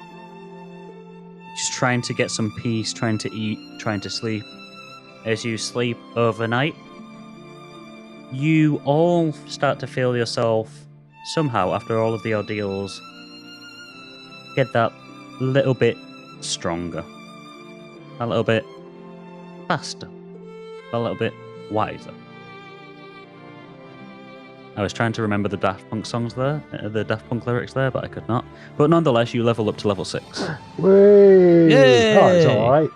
just trying to get some peace, trying to eat, trying to sleep. As you sleep overnight, you all start to feel yourself somehow, after all of the ordeals, get that little bit stronger, a little bit faster, a little bit wiser. I was trying to remember the Daft Punk songs there, the Daft Punk lyrics there, but I could not. But nonetheless, you level up to level 6. Whee! Yay! Oh, it's alright.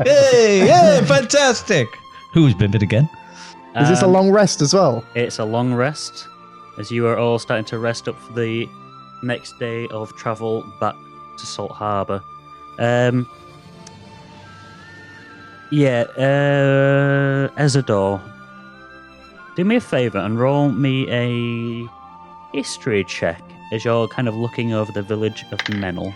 Hey, fantastic! Who's Vivid again? Is this a long rest as well? It's a long rest, as you are all starting to rest up for the next day of travel back to Salt Harbour. Ezador, do me a favour and roll me a history check as you're kind of looking over the village of Menel.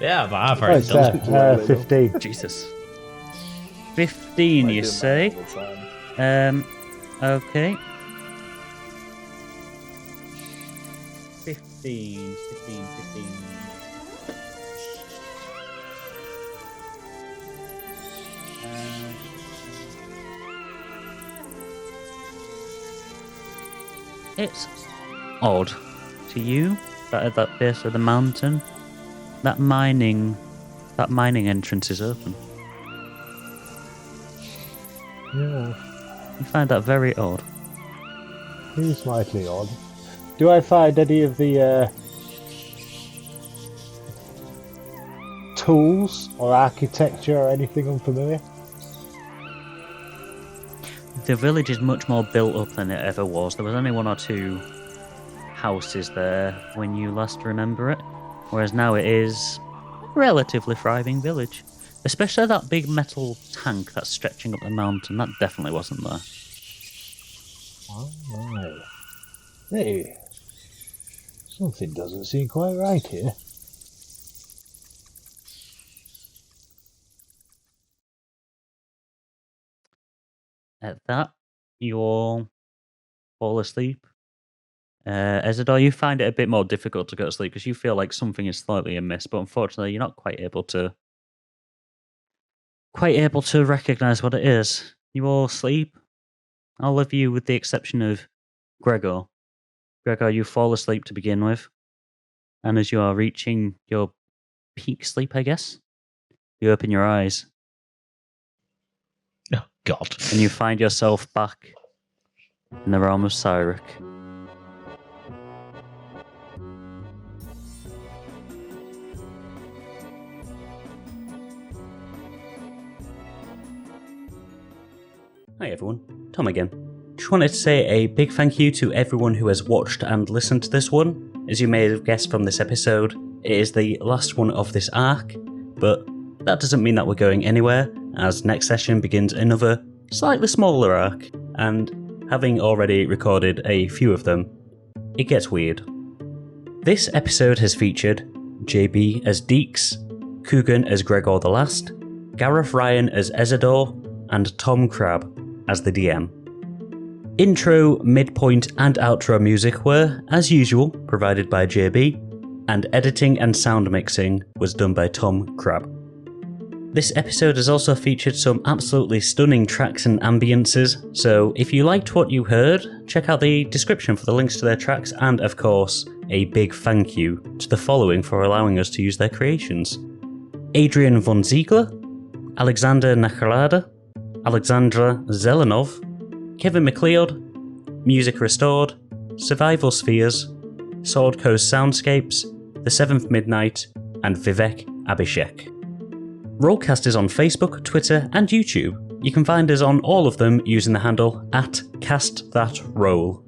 Yeah, but I've already done it. 15. Jesus. 15, you say? Okay. 15. It's odd to you that at that base of the mountain, that mining entrance is open. Yeah, You find that very odd. it is slightly odd. Do I find any of the tools or architecture or anything unfamiliar? The village is much more built up than it ever was. There was only 1 or 2 houses there when you last remember it, whereas now it is a relatively thriving village. Especially that big metal tank that's stretching up the mountain, that definitely wasn't there. Alright. Hey, something doesn't seem quite right here. At that, you all fall asleep. Ezador, you find it a bit more difficult to go to sleep because you feel like something is slightly amiss, but unfortunately you're not quite able to recognize what it is. You all sleep. All of you, with the exception of Gregor. Gregor, you fall asleep to begin with, and as you are reaching your peak sleep, I guess, you open your eyes. Oh, God. And you find yourself back in the realm of Cyric. Hi everyone, Tom again. Just wanted to say a big thank you to everyone who has watched and listened to this one. As you may have guessed from this episode, it is the last one of this arc, but that doesn't mean that we're going anywhere, as next session begins another slightly smaller arc, and having already recorded a few of them, it gets weird. This episode has featured JB as Dix, Coogan as Gregor the Last, Gareth Ryan as Ezador, and Tom Crabbe as the DM. Intro, midpoint, and outro music were, as usual, provided by JB, and editing and sound mixing was done by Tom Crabbe. This episode has also featured some absolutely stunning tracks and ambiences, so if you liked what you heard, check out the description for the links to their tracks, and of course, a big thank you to the following for allowing us to use their creations: Adrian von Ziegler, Alexandr Nakarada, Alexandr Zhelanov, Kevin MacLeod, Music Restored, Survival Spheres, Sword Coast Soundscapes, The Seventh Midnight, and Vivek Abhishek. RollCast is on Facebook, Twitter, and YouTube, You can find us on all of them using the handle @CastThatRoll.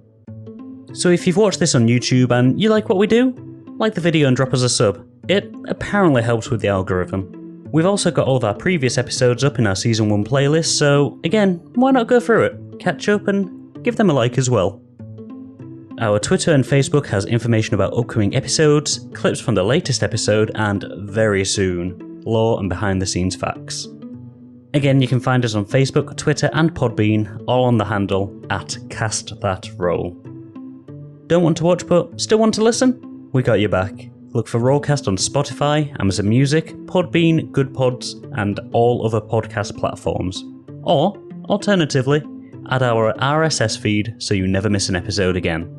So if you've watched this on YouTube and you like what we do, like the video and drop us a sub. It apparently helps with the algorithm. We've also got all of our previous episodes up in our Season 1 playlist, so again, why not go through it, catch up and give them a like as well. Our Twitter and Facebook has information about upcoming episodes, clips from the latest episode, and very soon, lore and behind the scenes facts. Again, you can find us on Facebook, Twitter and Podbean, all on the handle @CastThatRoll. Don't want to watch but still want to listen? We got your back. Look for RollCast on Spotify, Amazon Music, Podbean, Good Pods, and all other podcast platforms. Or, alternatively, add our RSS feed so you never miss an episode again.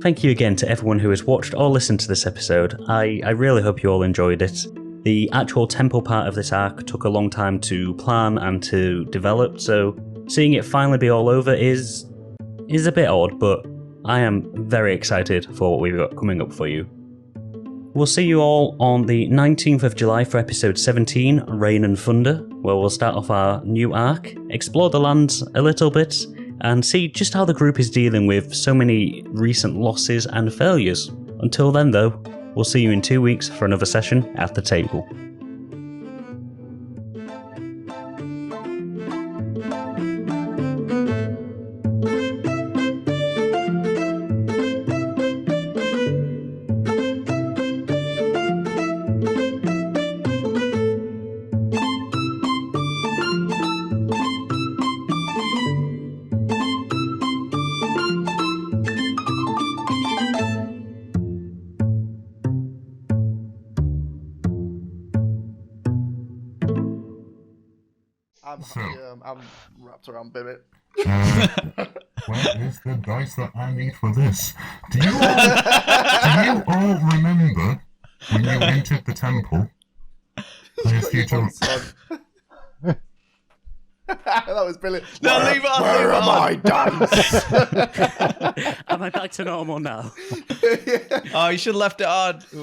Thank you again to everyone who has watched or listened to this episode. I really hope you all enjoyed it. The actual temple part of this arc took a long time to plan and to develop, so seeing it finally be all over is a bit odd, but I am very excited for what we've got coming up for you. We'll see you all on the 19th of July for episode 17, Rain and Thunder, where we'll start off our new arc, explore the lands a little bit, and see just how the group is dealing with so many recent losses and failures. Until then though, we'll see you in 2 weeks for another session at the table. I'm wrapped around Bibbit. Where is the dice that I need for this? Do you all remember when you entered the temple? That was brilliant. No, leave it on. Where are my dice? Am I back to normal now? Oh, you should have left it on.